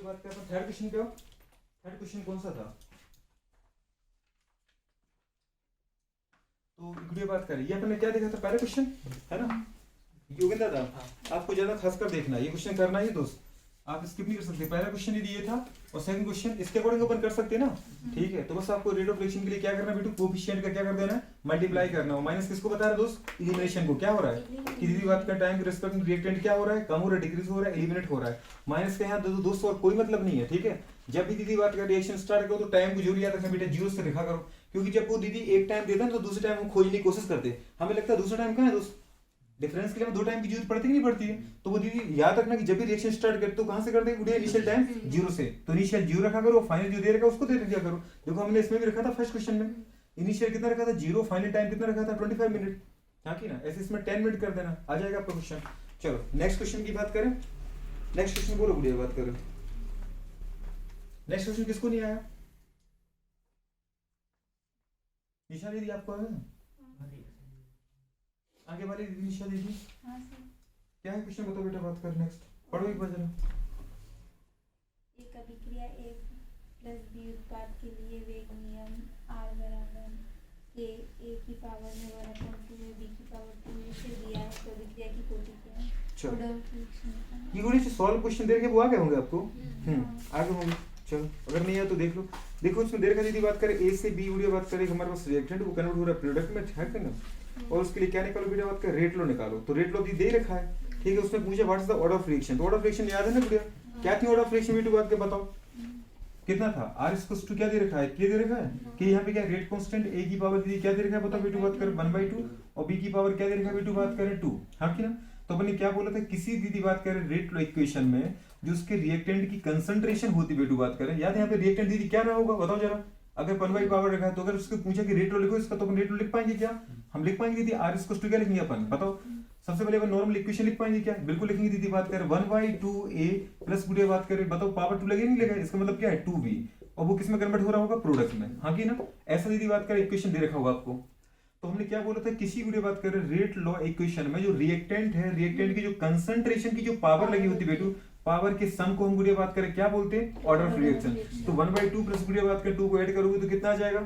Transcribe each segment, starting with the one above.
बात कर third question पे हो। थर्ड क्वेश्चन कौन सा था? तो वीडियो बात करें, ये अपने क्या देखा था पहले क्वेश्चन, है ना, योगेंद्र था। आपको ज्यादा खासकर देखना ये क्वेश्चन करना ही दोस्त, आप स्किप नहीं कर सकते। पहला क्वेश्चन यदि ये था और सेकंड क्वेश्चन इसके अकॉर्डिंग ओपन कर सकते हैं ना, ठीक है। तो बस आपको रेट ऑफ रिएक्शन के लिए क्या करना है बेटू, कोफिशिएंट का क्या कर देना है, मल्टीप्लाई करना है। माइनस किसको बता रहा है दोस्त, एलिमिनेशन को। क्या हो रहा है कि दीदी बात का टाइम के रिस्पेक्ट में रिएक्टेंट क्या हो रहा है, कम हो रहा है, डिक्रीज हो रहा है, एलिमिनेट हो रहा है। माइनस के यहाँ दोस्त और कोई मतलब नहीं है, ठीक है। जब भी दीदी बात का रिएक्शन स्टार्ट करो तो टाइम को जरूर याद रखना बेटा, जीरो से लिखा करो, क्योंकि जब वो दीदी एक टाइम देता है तो दूसरे टाइम हम खोजने की कोशिश करते, हमें लगता है दूसरा टाइम कहाँ है दोस्त, डिफरेंस के लिए दो टाइम की जरूरत पड़ती नहीं पड़ती है। तो वो दीदी याद रखना कि जब भी रिएक्शन स्टार्ट करते तो कहां से करते हैं, इनिशियल टाइम जीरो से। तो इनिशियल जीरो रखा करो, फाइनल जो दे रखा उसको दे दिया करो। देखो हमने इसमें भी रखा था फर्स्ट क्वेश्चन में, इनिशियल कितना रखा था जीरो, फाइनल टाइम कितना रखा था 25 मिनट, हाँ कि ना। ऐसे इसमें 10 मिनट कर देना, आ जाएगा आपका क्वेश्चन। चलो नेक्स्ट क्वेश्चन की बात करें। नेक्स्ट क्वेश्चन बोलो गुड़िया बात करें। नेक्स्ट क्वेश्चन किसको नहीं आया? निशा दीदी आपको आया? आगे वाली दीदी निशा दीदी क्या है क्वेश्चन बताओ बेटा, बात कर। नेक्स्ट पढ़ो एक बार जरा। एक अभिक्रिया A प्लस B उत्पाद के लिए वेग नियम R बराबर के A की पावर में 1/2 है, B की पावर 2 है से दिया है, तो अभिक्रिया की कोटि क्या है? चलो ये गुड़ी से सॉल्व क्वेश्चन दे के वो आ गए होंगे आपको, आगे होंगे। चलो अगर नहीं आया तो देख लो। देखो इसमें देर का दीदी बात करें A से B वीडियो बात करें, हमारे पास रिएक्टेंट वो कन्वर्ट हो रहा है प्रोडक्ट में, है कि ना। और उसके लिए क्या निकालो बेटा, बात कर रेट लो निकालो। तो रेट लो दी दे रखा है, ठीक है। उसने पूछा what is the order of reaction, तो ऑर्डर ऑफ रिएक्शन याद है ना बेटा, क्या थी ऑर्डर ऑफ रिएक्शन बेटा, बात के बताओ कितना था। आर इक्वल्स टू क्या दे रखा है, के दे रखा है कि यहाँ पे क्या रेट कांस्टेंट, ए की पावर दी क्या दे रखा है बताओ बेटू, बात कर 1/2 और बी की पावर क्या दे रखा है बेटू, बात करें 2, हाँ कि ना। तो अपने क्या बोला था, किसी दीदी बात करें रेट लो इक्वेशन में जो उसके रिएक्टेंट की कंसंट्रेशन होती बेटू, बात करें याद है यहाँ पे रिएक्टेंट दीदी क्या रहा होगा बताओ जरा। अगर 1/2 पावर रखा है तो अगर उसको पूछा कि रेट लो लिखो इसका, तो अपन रेट लो लिख पाएंगे क्या, हम लिख पाएंगे दीदी। आर इक्वल्स टू क्या लिखेंगे अपन बताओ, सबसे पहले अपन नॉर्मल इक्वेशन लिख पाएंगे क्या, बिल्कुल लिखेंगे दीदी। बात करें 1/2 a प्लस गुड़िया बात करें बताओ पावर 2 लगेगा नहीं लगेगा, इसका मतलब क्या है 2b, और वो किसमें कन्वर्ट हो रहा होगा प्रोडक्ट में, हाँ कि ना। ऐसा दीदी बात करें इक्वेशन दे रखा होगा आपको। तो हमने क्या बोला था, किसी वीडियो बात करें रेट लॉ इक्वेशन में जो रिएक्टेंट है, रिएक्टेंट की जो कंसंट्रेशन की जो पावर लगी होती है बेटू, पावर के सम को हम गुड़िया बात करें क्या बोलते हैं, ऑर्डर ऑफ रिएक्शन। तो 1/2 प्लस गुड़िया बात करें 2 को ऐड करोगे तो कितना आ जाएगा,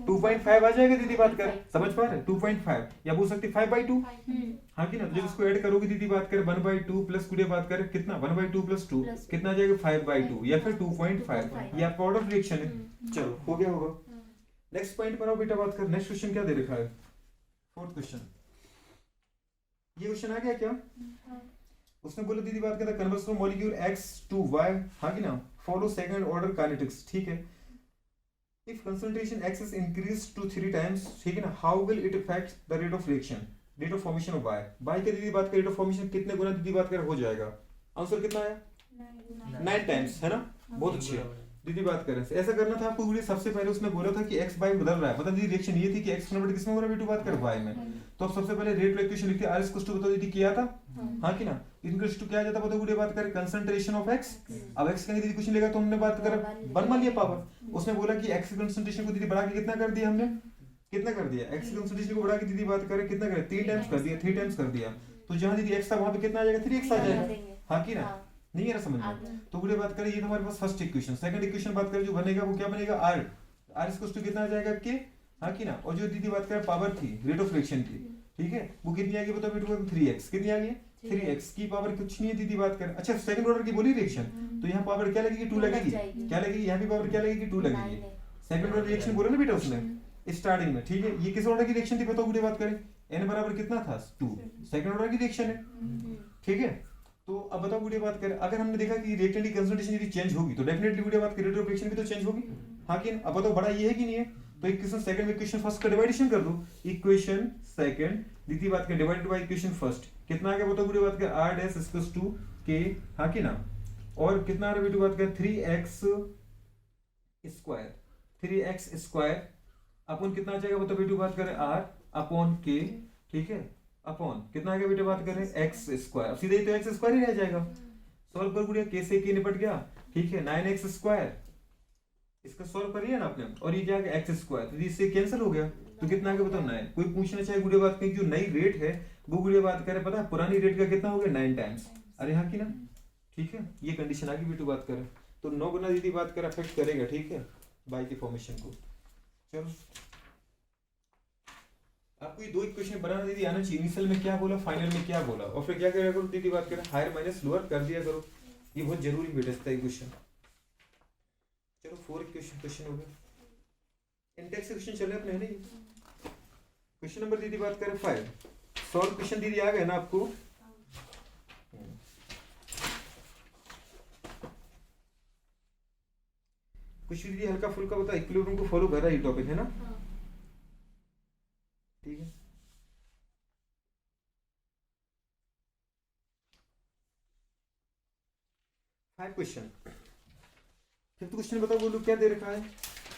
2.5 आ जाएगा दीदी बात कर, समझ पा रहे 2.5 या बोल सकते 5/2, हाँ कि ना। तो जब इसको ऐड करोगे दीदी बात करें 1/2 प्लस गुड़िया बात करें कितना 1/2 प्लस 2 कितना आ जाएगा 5/2 या फिर 2.5, ये आपका ऑर्डर ऑफ रिएक्शन है। चलो हो गया होगा। नेक्स्ट पॉइंट पर आओ बेटा बात कर। नेक्स्ट क्वेश्चन क्या दे रखा है, फोर्थ क्वेश्चन। ये क्वेश्चन आ गया क्या, उसने बोला दीदी बात करता converse from molecule x to y, हाँ कि ना, फॉलो सेकंड ऑर्डर काइनेटिक्स, ठीक है। If concentration x is increased to 3 times, ठीक है ना, how will it affect the rate of reaction, rate of formation of y के दीदी बात कर रेट ऑफ फॉर्मेशन कितने गुना दीदी बात कर हो जाएगा, आंसर कितना आया 9 टाइम्स, है ना, बहुत अच्छे दीदी बात करें। ऐसा करना था आपको, सबसे पहले उसने बोला था कि x बाय बदल रहा है, मतलब दीदी रिएक्शन ये थी कि x कन्वर्ट किसमें हो रहा है बेटू, बात कर y में। तो अब सबसे पहले रेट इक्वेशन लिखते r इक्वल्स टू बताओ दीदी किया था, हाँ कि ना, इक्वल्स टू क्या आ जाता बताओ गुड़िया बात करें कंसंट्रेशन ऑफ x। अब x का दीदी क्वेश्चन लेगा तो हमने बात कर 1 मान लिया पावर। उसने बोला कि x कंसंट्रेशन को दीदी बढ़ा के कितना कर दिया हमने, कितना कर दिया, x कंसंट्रेशन को बढ़ा के दीदी बात करें कितना कर 3 टाइम्स कर दिया, 3 टाइम्स कर दिया। तो जहां दीदी x था वहां पे कितना आ जाएगा 3x आ जाएगा, हाँ कि ना, नहीं है ना समझ में। तो गुड़िया बात करें ये तो हमारे पास फर्स्ट इक्वेशन। सेकंड इक्वेशन बात करें जो बनेगा वो क्या बनेगा r इक्वल्स टू कितना आ जाएगा k, हाँ कि ना। और जो दीदी बात करें पावर थी रेट ऑफ रिएक्शन की, ठीक है, वो कितनी आ गई बताओ बेटू 3x, कितनी आ गई 3x की पावर कुछ नहीं है दीदी बात करें। अच्छा सेकंड ऑर्डर की बोली रिएक्शन, तो यहाँ पावर क्या लगेगी 2 लगेगी, क्या लगेगी, यहाँ भी पावर क्या लगेगी 2 लगेगी। सेकंड ऑर्डर रिएक्शन बोला ना बेटा उसने स्टार्टिंग में, ठीक है। ये किस ऑर्डर की रिएक्शन थी बताओ गुड़िया बात करें, n बराबर कितना था 2, सेकंड ऑर्डर की रिएक्शन है, ठीक है। तो अब बताओ गुड़िया बात करें, अगर हमने देखा कि रिएक्टेंट की कंसंट्रेशन यदि चेंज होगी तो डेफिनेटली गुड़िया बात करें रेट ऑफ रिएक्शन भी तो चेंज होगी, हाँ कि। अब बताओ बड़ा ये है कि नहीं है, तो इक्वेशन सेकंड में इक्वेशन फर्स्ट का डिवाइडेशन कर दो, इक्वेशन सेकंड दीदी बात करें डिवाइडेड बाय इक्वेशन फर्स्ट कितना आ गया बताओ गुड़िया बात करें r dash equals to k, हाँ कि ना। और कितना आ रहा है बेटू बात करें 3x स्क्वायर अपन कितना आ जाएगा बताओ बेटू बात करें r अपॉन k, ठीक है, अपॉन कितना आ गया बेटा बात करें x स्क्वायर। अब सीधे ही तो x स्क्वायर ही रह जाएगा, सॉल्व कर गुड़िया k से k निपट गया, ठीक है, 9x स्क्वायर इसका सॉल्व करिए ना आपने, और ये क्या आ गया x स्क्वायर, तो इससे कैंसिल हो गया, तो कितना आ गया बताओ 9। कोई पूछना चाहे गुड़िया बात करें जो नई रेट है वो गुड़िया बात करें पता है पुरानी रेट का कितना हो गया 9 टाइम्स, अरे हाँ कि ना, ठीक है। ये कंडीशन आ गई बेटू बात करें। तो 9 गुना दीदी बात कर अफेक्ट करेगा, ठीक है, बाई के फॉर्मेशन को। चलो आपको ये दो इक्वेशन बनाना दीदी आना चाहिए, इनिशियल में क्या बोला, फाइनल में क्या बोला, और फिर क्या करेगा करो दीदी बात करें, हायर माइनस लोअर कर दिया करो, ये बहुत जरूरी बेटा इक्वेशन। चलो 4 क्वेश्चन हो गया, इंडेक्स क्वेश्चन चल रहे अपने, है नहीं। क्वेश्चन नंबर दीदी बात करें 5, सॉल्व क्वेश्चन दीदी आ गया ना आपको। कुछ दीदी हल्का फुल्का बता, इक्विलिब्रियम को फॉलो कर रहा है, ये टॉपिक है ना, ठीक है। क्वेश्चन, फिफ्थ क्वेश्चन बताओ बोलो क्या दे रखा है।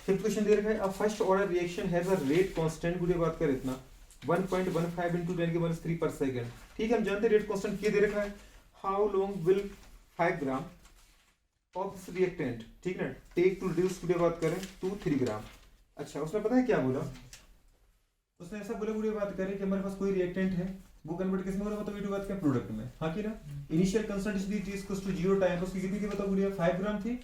फिफ्थ क्वेश्चन दे रखा है, a first order reaction has a rate constant, गुड़े बात कर इतना 1.15 into 10⁻³ पर सेकंड, ठीक है। हम जानते हैं रेट कांस्टेंट क्या दे रखा है, how long will 5 gram of this reactant, ठीक है, टेक टू रिड्यूस, गुड़े बात करें 2-3 ग्राम। अच्छा उसने पता है क्या बोला, उसने ऐसा बोला गुड़े बात करें कि हमारे पास कोई रिएक्टेंट है, वो कन्वर्ट किसमें हो रहा है, बताओ बात क्या, प्रोडक्ट में, हाँ कि ना। इनिशियल कंसंट्रेशन थी इक्वल टू 0 टाइम, उसकी कितनी थी बताओ गुड़िया, 5 ग्राम थी।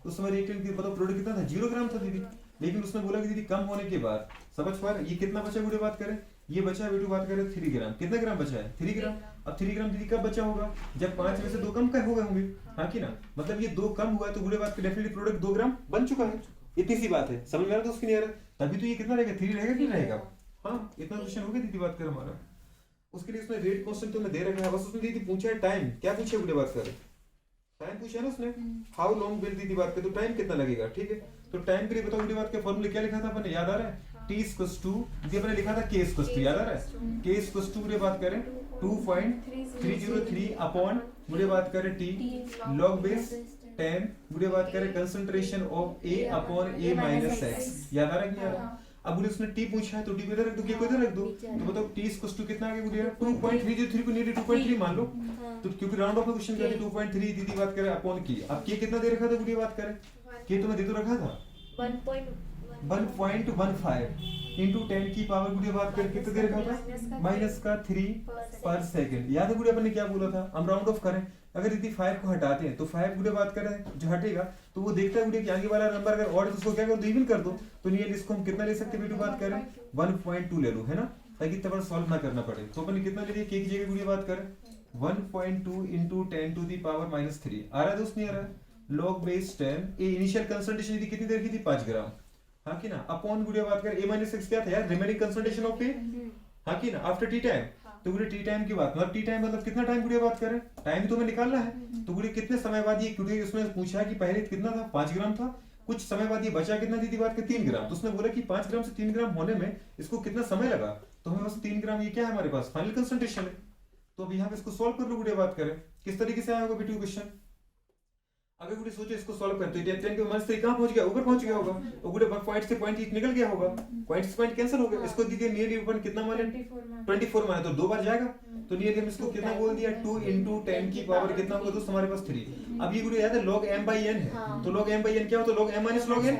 उस समय रिएक्टेंट की बताओ प्रोडक्ट कितना था, 0 ग्राम था दीदी। लेकिन उसने बोला कि दीदी कम होने के बाद समझ पा रहे, ये कितना बचा गुड़िया बात करें, ये बचा है बेटू बात करें 3 ग्राम, कितना ग्राम बचा है 3 ग्राम। अब 3 ग्राम दीदी कब बचा होगा, जब 5 में से 2 कम का हो गए होंगे, हाँ कि ना। मतलब ये 2 कम हुआ है तो गुड़िया बात डेफिनेटली प्रोडक्ट 2 ग्राम बन चुका है, इतनी सी बात है, समझ में आ रहा है दोस्त की नहीं आ रहा, तभी तो ये कितना रहेगा 3 रहेगा कि रहेगा, हाँ इतना क्वेश्चन हो गया दीदी बात कर हमारा। उसके लिए उसने रेट कांस्टेंट तो मैं दे रखा है, बस उसने दीदी पूछा है टाइम, क्या पूछा गुड़िया बात कर, टाइम पूछा ना उसने, हाउ लॉन्ग विल दीदी बात कर, तो टाइम कितना लगेगा, ठीक है। तो टाइम के लिए बताओ गुड़िया बात के फॉर्मूले क्या लिखा था अपने, याद आ रहा है, t इक्वल्स टू दीदी अपने लिखा था k इक्वल्स टू, याद आ रहा है, k इक्वल्स टू गुड़िया बात करें 2.303 अपॉन गुड़िया बात करें t log बेस 10 गुड़िया बात करें concentration of a upon a minus x, याद आ रहा है कि याद आ रहा है। अब गुड़िया उसने t पूछा है तो t को इधर रख दो, k को इधर रख दो, तो बताओ t इक्वल्स टू कितना आ गया गुड़िया 2.303 को नियरली 2.3 मान लो, तो क्योंकि राउंड ऑफ में क्वेश्चन किया 2.3 दीदी बात करें अपॉन की, अब k कितना दे रखा था गुड़िया बात करें, k तो मैं दे तो रखा था 1.15 इंटू 10 की पावर गुड़िया बात करें कितना दे रखा था, माइनस का 3 पर सेकंड। याद है गुड़िया अपन ने क्या बोला था, हम राउंड ऑफ करें, अगर यदि 5 को हटाते हैं तो 5 गुड़िया बात करें जो हटेगा तो वो देखता है गुड़िया कि आगे वाला नंबर अगर ऑड है तो उसको क्या कर दो, इवन कर दो, तो नियर इसको हम कितना ले सकते हैं बेटू बात करें 1.2 ले लो, है ना, ताकि इतना बड़ा सॉल्व ना करना पड़े। तो अपन कितना ले लिए, k की जगह गुड़िया बात करें 1.2 into 10 to the power minus 3, आ रहा है दोस्त नहीं आ रहा है, log base 10 a initial concentration यदि कितनी देर की थी 5 ग्राम, हाँ कि ना, अपॉन गुड़िया बात करें a माइनस 6 क्या था यार, रिमेनिंग कंसंट्रेशन ऑफ ए, हाँ कि ना, आफ्टर टी टाइम, तो गुड़िया टी टाइम की बात, मतलब टी टाइम मतलब कितना टाइम गुड़िया बात करें, टाइम तो हमें निकालना है, तो गुड़िया कितने समय बाद ये, क्योंकि उसने पूछा कि पहले कितना था 5 ग्राम था, कुछ समय बाद ये बचा कितना दीदी बात कर 3 ग्राम, तो उसने बोला कि 5 ग्राम से 3 ग्राम होने में इसको कितना समय लगा, तो हमें बस 3 ग्राम ये क्या है हमारे पास फाइनल कंसंट्रेशन है। तो अब यहाँ पे इसको सॉल्व कर लो गुड़िया बात करें, किस तरीके से आया होगा बेटू क्वेश्चन, अगर गुड़े सोचो इसको सॉल्व करते हैं 10 के माइनस 3 कहां पहुंच गया, ऊपर पहुंच गया होगा, और गुड़े पॉइंट से पॉइंट निकल गया होगा, पॉइंट से पॉइंट कैंसिल हो गया, इसको दीजिए नियरली ऊपर कितना माने 24 माने, तो 2 बार जाएगा, तो नियरली हम इसको कितना बोल दिया 2 इंटू 10 की पावर कितना होगा दोस्त हमारे पास 3। अब ये गुड़े याद है log m by n है, तो log m by n क्या होता है, log m minus log n,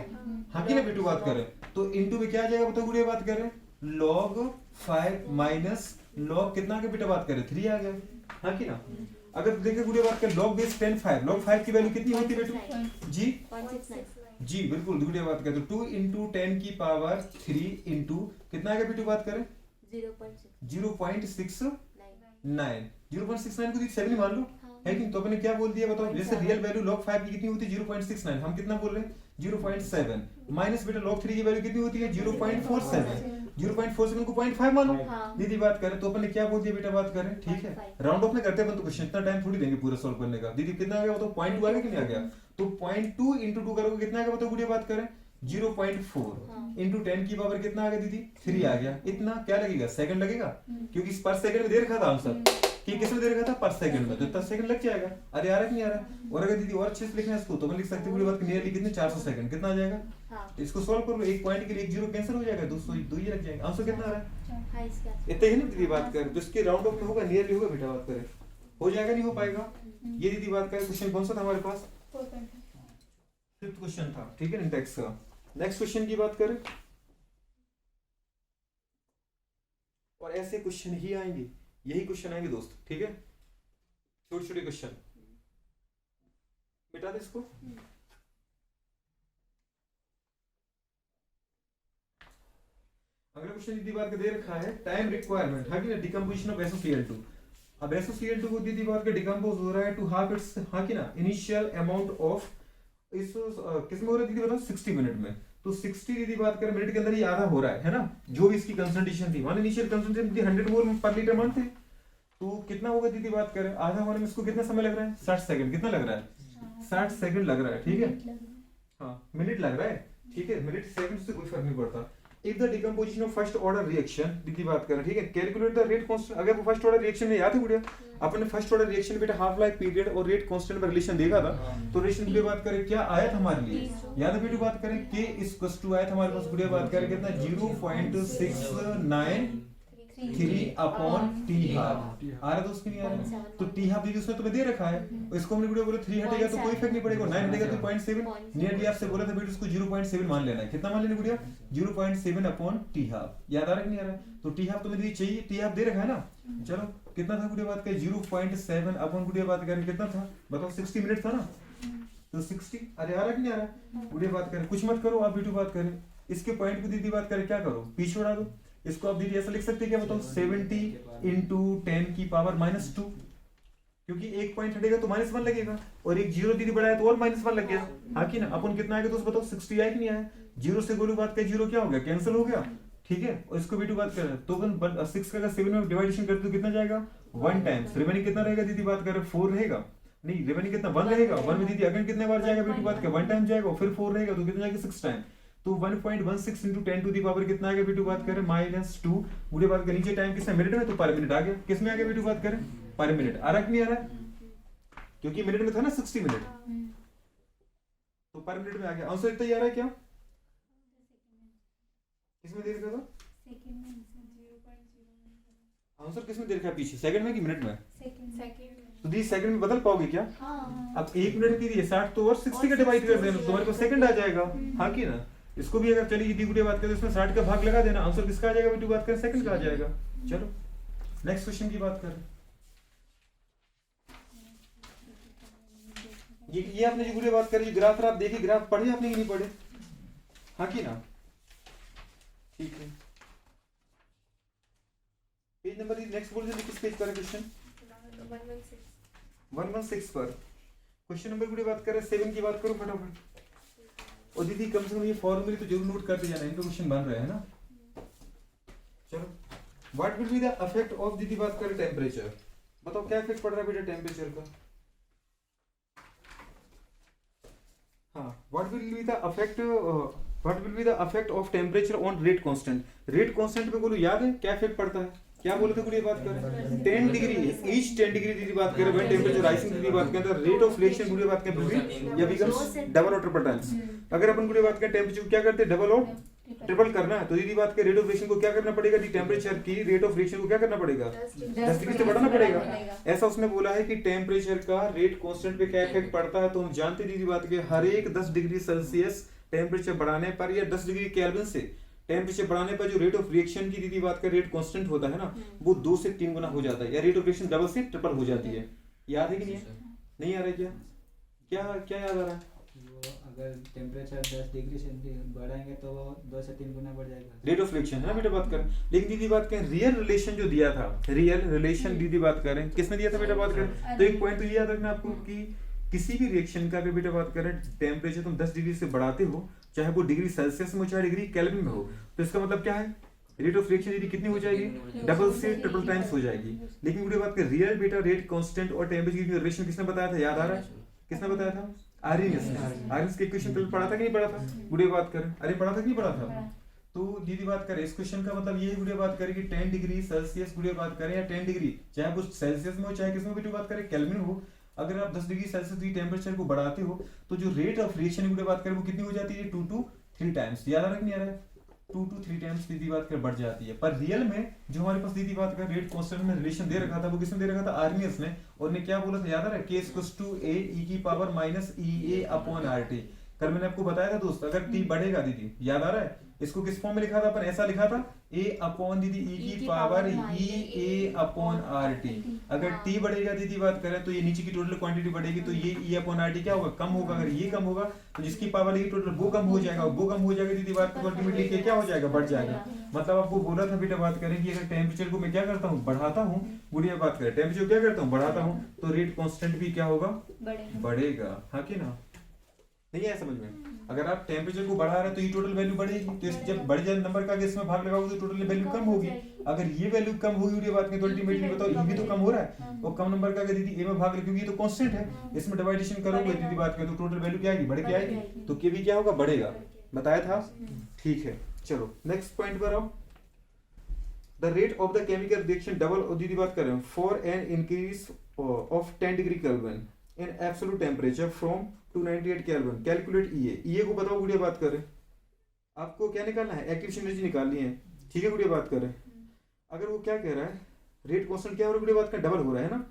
हाँ कि ना बेटू बात करें, तो इंटू में क्या आ जाएगा बताओ गुड़े बात करें log 5 माइनस log कितना आ गया बेटा बात करें 3 आ गया, हाँ कि ना। अगर देखें गुड़िया बात करें log बेस 10 5, log 5 की वैल्यू कितनी होती है बेटू जी, 0.69 जी बिल्कुल गुड़िया बात करें तो 2 इंटू 10 की पावर 3 इंटू कितना आ गया बेटू बात करें 0.69, 0.69 को 7 मान लो, है कि तो अपने क्या बोल दिया बताओ, जैसे रियल वैल्यू log 5 की कितनी होती है 0.69, हम कितना बोल रहे हैं 0.7 माइनस बेटा log 3 की वैल्यू कितनी होती है 0.47, 0.47 को 0.5 मानो, दीदी बात करें तो अपन ने क्या बोल दिया बेटा बात करें, ठीक है। राउंड ऑफ में करते हैं तो क्वेश्चन इतना टाइम थोड़ी देंगे पूरा सॉल्व करने का, दीदी कितना आ गया बताओ 0.2 आ गया कि नहीं आ गया, तो 0.2 इंटू 2 करोगे कितना आ गया बताओ गुड़िया बात करें 0.4 इंटू 10 की पावर कितना आ गया दीदी 3 आ गया, इतना क्या लगेगा सेकंड लगेगा, क्योंकि पर सेकंड में दे रखा था आंसर कि किस में दे रखा था पर सेकंड में, तो इतना सेकंड लग जाएगा, अरे आ रहा है कि नहीं आ रहा है। और अगर दीदी और अच्छे से लिखना है इसको तो मैं लिख सकते हैं बात नियरली कितने 400 सेकंड कितना आ जाएगा, तो इसको सॉल्व कर लो, एक पॉइंट के लिए एक जीरो कैंसिल हो जाएगा, 200 ही रख जाएंगे, आंसर कितना आ रहा है इतना ही ना दीदी बात कर, तो इसके राउंड ऑफ में होगा नियरली होगा बेटा बात करें, हो जाएगा नहीं हो पाएगा, ये दीदी बात करें क्वेश्चन कौन सा था हमारे पास 5th क्वेश्चन था, ठीक है इंडेक्स का। नेक्स्ट क्वेश्चन की बात करें, और ऐसे क्वेश्चन ही आएंगे, यही क्वेश्चन आएंगे दोस्त, ठीक है, छोटे छोटे क्वेश्चन मिटा दे इसको। अगला क्वेश्चन दीदी बात का दे रखा है टाइम रिक्वायरमेंट है कि ना डिकम्पोजिशन ऑफ SOCl2। अब SOCl2 को दीदी बात का डिकम्पोज हो रहा है टू हाफ इट्स हाँ कि ना इनिशियल अमाउंट ऑफ इस किस में हो रहा है दीदी बताओ 60 मिनट में। तो 60 दीदी बात करें मिनट के अंदर ही आधा हो रहा है ना, जो भी इसकी कंसंट्रेशन थी मान इनिशियल कंसंट्रेशन थी 100 मोल पर लीटर मानते, तो कितना होगा दीदी बात करें आधा होने में इसको कितना समय लग रहा है 60 सेकंड। कितना लग रहा है 60 सेकंड लग रहा है, ठीक है हाँ मिनट लग रहा है, ठीक है मिनट सेकंड से कोई फर्क नहीं पड़ता। If the decomposition of first order reaction दीदी बात करें, ठीक है कैलकुलेट द रेट कांस्टेंट। अगर वो फर्स्ट ऑर्डर रिएक्शन में याद है गुड़िया अपने फर्स्ट ऑर्डर रिएक्शन बेटा हाफ लाइफ पीरियड और रेट कांस्टेंट में रिलेशन देखा था, तो रिलेशन की बात करें क्या आया था हमारे लिए याद है बेटा बात करें k इक्वल्स टू आया था हमारे पास गुड़िया बात करें कितना 0.693 अपॉन टी हाफ आ रहा दोस्त की नहीं आ रहा, तो टी हाफ दीदी उसने तुम्हें दे रखा है, इसको हमने वीडियो बोले 3 हटेगा तो कोई इफेक्ट नहीं पड़ेगा, 9 हटेगा तो 0.7 नियरली आपसे बोला था बेटा इसको 0.7 मान लेना है। कितना मान लेना गुड़िया 0.7 अपॉन टी हाफ। याद आ रहा है कि नहीं आ रहा है? तो टी हाफ तुम्हें चाहिए, टी हाफ दे रखा है ना, चलो कितना था गुड़िया बात करें 0.7 अपॉन गुड़िया बात करें कितना था बताओ 60 मिनट था ना, तो 60 अरे आ रहा कि नहीं आ रहा गुड़िया बात करें कुछ मत करो आप वीडियो बात करें, इसके पॉइंट को दीदी बात करें क्या करो पीछे उड़ा दो, इसको आप दीदी ऐसा लिख सकते हैं क्या बताओ 70 इंटू 10 की पावर -2, क्योंकि एक पॉइंट हटेगा तो -1 लगेगा और एक जीरो दीदी बढ़ाया तो और -1 लग गया हाँ कि ना। अपन कितना आएगा तो बताओ 60 आया कि नहीं आया, जीरो से गोलू बात कर जीरो क्या हो गया कैंसिल हो गया, ठीक है और इसको भी बात कर तो 6 का 7 में डिवाइडेशन करते तो कितना जाएगा 1 टाइम्स, रिमेनिंग कितना रहेगा दीदी बात कर 4 रहेगा, नहीं रिमेनिंग कितना 1 रहेगा, 1 में दीदी अगेन कितने बार जाएगा बेटी बात कर 1 टाइम जाएगा फिर 4 रहेगा तो कितना जाएगा 6 टाइम, तो 1.16 into 10 to the power कितना आ गया बेटू बात करें -2 बूढ़े बात करें नीचे टाइम किसमें मिनट में तो पर मिनट आ गया, किसमें आ गया बेटू बात करें पर मिनट आ रहा कि नहीं आ रहा क्योंकि मिनट में था ना 60 मिनट तो पर मिनट में आ गया। आंसर इतना ही आ रहा है क्या किसमें दे रखा था आंसर किसमें दे रखा है पीछे सेकंड में कि मिनट में तो दी सेकंड में बदल पाओगे क्या अब 1 मिनट की 60 तो और 60 का डिवाइड कर देना तुम्हारे पास सेकंड आ जाएगा हाँ कि ना। इसको भी अगर चलिए दी बात करें इसमें 60 का भाग लगा देना आंसर किसका आ जाएगा बेटी बात करें सेकंड का आ जाएगा। चलो नेक्स्ट क्वेश्चन की बात करें, ये आपने जो गुड़े बात करी ग्राफ आप देखिए ग्राफ पढ़े आपने कि नहीं पढ़े हाँ कि ना, ठीक है पेज नंबर नेक्स्ट बोल दीजिए किस पेज पर है क्वेश्चन 116 पर क्वेश्चन नंबर गुड़े बात करें 7 की बात करो फटाफट और दीदी कम से कम ये फॉर्मूले तो जरूर नोट करते जाना इनका क्वेश्चन बन रहे हैं ना। चलो what will be the effect of दीदी बात करें टेम्परेचर, बताओ क्या इफेक्ट पड़ रहा है बेटा टेम्परेचर का, हाँ what will be the effect of temperature on rate constant, rate constant पे बोलो याद है क्या इफेक्ट पड़ता है क्या बोले थे गुड़िया बात करें 10 डिग्री ईच 10 डिग्री दीदी बात करें व्हेन टेंपरेचर राइजिंग दीदी बात करें रेट ऑफ रिएक्शन गुड़िया बात करें या बिकम्स डबल और ट्रिपल टाइम्स। अगर अपन गुड़िया बात करें टेंपरेचर क्या करते हैं डबल और ट्रिपल करना है तो दीदी बात करें रेट ऑफ रिएक्शन को क्या करना पड़ेगा दी टेंपरेचर की रेट ऑफ रिएक्शन को क्या करना पड़ेगा 10 डिग्री से बढ़ाना पड़ेगा। ऐसा उसने बोला है कि टेंपरेचर का रेट कांस्टेंट पे क्या इफेक्ट पड़ता है तो हम जानते दीदी बात के हर एक 10 डिग्री सेल्सियस टेंपरेचर बढ़ाने पर या 10 डिग्री केल्विन से टेम्परेचर बढ़ाने पर जो रेट ऑफ रिएक्शन की दीदी बात का रेट कांस्टेंट होता है ना वो 2 से 3 गुना हो जाता है या रेट ऑफ रिएक्शन डबल से ट्रिपल हो जाती है। याद है कि नहीं आ रहा है क्या क्या क्या याद आ रहा है वो अगर टेम्परेचर 10 डिग्री सेंटीग्रेड बढ़ाएंगे तो वो 2 से 3 गुना बढ़ जाएगा रेट ऑफ रिएक्शन है ना बेटा बात कर। लेकिन दीदी बात करें रियल रिलेशन जो दिया था रियल रिलेशन दीदी बात करें किसने दिया था बेटा बात करें तो एक पॉइंट तो ये याद रखना आपको कि किसी भी रिएक्शन का अगर बेटा बात करें टेम्परेचर तुम 10 डिग्री से बढ़ाते हो चाहे वो डिग्री सेल्सियस में हो चाहे डिग्री केल्विन में हो तो इसका मतलब क्या है रेट ऑफ रिएक्शन यदि कितनी हो जाएगी डबल से ट्रिपल टाइम्स हो जाएगी। लेकिन मुझे बात कर रियल बेटा रेट कांस्टेंट और टेम्परेचर की रिलेशन किसने बताया था याद आ रहा है किसने बताया था आर्यनियस ने। आर्यनियस के इक्वेशन कल पढ़ा था कि नहीं पढ़ा था गुड़े बात करें अरे पढ़ा था कि नहीं पढ़ा था तो दीदी बात करें इस क्वेश्चन का मतलब ये गुड़े बात करें कि 10 डिग्री सेल्सियस गुड़े बात करें या 10 डिग्री चाहे वो सेल्सियस में हो चाहे किसमें भी बात करें केल्विन हो अगर आप 10 डिग्री सेल्सियस की टेम्परेचर को बढ़ाते हो तो जो रेट ऑफ रिएक्शन की बात करें वो कितनी हो जाती है 2 to 3 टाइम्स। याद आ रहा है कि नहीं आ रहा है 2 to 3 टाइम्स दीदी बात कर बढ़ जाती है। पर रियल में जो हमारे पास दीदी बात का रेट कांस्टेंट में रिलेशन दे रखा था वो किसने दे रखा था आर्यनियस ने और ने क्या बोला था याद आ रहा है k = a e की पावर -ea/rt। कल मैंने आपको बताया था दोस्त अगर t बढ़ेगा दीदी याद आ रहा है इसको किस फॉर्म में लिखा था अपन, ऐसा लिखा था a अपॉन दीदी e की power e a upon R T. अगर t बढ़ेगा दीदी बात करें तो ये नीचे की टोटल क्वांटिटी बढ़ेगी, तो ये e अपॉन आर टी क्या होगा, कम होगा। अगर ये कम होगा तो जिसकी पावर लगेगी टोटल वो कम हो जाएगा, वो कम हो जाएगा दीदी बात तो अल्टीमेटली क्या हो जाएगा, बढ़ जाएगा। मतलब आपको बोला था बेटा बात करें कि अगर टेम्परेचर को मैं क्या करता हूँ, बढ़ाता हूँ, गुड़िया बात करें टेम्परेचर क्या करता हूँ, बढ़ाता हूँ, तो रेट कांस्टेंट भी क्या होगा, बढ़ेगा। हाँ कि ना, नहीं है समझ में। अगर आप टेम्परेचर को बढ़ा रहे हैं तो ये टोटल वैल्यू बढ़ेगी, तो जब बढ़ जाए नंबर का इसमें भाग लगाओगे तो टोटल वैल्यू कम होगी। अगर ये वैल्यू कम होगी ये बात नहीं, तो अल्टीमेटली बताओ ये भी तो कम हो रहा है, और कम नंबर का अगर दीदी ए में भाग क्योंकि ये तो कांस्टेंट है, इसमें डिवाइडेशन करोगे दीदी बात करें तो टोटल वैल्यू क्या आएगी, बढ़ के आएगी, तो के भी क्या होगा, बढ़ेगा। बताया था, ठीक है। चलो नेक्स्ट पॉइंट पर आओ। The rate of the chemical reaction double, और दीदी बात करें for an increase of 10 degree kelvin in absolute temperature from 298 kelvin, calculate EA को बताओ गुड़िया बात करें। आपको क्या निकालना है, एक्टिव एनर्जी निकालनी है, ठीक है गुड़िया बात करें। अगर वो क्या कह रहा है, रेट कांस्टेंट क्या हो रहा है गुड़िया बात करें, डबल हो रहा है ना,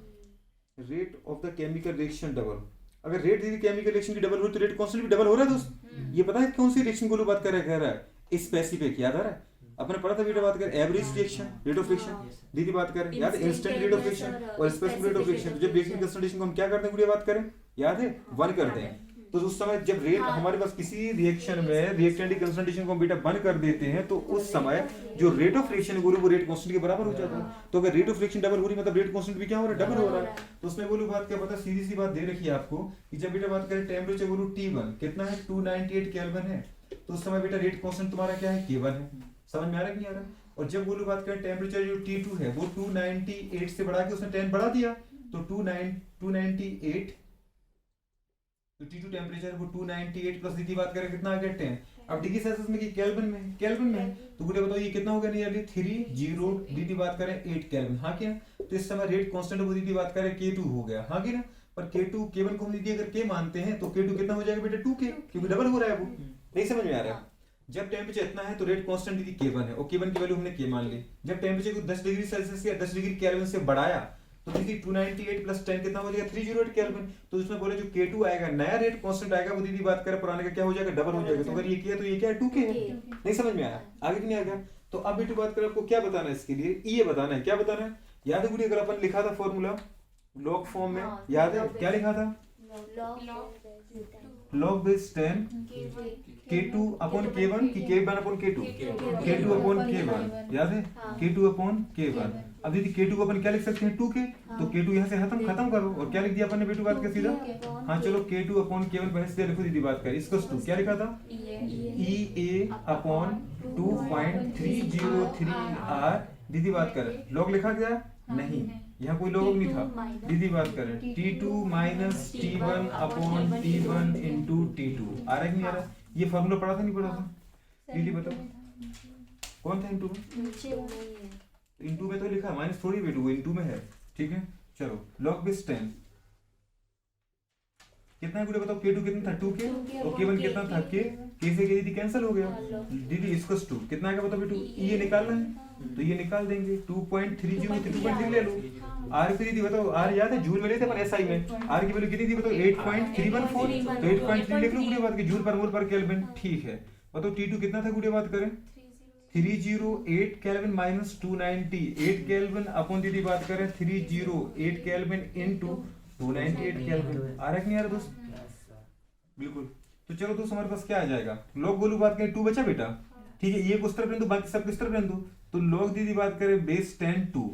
rate of the chemical reaction double. अगर रेट दीदी केमिकल रिएक्शन की डबल हो तो रेट कांस्टेंट भी डबल हो रहा है दोस्त। ये पता है कौन सी रिएक्शन को बात कर रहा है, कह रहा है स्पेसिफिक, याद आ रहा है अपने पढ़ा था बेटा बात करें, average reaction rate of reaction दीदी बात करें, याद है, इंस्टेंट रेट ऑफ रिएक्शन और स्पेसिफिक रेट ऑफ रिएक्शन। जब रिएक्शन कंसंट्रेशन को हम क्या करते हैं गुड़िया बात करें, याद है, 1 करते हैं। तो उस समय जब रेट हमारे पास किसी रिएक्शन में रिएक्टेंट की कंसंट्रेशन को हम बेटा 1 कर देते हैं तो उस समय जो रेट ऑफ रिएक्शन है वो रेट कांस्टेंट के बराबर हो जाता है। तो अगर रेट ऑफ रिएक्शन डबल हो रही मतलब रेट कांस्टेंट भी क्या हो रहा है, डबल हो रहा है। तो उसमें बोलूं बात क्या पता, सीधी सी बात दे रखी है आपको कि जब बेटा बात करें टेम्परेचर बोलूं T1 कितना है, 298 केल्विन है, तो उस समय बेटा रेट कांस्टेंट तुम्हारा क्या है, K1 है। समझ में आ रहा है कि नहीं आ रहा। और जब बोलूं बात करें टेम्परेचर जो T2 है वो 298 से बढ़ा के उसने 10 बढ़ा दिया, तो 298 तो T2 टेम्परेचर वो 298 प्लस दीदी बात करें कितना आ गया 10। अब डिग्री सेल्सियस में कि केल्विन में, तो गुड़िया बताओ ये कितना हो गया, नियरली 30 दीदी बात करें 8 केल्विन। हाँ क्या, तो इस समय रेट कांस्टेंट वो दीदी बात करें K2 हो गया। हाँ कि ना, पर K2 K1 को हम दीदी अगर K मानते हैं तो K2 कितना हो जाएगा बेटा 2K, क्योंकि डबल हो रहा है वो। नहीं समझ में आ रहा है। जब टेम्परेचर इतना है तो रेट कांस्टेंट दीदी K1 है और K1 की वैल्यू हमने K मान ली। जब टेम्परेचर को 10 डिग्री सेल्सियस या 10 डिग्री केल्विन से बढ़ाया तो दीदी 298 प्लस 10 कितना हो जाएगा, 308 केल्विन। तो उसमें बोले जो K2 आएगा नया रेट कांस्टेंट आएगा वो दीदी बात करें पुराने का क्या हो जाएगा, डबल हो जाएगा। तो अगर ये किया तो ये क्या है, 2K है। नहीं समझ में आया, आगे नहीं आ गया। तो अब बेटू बात करें आपको क्या बताना है, इसके लिए ये बताना है, क्या बताना है, याद है गुड़िया, अगर अपन लिखा था फॉर्मूला लॉग फॉर्म में, याद है क्या लिखा था, log base 10 K2 upon K1 की K1 upon K2 K2 upon K1, याद है K2 अपॉन K1। अब दीदी K2 को अपन क्या लिख सकते हैं, 2K, तो K2 यहाँ से खत्म करो और क्या लिख दिया अपन ने बेटू बात कर सीधा। हाँ चलो K2 अपॉन K1 पहले सीधे लिखो दीदी बात कर, इसको क्या लिखा था, EA अपॉन 2.303 R दीदी बात कर, लॉग लिखा गया नहीं, यहाँ कोई लॉग नहीं था दीदी बात करें, T2 minus T1 upon T1 into T2। आ रहा है कि नहीं आ रहा, ये फॉर्मूला पढ़ा था नहीं पढ़ा था दीदी बताओ, कौन था इंटू में, इंटू में तो लिखा माइनस थोड़ी बेटू वो इंटू में है, ठीक है। चलो लॉग बेस 10 कितना है बताओ, K2 कितना था 2K और K1 कितना था K से दीदी कैंसिल हो गया दीदी, इसको 2 कितना आएगा बताओ बेटू, ये निकालना है तो ये निकाल देंगे 2.30 2.3 ले लो। आर की दीदी बताओ, आर याद है जूल में लेते अपन एसआई में, आर की वैल्यू कितनी थी बताओ 8.314, तो 8.3 लिख लो गुड़िया बात की जूल पर मोल पर केल्विन, ठीक है। बताओ T2 कितना था गुड़िया बात करें, 308 केल्विन माइनस 298 केल्विन अपॉन दीदी बात करें 308 केल्विन इनटू 298 केल्विन। आ रहा है कि नहीं आ रहा दोस्त, बिल्कुल। तो चलो दोस्त हमारे पास क्या आ जाएगा, लॉग बोलू बात करें 2 बचा बेटा, ठीक है, ये कुछ तरफ रख दो बाकी सब किस तरफ रख दो, तो लॉग दीदी बात करें बेस 10 2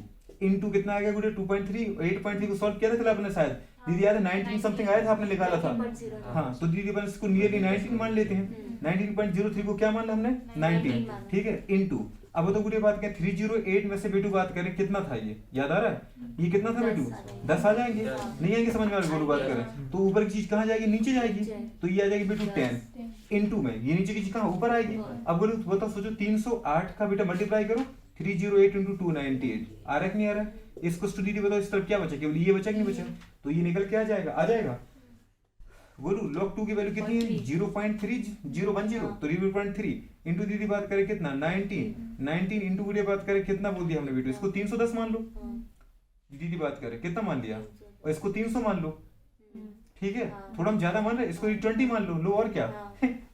इनटू कितना आ गया गुड़े 2.3, 8.3 को सॉल्व किया था आपने शायद दीदी, याद है 19 समथिंग आया था आपने निकाला था। हाँ तो दीदी अपन इसको नियरली 19 मान लेते हैं, 19.03 को क्या माना हमने 19, ठीक है, इनटू अब तो गुड़िया बात करें 308 में से बेटू बात करें कितना था, ये याद आ रहा है, ये कितना था बेटू 10 आ जाएंगे, नहीं आएंगे समझ में आ रहा है बात करें, तो ऊपर की चीज कहाँ जाएगी, नीचे जाएगी, तो ये आ जाएगी बेटू 10 इनटू में ये नीचे की चीज कहाँ ऊपर आएगी। अब बोलो बताओ सोचो 308 का बेटा मल्टीप्लाई करो 308 इंटू 298, आ रहा है कि नहीं आ रहा है, इसको स्टूडी बताओ इस तरफ क्या बचा, केवल ये बचा कि नहीं बचा, तो ये निकल के आ जाएगा बोलू log 2 की वैल्यू कितनी है 0.3010, तो 0.3 इंटू दीदी बात करें कितना 19 इंटू गुड़िया बात करें कितना बोल दिया हमने बेटू, इसको 310 मान लो दीदी बात करें कितना मान लिया, और इसको 300 मान लो, ठीक है, थोड़ा हम ज्यादा मान रहे, इसको 20 मान लो और क्या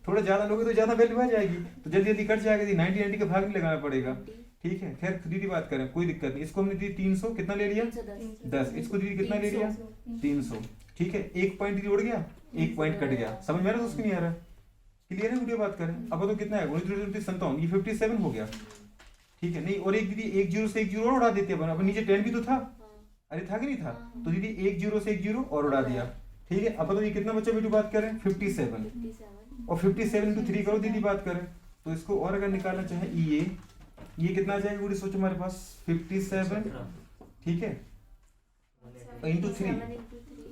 थोड़ा ज्यादा लोगे तो ज्यादा वैल्यू आ जाएगी, तो जल्दी जल्दी कट जाएगा, 90 90 का भाग नहीं लगाना पड़ेगा। ठीक है, खैर दीदी बात करें कोई दिक्कत नहीं। इसको हमने दीदी 300 कितना ले लिया 10, इसको दीदी कितना ले लिया 300। ठीक है, एक पॉइंट दीदी उड़ गया, एक पॉइंट कट गया, समझ में आ रहा है दोस्तों नहीं आ रहा? क्लियर है? वीडियो बात करें अब तो कितना है 57, ये 57 हो गया। ठीक है, नहीं और एक दीदी 1 0 से 1 0 और उड़ा देते हैं अपन, नीचे 10 भी तो था, अरे था कि नहीं था, तो दीदी 1 0 से 1 0 और उड़ा दिया। ठीक है, अब तो ये कितना बच्चा बेटू बात करें 57, और 57 into 3 करो दीदी बात करें, तो इसको और अगर निकालना चाहे ये कितना आ जाएगा? सोचो हमारे पास 57, ठीक है, इंटू 3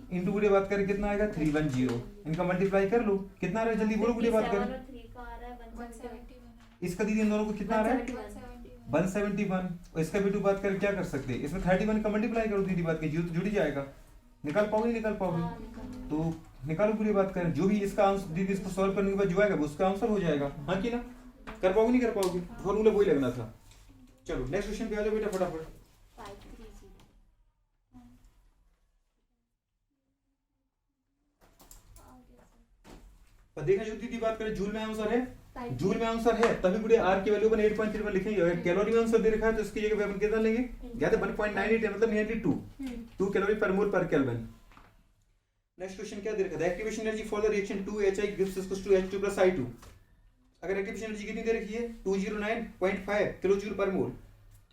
इंटू गुड़े बात करें कितना आएगा 310, इनका मल्टीप्लाई कर लो, कितना आ रहा है जल्दी बोलो गुड़े बात करें। इसका दीदी इन दोनों को कितना आ रहा है 171, और इसका बेटू बात करें क्या कर सकते हैं, इसमें 31 का मल्टीप्लाई करो दीदी बात करें, जुड़ जाएगा, निकाल पाओगे निकाल पाओगे तो निकालो पूरी बात करें, जो भी इसका आंसर दीदी इसको सॉल्व करने के बाद जो आएगा वो उसका आंसर हो जाएगा। हाँ कि ना, कर पाओगे नहीं कर पाओगे, फॉर्मूला वही लगना था। चलो नेक्स्ट क्वेश्चन पे आ जाओ बेटा फटाफट। देखना जो दीदी बात करें जूल में आंसर है, जूल में आंसर है तभी पूरे आर की वैल्यू अपन 8.31 लिखेंगे, अगर कैलोरी में आंसर दे रखा है तो इसकी जगह पे अपन कितना लेंगे, या तो 1.98 है मतलब नियरली 2 कैलोरी पर मोल पर केल्विन। नेक्स्ट क्वेश्चन क्या दे रखा था, activation energy for the reaction 2HI gives equals to H2 plus I2। अगर एक्टिवेशन एनर्जी कितनी दे रखी है 209.5 kilo joule per mole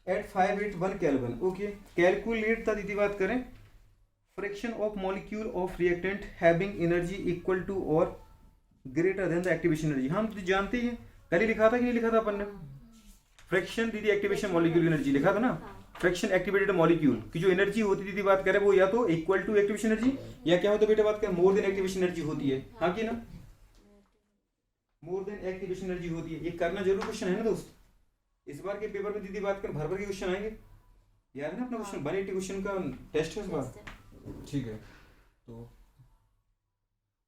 at 581 kelvin. Okay, calculate था दीदी बात करें fraction of molecule of reactant having energy equal to और greater than the activation energy. हम तो जानते ही हैं, कल ही लिखा था कि नहीं लिखा था अपन ने, फ्रैक्शन दीदी एक्टिवेशन मॉलिक्यूल एनर्जी लिखा था ना, फ्रैक्शन एक्टिवेटेड मॉलिक्यूल की जो एनर्जी होती थी बात करें वो या तो इक्वल टू एक्टिवेशन एनर्जी या क्या होता है बेटा बात करें मोर देन एक्टिवेशन एनर्जी होती है। हाँ कि ना, मोर देन एक्टिवेशन एनर्जी होती है। ये करना जरूर क्वेश्चन है ना दोस्त, इस बार के पेपर में दीदी बात करें भर भर के क्वेश्चन आएंगे, यार है ना अपना क्वेश्चन 180 क्वेश्चन का टेस्ट है इस बार। ठीक है, तो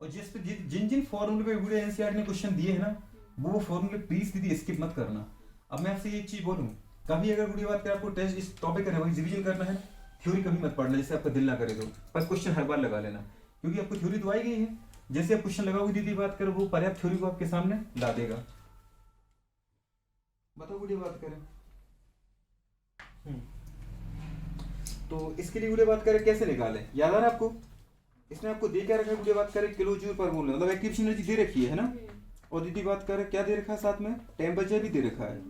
और जिस पे जिन जिन फॉर्मूले पे वीडियो एनसीईआरटी ने क्वेश्चन दिए हैं ना वो फॉर्मूले प्लीज दीदी स्किप मत करना। अब मैं आपसे एक चीज बोलूं, कभी अगर वीडियो बात करें आपको टेस्ट इस टॉपिक का रिवीजन करना है, थ्योरी कभी मत पढ़ना जैसे आपका दिल ना करे तो, बस क्वेश्चन हर बार लगा लेना, क्योंकि आपको थ्योरी तो आई गई है, जैसे आप क्वेश्चन लगाओगे दीदी बात करें वो पर्याप्त थ्योरी को आपके सामने ला देगा। बताओ वीडियो बात करें तो इसके लिए वीडियो बात करें कैसे निकालें, याद आ रहा है आपको, इसने आपको दे क्या रखा है वीडियो बात करें किलो जूल पर मोल, मतलब एक्टिवेशन एनर्जी दे रखी है ना, और दीदी बात करें क्या दे रखा है साथ में टेम्परेचर भी दे रखा है,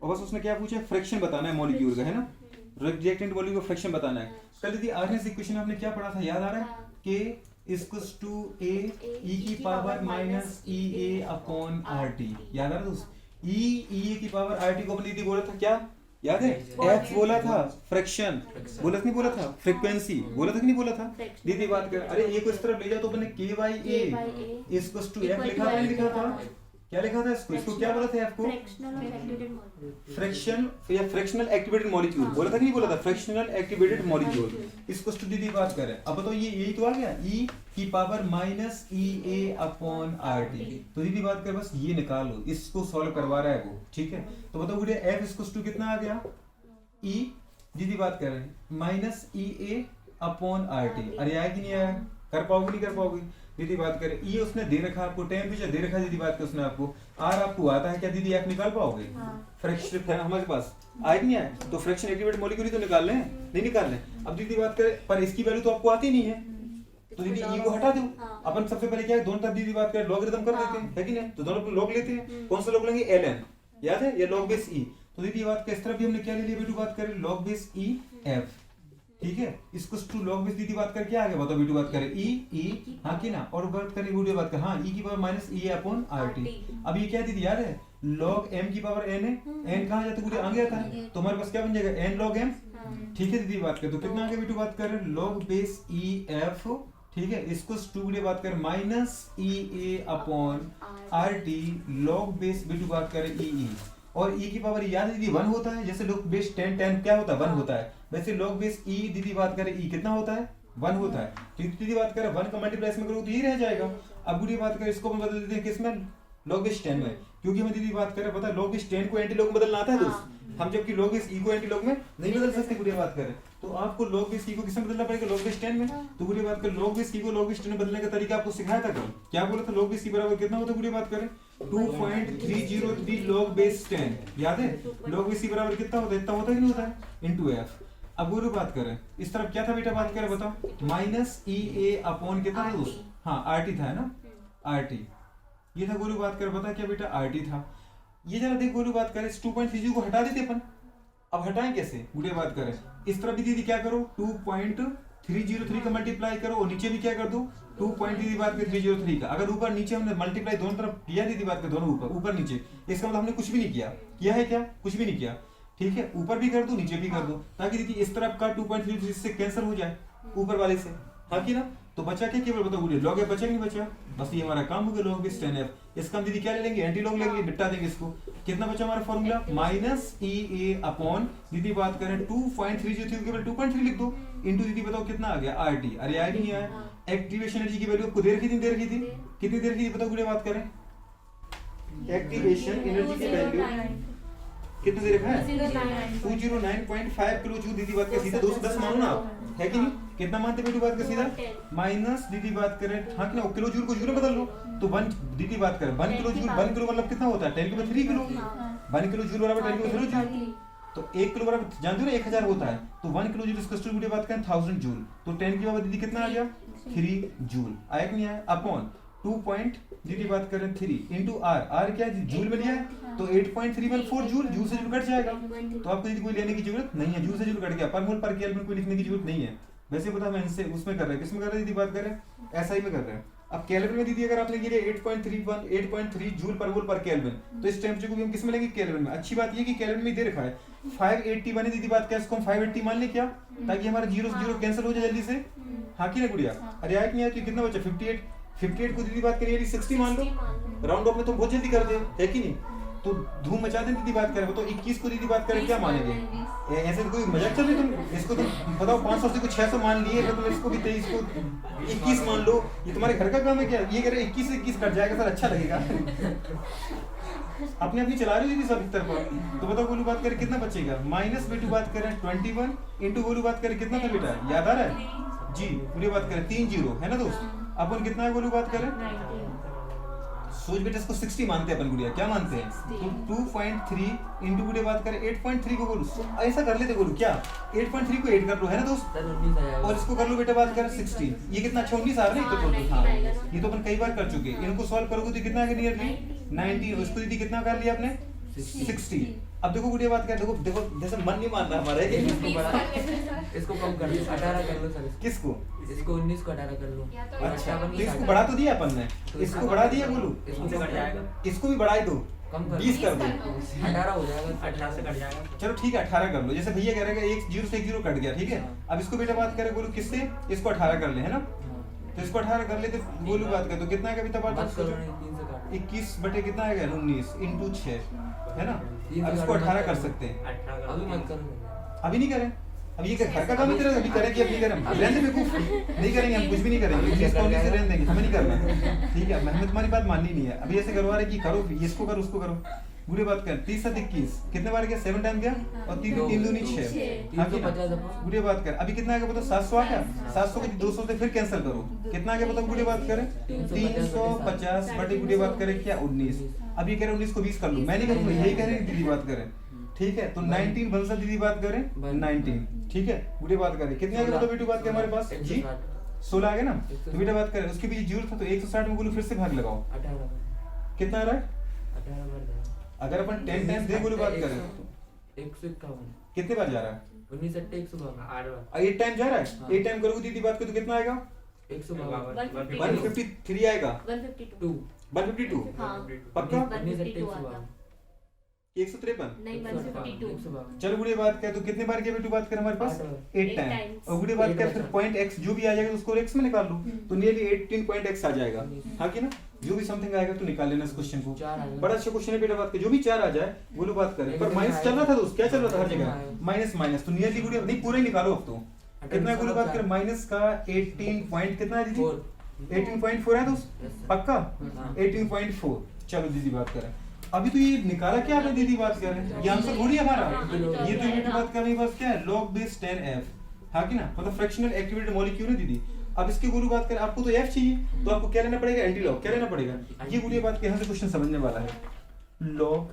और बस उसने क्या पूछा है फ्रैक्शन बताना है मॉलिक्यूल का, है ना, रिएक्टेंट मॉलिक्यूल का फ्रैक्शन बताना है। कल दीदी आरएस इक्वेशन आपने क्या पढ़ा था याद आ रहा है, K equals to A e की power minus EA upon RT, याद आ रहा दोस्त, EA की पावर RT को अपन दीदी बोला था क्या याद है, F बोला था फ्रैक्शन, बोला था नहीं बोला था, फ्रीक्वेंसी बोला था कि नहीं बोला था दीदी बात कर, अरे ए को इस तरफ ले जाओ तो अपने K/A इक्वल्स टू F लिखा था, लिखा था क्या लिखा था इसको क्या बोला था आपको, फ्रैक्शन या फ्रैक्शनल एक्टिवेटेड मॉलिक्यूल बोला था कि नहीं बोला था, फ्रैक्शनल एक्टिवेटेड मॉलिक्यूल इसको टू दीदी बात करें। अब तो ये यही तो आ गया e की power minus EA upon RT, तो दीदी बात कर बस ये निकालो, इसको सॉल्व करवा रहा है वो, ठीक है, तो बताओ बेटा F इसको टू कितना आ गया e दीदी बात कर रहे हैं माइनस EA अपॉन RT, अरे आया कि नहीं आया, कर पाओगे नहीं कर पाओगे दीदी बात करें, ये उसने दे रखा आपको टेम्परेचर दे रखा दीदी बात कर उसने आपको, आर आपको आता है क्या दीदी आप निकाल पाओगे, फ्रैक्शन हमारे पास आए नहीं आए, तो फ्रैक्शन एक्टिवेटेड मॉलिक्यूल ही तो निकाल लें, नहीं निकाल लें। अब दीदी बात करें पर इसकी वैल्यू तो आपको आती नहीं है, तो दीदी ई को हटा दो, अपन सबसे पहले क्या है दोनों तरफ दीदी बात करें लॉगरिथम कर देते हैं, है कि नहीं, तो दोनों पर लॉग लेते हैं, कौन सा लॉग लेंगे ln, याद है, ये लॉग बेस ई, तो दीदी बात करें इस तरफ भी हमने क्या ले लिया बेटू बात करें लॉग बेस ई एफ, ठीक है, इसको टू लॉग बेस दीदी बात कर क्या आ गया बताओ बेटू बात करें ई हाँ की ना, और बात करें वीडियो बात कर हाँ ई की power minus EA upon RT। अब ये क्या दीदी याद है लॉग m की पावर n है, n कहाँ जाता है पूरे आगे आता है, तो हमारे पास क्या बन जाएगा n log m, ठीक है दीदी बात कर, तो कितना आगे बेटू बात कर लॉग बेस EF, ठीक है, इसको टू वीडियो बात कर minus EA upon RT log base बेटू बात करें EE, और e की पावर याद है दीदी 1 होता है, जैसे लॉग बेस 10 क्या होता है 1 होता है, वैसे लॉग बेस e दीदी बात करें e कितना होता है 1 होता है, तो दीदी बात करें 1 का मल्टीप्लाई में करो तो ये रह जाएगा। अब दीदी बात करें इसको हम बदल देते हैं किसमें लॉग बेस 10 में, क्योंकि हमें दीदी बात करें पता है लॉग बेस 10 को एंटी लॉग में बदलना आता है दोस्त, हम जबकि लॉग बेस e को एंटी लॉग में नहीं बदल सकते, पूरी बात करें तो आपको log बेस की को किसमें बदलना पड़ेगा, log बेस 10 में। तो गुड़िया बात कर log बेस की को log बेस 10 में बदलने का तरीका आपको सिखाया था कल, क्या बोला था, log बेस की बराबर कितना होता है गुड़िया बात करें 2.303 log बेस 10, याद है log बेस की बराबर कितना होता है, इतना होता है कि नहीं होता है, इनटू f। अब गुरु बात करें इस तरफ क्या था बेटा, बात करें बताओ माइनस ई ए अपॉन कितना था दोस्त, हाँ RT था है ना, RT ये था गुरु बात करें, बता क्या बेटा RT था। ये जरा देख गुरु बात करें इस 2.30 को हटा देते अपन, अब हटाएं कैसे गुड़िया बात करें, इस तरफ भी दीदी क्या करो 2.303 का मल्टीप्लाई करो और नीचे भी क्या कर दो 2.3 बात कर 303 का, अगर ऊपर नीचे हमने मल्टीप्लाई दोनों तरफ किया दीदी बात कर, दोनों ऊपर नीचे, इसका मतलब हमने कुछ भी नहीं किया है क्या, कुछ भी नहीं किया, ठीक है, ऊपर भी कर दो नीचे भी कर दो, ताकि दीदी इस तरफ का 2.3 से कैंसिल हो जाए ऊपर वाले से, हाँ कि ना। तो बचा क्या केवल बताओ गुड़िया, लॉग बचा नहीं बचा, बस ये हमारा काम हो गया लॉग बेस 10f। इसका हम दीदी क्या ले लेंगे, एंटी लॉग लेंगे, बिटा देंगे इसको। कितना बचा हमारा फॉर्मूला माइनस ई ए अपॉन दीदी बात करें 2.303 केवल 2.3 लिख दो इनटू दीदी बताओ कितना आ गया RT, अरे आया नहीं आया। एक्टिवेशन एनर्जी की वैल्यू आपको दे रखी थी, दे रखी थी कितनी देर की बताओ गुड़िया बात करें, एक्टिवेशन एनर्जी की वैल्यू कितने दे रखा है 209.5 किलो जूल दीदी बात कर सीधा 210 मानो ना आप, है कि नहीं, कितना मानते बेटी बात कर सीधा माइनस दीदी बात करें, हाँ कि ना, किलो जूल को जूल में बदल लो तो 1 दीदी बात करें 1 किलो जूल, 1 किलो मतलब कितना होता है 10 के पावर 3 किलो, 1 किलो जूल बराबर 10 के पावर 3 जूल, तो 1 किलो बराबर जानते हो ना 1000 होता है, तो 1 किलो जूल इसका स्टूडेंट बात करें 1000 जूल, तो 10 की पावर दीदी कितना आ गया 3 जूल, आया कि नहीं आया, अपॉन 2 पॉइंट दीदी बात करें 3 इंटू R क्या है जूल में लिया है, तो 8.314 जूल, जूल से जूल कट जाएगा, तो आपको दीदी कोई लेने की जरूरत नहीं है, जूल से जूल कट गया, पर मोल पर केल्विन कोई लिखने की जरूरत नहीं है। वैसे पता मैं इनसे उसमें कर रहे हैं, किसमें कर रहे हैं दीदी बात करें, SI में कर रहे हैं। अब केल्विन में दीदी अगर आपने ये 8.3 जूल पर मोल पर केल्विन, तो इस टेम्परेचर को भी हम किसमें लेंगे केल्विन में। अच्छी बात ये कि केल्विन में दे रखा है 580 बने दीदी बात क्या, इसको हम 580 मान ले क्या, ताकि हमारा 0 से 0 कैंसिल हो जाए जल्दी से, हाँ की ना गुड़िया, अरे आया कि नहीं आया, तो कितना बचा 58 को दीदी बात करिए 60 मान लो, राउंड ऑफ में तो बहुत जल्दी कर दे, है कि नहीं, तो धूम मचा दें दीदी बात करें, तो 21 को दीदी बात करें क्या मानेंगे, ऐसे तो कोई मजाक चल रही तुम, इसको तो बताओ 500 से कुछ 600 मान लिए, तो तुम इसको भी 23 को 21 मान लो, ये तुम्हारे घर का काम है क्या, ये कह रहे 21 से 21 कट जाएगा सर, अच्छा लगेगा अपने अपनी चला रही थी सब तरफ, तो बताओ गोलू बात करें कितना बचेगा, माइनस बेटू बात करें 21 इंटू गोलू बात करें कितना था बेटा, याद आ रहा है जी, पूरी बात करें 3 0 है ना दोस्त, अपन कितना है गोलू बात करें, सोच बेटा इसको 60 मानते हैं अपन गुड़िया, क्या मानते हैं, तो 2.3 इंटू गुड़िया बात करें 8.3 को बोलू, ऐसा कर लेते बोलू क्या, 8.3 को 8 कर लो है ना दोस्त, और इसको कर लो बेटा बात करें 60, ये कितना अच्छा 19 आ रहा है, तो हाँ ये तो अपन कई बार कर चुके, इनको सॉल्व करोगे तो कितना आ गया नियरली 19, उसको दीदी कितना कर लिया आपने 60। अब देखो गुड़िया बात कर, देखो देखो जैसे मन नहीं मान रहा हमारा, इसको कम कर लो 18 कर लो सर, किसको, इसको 19 को 18 कर लो, अच्छा तो इसको बढ़ा तो दिया अपन ने, इसको बढ़ा दिया बोलू, इसको भी बढ़ाई दो, 20 कर दो 18 हो जाएगा, 18 से कट जाएगा, चलो ठीक है 18 कर लो, जैसे भैया कह रहे हैं 1 0 से 1 0 कट गया, ठीक है, अब इसको बेटा बात करें बोलू किससे, इसको 18 कर ले है ना, तो इसको 18 कर ले तो बोलू बात कर, तो कितना आएगा बेटा बात 21 बटे कितना आएगा 19 इंटू 6 है ना, अब इसको 18 कर सकते हैं, अभी मत करो, अभी नहीं करें, अब ये घर का काम है तेरा, अभी करें कि अभी करें, अब रहने बेवकूफ नहीं करेंगे हम, कुछ भी नहीं करेंगे, इसको से रहने देंगे, हमें नहीं करना, ठीक है, मैं तुम्हारी बात माननी नहीं है, अभी ऐसे करवा रहे कि करो इसको करो उसको करो, बुरी बात कर 30 7 21 कितने बार गया 7 टाइम गया, और 3 3 दूनी 6, हाँ बुरी बात कर, अभी कितना आ गया बताओ 700 आ गया, 700 को 200 से फिर कैंसिल करो, कितना आ गया बताओ बुरी बात करें 350 बटे बुरी बात करें क्या 19, अब ये कह रहे 19 को 20 कर लो, मैं नहीं करूँगा, यही कह रहे हैं दीदी बात करें, ठीक है, तो 19 बंसल दीदी बात करें 19, ठीक है, बुरी बात करें कितने आ गया बताओ बेटी बात करें हमारे पास जी 16 आ गया ना, तो बेटा बात करें उसके पीछे जीरो था, तो 160 में बोलो फिर से भाग लगाओ, कितना आ रहा है, अगर अपन 10 टाइम्स दे बोलो बात करें 151 कितने बार जा रहा है, 19 8 152 8 टाइम जा रहा है, 8 टाइम करोगे दीदी बात को तो कितना आएगा 153 आएगा, 152 पक्का 153 नहीं 152 चलो बुढ़ी बात कर, तो कितने बार किया बेटू बात कर हमारे पास 8 टाइम, और बुढ़ी बात कर फिर पॉइंट x जो भी आ जाएगा उसको x में निकाल लो, तो नियरली 18.x आ जाएगा, हाँ कि ना, जो भी समथिंग आएगा तो निकाल लेना इस क्वेश्चन को, बड़ा अच्छा क्वेश्चन है बेटा बात कर, जो भी 4 आ जाए बोलो बात करें, पर माइनस चल रहा था दोस्त, क्या चल रहा था हर जगह माइनस माइनस, तो नियरली बुढ़ी नहीं पूरा ही निकालो अब तो, कितना बोलो बात कर माइनस का 18 पॉइंट कितना है दीदी 18.4 है दोस्त पक्का 18.4, चलो दीदी बात करें, अभी तो ये निकाला क्या आपने दीदी बात कर रहे हैं, ये आंसर थोड़ी हमारा, ये तो बेटा बात कर रही बस क्या है log base 10f, हाँ कि ना, मतलब फ्रैक्शनल एक्टिवेटेड मॉलिक्यूल है दीदी। अब इसकी गुरु बात करें, आपको तो एफ चाहिए, तो आपको क्या लेना पड़ेगा, एंटीलॉग। क्या लेना पड़ेगा, ये गुरु बात के यहाँ से क्वेश्चन समझने वाला है। लॉग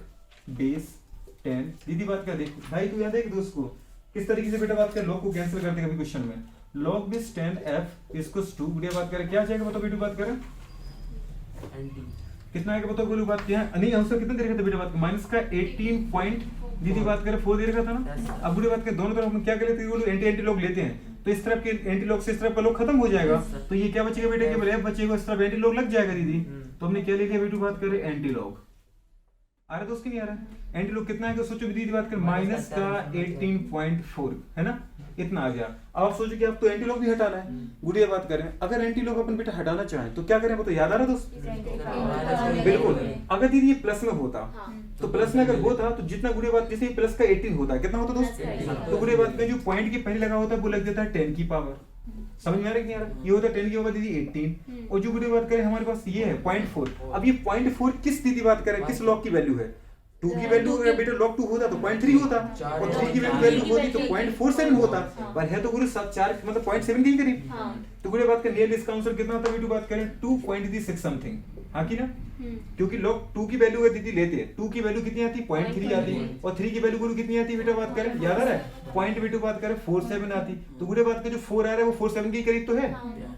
बेस 10 दीदी बात कर, देख भाई तू याद है कि दोस्त को किस तरीके से बेटा बात कर, लॉग को कैंसिल करते कभी क्वेश्चन में। लॉग बेस 10 एफ इसको 2 गुड़िया बात करें, क्या जाएगा बताओ बेटू बात करें, कितना आएगा बताओ बोलो बात क्या है, नहीं आंसर कितना दे रखा था बेटा बात माइनस का 18 पॉइंट दीदी बात करें 4 दे रखा था ना। अब बुरी बात करें दोनों तरफ हम क्या कर लेते हैं, एंटी एंटी लॉग लेते हैं, तो इस तरफ के एंटी लॉग से इस तरफ का लॉग खत्म हो जाएगा, तो ये क्या बचेगा बेटा, केवल एफ बचेगा, इस तरफ एंटी लॉग लग जाएगा दीदी। तो हमने क्या ले लिया बेटू बात करें, एंटी लॉग। आ रहा दोस्त की नहीं आ रहा, एंटी लॉग कितना आएगा सोचो दीदी बात करें, माइनस का 18.4 है ना, इतना आ गया। अब आप सोचो कि आप तो एंटी लॉग भी हटाना है, गुड़िया बात करें, अगर एंटी लॉग अपन बेटा हटाना चाहें तो क्या करें, वो तो याद आ रहा दोस्त, बिल्कुल। अगर दीदी ये प्लस में होता तो प्लस में अगर होता तो जितना गुड़िया बात, जैसे प्लस का 18 होता है, कितना होता दोस्त, तो गुड़िया बात में जो पॉइंट के पहले लगा होता है वो लग जाता है 10 की पावर। समझ में आ रहा है कि नहीं आ रहा, ये होता है 10 की पावर दीदी 18, और जो गुड़िया बात करें हमारे पास ये है 0.4। अब ये 0.4 किस दीदी बात करें, किस लॉग की वैल्यू है, 2 की वैल्यू अगर बेटा log 2 होता तो 0.3 होता, और 3 की वैल्यू होती तो 0.47 होता, पर है तो गुरु 4 मतलब 0.7 के ही करीब। तो गुरु बात करें नियरली इसका आंसर कितना होता है बेटू बात करें 2.6 समथिंग, हाँ की ना, क्योंकि log 2 की वैल्यू है दीदी लेते हैं, 2 की वैल्यू कितनी आती है 0.3 आती है, और 3 की वैल्यू गुरु कितनी आती है बेटा बात करें, याद आ रहा है, पॉइंट बेटू बात करें 47 आती, तो गुरु बात के जो 4 आ रहा है वो 47 के करीब तो है।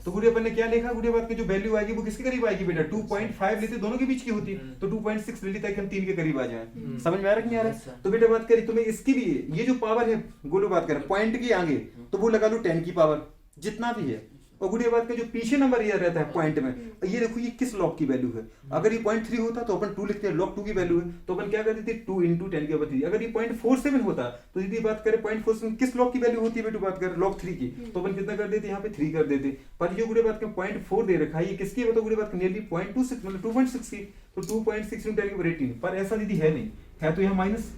तो गुरु अपन ने क्या लिखा, गुरु बात की जो वैल्यू आएगी वो किसके करीब आएगी बेटा, 2.5 लेते दोनों के बीच की होती, तो 2.6 ले ली ताकि हम 3 के करीब आ जाए। समझ में आ रहा है कि नहीं आ रहा है, तो बेटा बात करी तुम्हें इसके लिए ये जो पावर है गुरु बात करें पॉइंट के आगे, तो वो लगा लो 10 की पावर जितना भी है, और गुड़िया बात का जो पीछे नंबर ये रहता है पॉइंट में, ये देखो ये किस लॉग की वैल्यू है, अगर ये 0.3 होता तो अपन 2 लिखते हैं, log 2 की वैल्यू है तो अपन क्या करते थे 2 into 10 की पावर 3। अगर ये 0.47 होता तो दीदी बात करें 0.47 किस log की वैल्यू होती है बेटू बात करें log 3 की, तो अपन कितना कर देते यहाँ पे 3 कर देते, पर ये गुड़िया बात का 0.4 दे रखा है, ये किसकी बताओ गुड़िया बात नियरली 0.26 मतलब 2.6 की, तो 2.6 into 10 की पावर 18, पर ऐसा दीदी है नहीं, है तो यहाँ माइनस।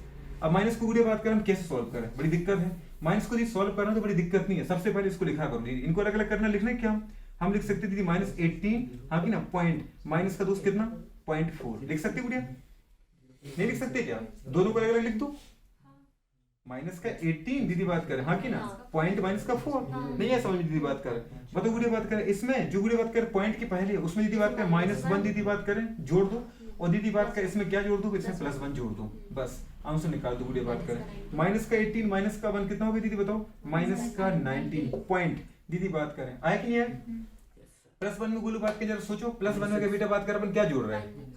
अब माइनस को गुड़िया बात करें हम कैसे सॉल्व करें, बड़ी दिक्कत है, माइनस को सॉल्व करना तो बड़ी दिक्कत नहीं है, सबसे पहले इसको लिखा करो दीदी, इनको अलग अलग करना, लिखना है क्या हम लिख सकते दीदी -18, हाँ कि ना, पॉइंट माइनस का दोस्त कितना 0.4 लिख सकते गुड़िया, नहीं लिख सकते क्या, दोनों को अलग अलग लिख दो, माइनस का 18 दीदी बात करें, हाँ कि ना, पॉइंट माइनस का 4, नहीं है समझ में दीदी बात करें, मतलब गुड़िया बात करें इसमें जो गुड़िया बात करें पॉइंट के पहले उसमें दीदी बात करें -1 दीदी बात करें जोड़ दो, और दीदी बात करें इसमें क्या जोड़ दो, इसमें +1 जोड़ दो, बस आंसर निकाल दो गुड़िया बात करें, माइनस का 18 माइनस का 1 कितना होगा दीदी बताओ, माइनस का 19 पॉइंट दीदी बात करें, आया कि नहीं आया, +1 में गुरु बात के जरा सोचो, +1 में बेटा बात कर अपन क्या जोड़ रहे हैं,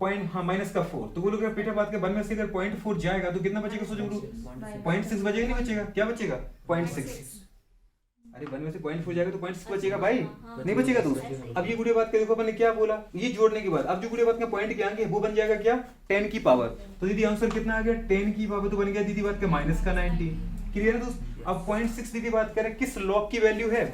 पॉइंट, हाँ माइनस का 4, तो बोलो बेटा बात के 1 में से अगर 0.4 जाएगा तो कितना बचेगा सोचो गुरु, 0.6 बचेगा, नहीं बचेगा, क्या बचेगा 0.6, अरे 1 में से 0.4 जाएगा तो 0.6 बचेगा भाई, नहीं बचेगा दोस्त। अब ये गुड़िया बात के देखो अपन ने क्या बोला, ये जोड़ने के बाद अब जो गुड़िया बात के पॉइंट के आगे वो बन जाएगा क्या 10 की पावर, तो दीदी आंसर कितना आ गया 10 की पावर, तो बन गया दीदी बात के माइनस का 19, क्लियर है दोस्त। अब 0.6 दीदी बात करें किस लॉग की वैल्यू है,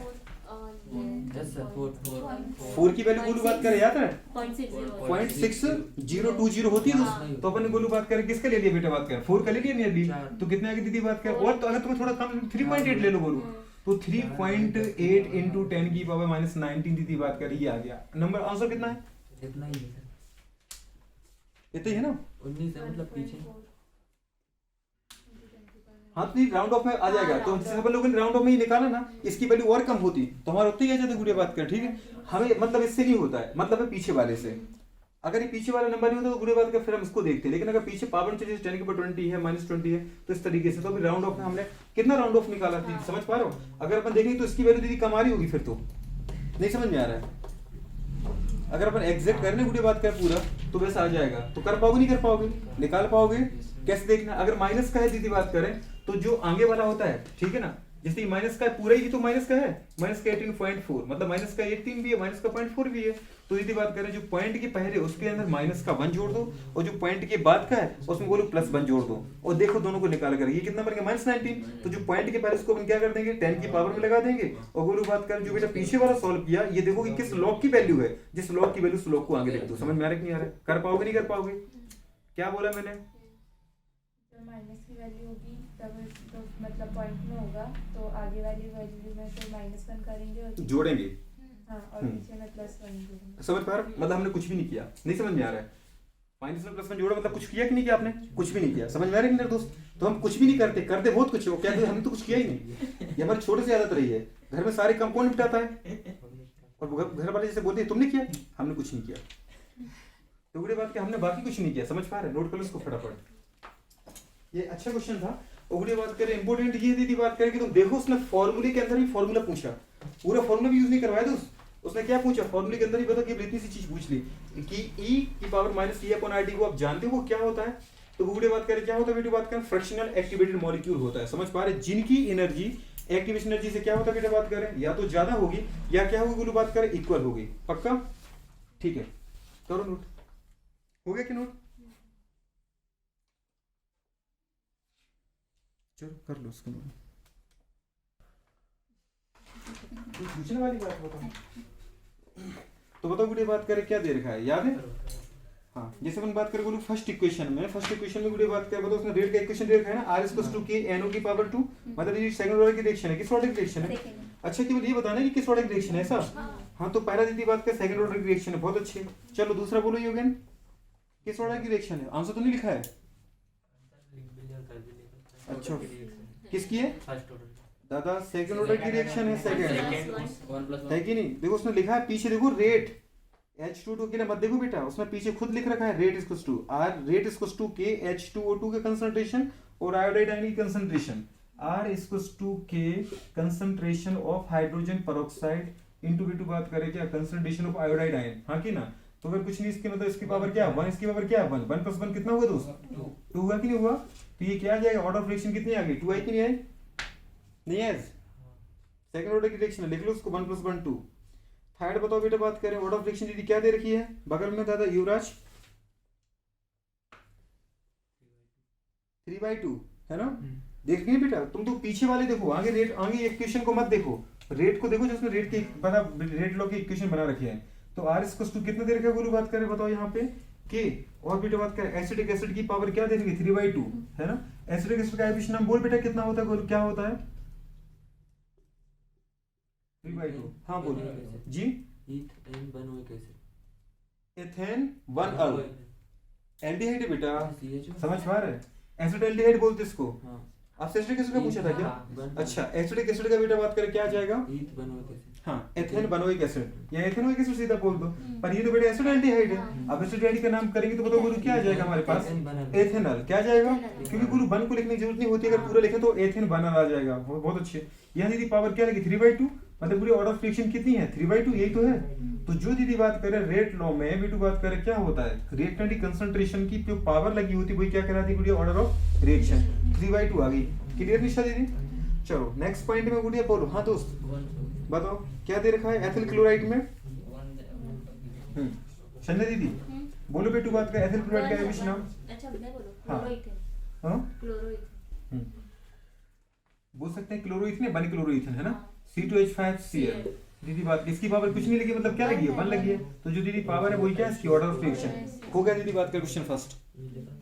4 की वैल्यू गोलू बात करें याद है 0.6020 होती है दोस्त, तो अपन ने गोलू बात करें किसका ले लिया बेटा बात करें 4 का ले लिया नियरली, तो कितने आगे दीदी बात करें, और तो अगर तुम्हें थोड़ा कम 3.8 ले लो गोलू, तो 3.8 into 10 की पावर -19 दीदी बात करें, ये आ गया नंबर, आंसर कितना है, इतना ही है इतना ही है ना, 19 है मतलब पीछे, हाँ तो राउंड ऑफ में आ जाएगा, तो जैसे अपन लोगों ने राउंड ऑफ में ही निकाला ना, इसकी वैल्यू और कम होती तो हमारा उतनी ही आ जाती गुड़िया बात कर, ठीक है, हमें मतलब इससे नहीं होता है, मतलब है पीछे वाले से, अगर ये पीछे वाला नंबर नहीं होता तो गुड़िया बात कर फिर हम इसको देखते हैं, लेकिन अगर पीछे पावर जैसे 10 के ऊपर 20 है -20 है तो इस तरीके से, तो अभी राउंड ऑफ में हमने कितना राउंड ऑफ निकाला थी, समझ पा रहे हो, अगर अपन देखेंगे तो इसकी वैल्यू दीदी कम आ रही होगी, फिर तो नहीं समझ में आ रहा है, अगर अपन एग्जैक्ट करने गुड़िया बात कर पूरा तो वैसा आ जाएगा, तो कर पाओगे नहीं कर पाओगे, निकाल पाओगे, कैसे देखना, अगर माइनस का है दीदी बात करें तो जो आगे वाला होता है, ठीक है ना, जैसे माइनस का पूरा ही तो माइनस का है, माइनस का 18.4 मतलब माइनस का 18 भी है, माइनस का 0.4 भी है, तो यदि बात करें जो पॉइंट के पहले उसके अंदर माइनस का 1 जोड़ दो, और जो पॉइंट के बाद का है उसमें बोलो +1 जोड़ दो, और देखो दोनों को निकाल कर ये कितना बन गया -19, तो जो पॉइंट के पहले उसको अपन क्या कर देंगे 10 की पावर में लगा देंगे, और बोलो बात करें जो बेटा पीछे वाला सॉल्व किया, ये देखो कि किस लॉग की वैल्यू है, जिस लॉग की वैल्यू उस लॉग को आगे लिख दो, समझ में आ रहा है कि नहीं आ रहा है, कर पाओगे नहीं कर पाओगे, क्या बोला मैंने, माइनस की वैल्यू होगी तब तो मतलब पॉइंट में होगा, तो आगे वाली वैल्यू में तो -1 करेंगे और जोड़ेंगे, हाँ, और पीछे में +1 जोड़ेंगे, समझ पा रहे हो, मतलब हमने कुछ भी नहीं किया, नहीं समझ में आ रहा है, माइनस में प्लस वन जोड़ा मतलब कुछ किया कि नहीं किया आपने? कुछ भी नहीं किया। समझ में आ रहा है मेरे दोस्त? तो हम कुछ भी नहीं करते, करते बहुत कुछ है। वो क्या है, हमने तो कुछ किया ही नहीं। ये हमारी छोटे से आदत रही है। घर में सारे काम कौन निपटाता है? और घर वाले जैसे बोलते हैं तुमने किया, हमने कुछ नहीं किया। तो उगड़े बात के हमने बाकी कुछ नहीं किया। समझ पा रहे? नोट कर लो इसको फटाफट। ये अच्छा क्वेश्चन था। उगड़े बात करें, इंपोर्टेंट ये दीदी बात करें कि तुम देखो उसने फॉर्मूले के अंदर ही फॉर्मूला पूछा, पूरा फॉर्मूला भी यूज नहीं करवाया दोस्त। उसने क्या पूछा? फॉर्मूले के अंदर ही बता कि इतनी सी चीज पूछ ली कि e की power minus e upon RT को आप जानते हो वो क्या होता है? तो उगड़े बात करें क्या होता है बेटा? बात करें फ्रैक्शनल एक्टिवेटेड मॉलिक्यूल होता है। समझ पा रहे? जिनकी एनर्जी एक्टिवेशन एनर्जी से क्या होता है बेटा? बात करें या तो ज्यादा होगी या क्या होगी बोलो? बात करें इक्वल होगी। पक्का? ठीक है, करो नोट। हो गया कि नोट? चलो कर लो उसको। पूछने वाली बात बताओ। तो बताओ गुड़िया बात करें क्या दे रखा है, याद है? हाँ, जैसे अपन बात करें बोलो फर्स्ट इक्वेशन में गुड़िया बात करें बताओ उसने रेट का इक्वेशन दे रखा है ना, r equals to k NO की पावर 2। मतलब ये सेकंड ऑर्डर की रिएक्शन है, किस ऑर्डर की रिएक्शन है? अच्छा केवल ये बताना है कि किस ऑर्डर की रिएक्शन है ऐसा? हाँ, तो पहला दीदी बात करें सेकंड ऑर्डर की रिएक्शन है, बहुत अच्छे। चलो दूसरा बोलो योगेन, किस ऑर्डर की रिएक्शन है? आंसर तो नहीं लिखा है। अच्छा, किसकी है दादा? सेकंड ऑर्डर की रिएक्शन है, सेकंड है कि नहीं? देखो उसने लिखा है पीछे, देखो रेट H2O के लिए मत देखो बेटा, उसने पीछे खुद लिख रखा है rate equals to R, rate equals to K H2O2 के कंसंट्रेशन और आयोडाइड आयन की concentration. R equals to K concentration of hydrogen peroxide into V2 बात करें क्या? Concentration of iodide ion. हाँ कि ना? तो अगर कुछ नहीं इसके मतलब इसकी पावर क्या है? 1, इसकी पावर क्या है? 1, 1 + 1 कितना हुआ दोस्त? 2 हुआ कि नहीं हुआ? तो ये क्या आ जाएगा? ऑर्डर ऑफ रिएक्शन कितनी आ गई? 2 आई कि नहीं आई? नहीं है? सेकंड ऑर्डर की रिएक्शन लिख लो उसको, 1 + 1 2। थर्ड बताओ बेटा बात करें ऑर्डर ऑफ रिएक्शन दीदी क्या दे रखी है बगल में दादा? युवराज 3/2 है ना? देख नहीं बेटा, तुम तो पीछे वाले देखो, आगे रेट, आगे इक्वेशन को मत देखो, रेट को देखो जो उसने रेट की पता रेट लॉ की इक्वेशन बना रखी है। तो R इक्वल्स टू कितना दे रखा है बोलो? बात करें बताओ यहाँ पे K। और बेटा बात करें एसिटिक एसिड की पावर क्या दे रखी है? 3/2 है ना? एसिटिक एसिड का एफिशिएंट नाम बोल बेटा कितना होता है बोल? क्या होता है? 3/2। हाँ बोलो जी। एथेन 1 अल एल्डिहाइड है बेटा, समझ पा रहे? एसिड एल्डिहाइड बोलते इसको। आपसे एसिडिक एसिड का पूछा था क्या? अच्छा, एसिडिक एसिड का बेटा बात करें क्या आ जाएगा? हाँ, एथेन बनोइक एसिड या एथेनोइक एसिड सीधा बोल दो। पर ये तो बेटा एसिड एल्डिहाइड है। अब एसिड एल्डिहाइड का नाम करेंगे तो बताओ गुरु क्या आ जाएगा हमारे पास? एथेनॉल। क्या आ जाएगा? क्योंकि गुरु वन को लिखने की जरूरत नहीं होती, अगर पूरा लिखे तो एथेन बनल आ जाएगा। बहुत अच्छे। यहाँ दीदी पावर क्या लगी? 3/2। मतलब पूरी ऑर्डर ऑफ रिएक्शन कितनी है? 3/2, यही तो है। तो जो दीदी बात करें रेट लॉ में V2 बात करें क्या होता है? रिएक्टेंट की कंसंट्रेशन की जो पावर लगी होती है वही क्या कहलाती है? पूरी ऑर्डर ऑफ रिएक्शन 3/2 आ गई। क्लियर निशा दीदी? चलो नेक्स्ट पॉइंट में गुड़िया बोलो। हाँ दोस्त बताओ क्या दे रखा है एथिल क्लोराइड में? संजय दीदी बोलो बेटू बात का एथिल क्लोराइड का एमिशन नाम। अच्छा मैं बोलूं? हाँ। क्लोरोइथेन। हाँ क्लोरोइथेन बोल सकते हैं क्लोरोइथेन है, बन क्लोरोइथेन है ना? C2H5Cl। दीदी बात इसकी पावर कुछ नहीं लगी, मतलब क्या लगी है? 1 लगी है। तो जो दीदी पावर है वही क्या है? इसकी ऑर्डर ऑफ रिएक्शन। हो गया दीदी बात कर क्वेश्चन फर्स्ट।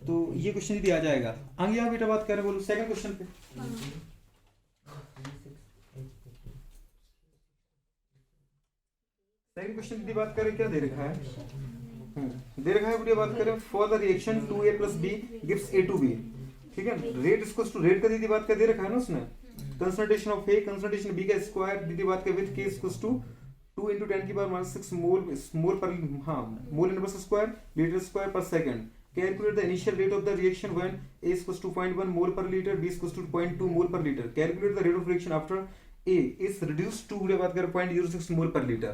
तो ये क्वेश्चन दीदी आ जाएगा। आगे आप बेटा बात कर रहे बोलो सेकंड क्वेश्चन पे। सेकंड क्वेश्चन दीदी बात करें क्या दे रखा है? दे रखा है बात करें for the reaction 2A + B gives A to B। ठीक है, रेट इक्वल्स टू रेट का दीदी बात का दे रखा है ना उसने, concentration of A concentration B का स्क्वायर दीदी बात का विद K इक्वल्स टू 2 × 10⁻⁻6 मोल पर मोल इन स्क्वायर लीटर स्क्वायर पर second. Calculate the initial rate of the reaction when A is equals to 0.1 mole per liter, B is equals to 0.2 mole per liter. Calculate the rate of reaction after A is reduced to बात करें 0.06 mole per liter।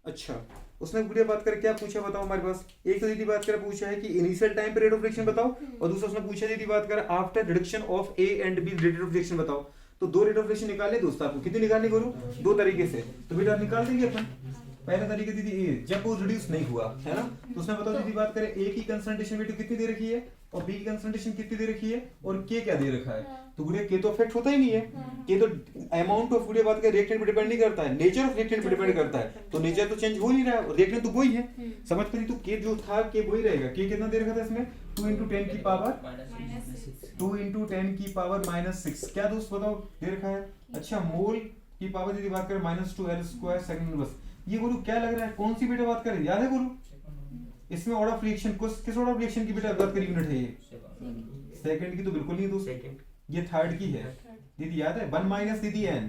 अच्छा, उसने गुड़िया बात कर क्या पूछा बताओ हमारे पास? एक तो दीदी बात कर पूछा है कि इनिशियल टाइम पे रेट ऑफ रिएक्शन बताओ, और दूसरा उसने पूछा दीदी बात कर after reduction of A and B rate of reaction बताओ। तो दो रेट ऑफ रिएक्शन निकालने दोस्त आपको, कितने निकालने करूं? दो तरीके से। तो बेटा निकाल देंगे अपन। पहला तरीका दीदी ए, जब वो रिड्यूस नहीं हुआ है ना, तो उसमें बताओ दीदी बात करें ए की कंसंट्रेशन वेट कितनी दे रखी है और बी की कंसंट्रेशन कितनी दे रखी है और के क्या दे रखा है। तो गुड़िया के तो अफेक्ट होता ही नहीं है, के तो अमाउंट ऑफ गुड़िया बात करें रिएक्टेंट पे डिपेंड नहीं करता है, नेचर ऑफ रिएक्टेंट पे डिपेंड करता है। तो नेचर तो चेंज हो नहीं रहा है, रिएक्टेंट तो वही है, समझ पड़ी? तो के जो था के वही रहेगा। के कितना दे रखा था इसमें? 2 × 10 की पावर -6 क्या दोस्त बताओ दे रखा है? अच्छा, मोल की पावर दीदी बात करें -2L² सेकंड। बस ये गुरु क्या लग रहा है? कौन सी बेटा बात करें? याद है गुरु? इसमें ऑर्डर ऑफ रिएक्शन किस ऑर्डर ऑफ रिएक्शन की बेटा बात करी यूनिट है ये? सेकंड की तो बिल्कुल नहीं दोस्त, सेकंड ये थर्ड की है दीदी, याद है 1 माइनस दीदी n,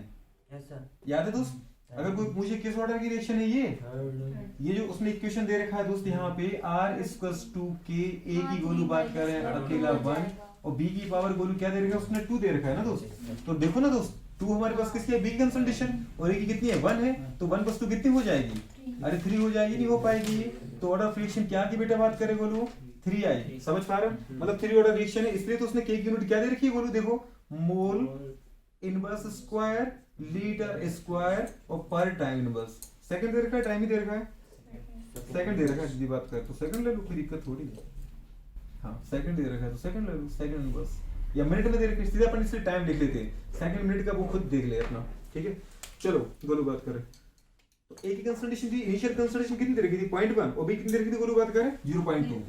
याद है दोस्त? अगर कोई पूछे किस ऑर्डर की रिएक्शन है ये जो उसने इक्वेशन दे रखा है दोस्त यहाँ पे r equals to k, a की गोलू बात कर रहे हैं अकेला 1 और b की पावर गोलू क्या दे रखा है उसने 2 दे रखा है ना दोस्त। तो देखो ना दोस्त 2 हमारे पास किसकी है, b की कंसंट्रेशन, और a की कितनी है 1 है, तो 1 प्लस 2 कितनी हो जाएगी, अरे 3 हो जाएगी, नहीं हो पाएगी ये। तो ऑर्डर ऑफ रिएक्शन क्या की बेटा बात करे गोलू 3 आई, समझ पा रहे हो? मतलब 3 ऑर्डर रिएक्शन है, इसलिए तो उसने k की यूनिट क्या दे रखी है गोलू, देखो mole inverse square litre square और पर टाइम इनवर्स। सेकंड दे रखा है, टाइम ही दे रखा है, सेकंड दे रखा है, सीधी बात कर तो सेकंड ले लो, कोई दिक्कत थोड़ी है। हाँ सेकंड दे रखा है तो सेकंड ले लो, सेकंड इनवर्स, या मिनट में दे रखा है सीधा अपन इसलिए टाइम लिख लेते हैं, सेकंड मिनट का वो खुद देख ले अपना, ठीक है। चलो गोलू बात करें तो ए की कंसंट्रेशन थी, इनिशियल कंसंट्रेशन कितनी दे रखी थी 0.1 और बी कितनी दे रखी थी गोलू बात करें 0.2।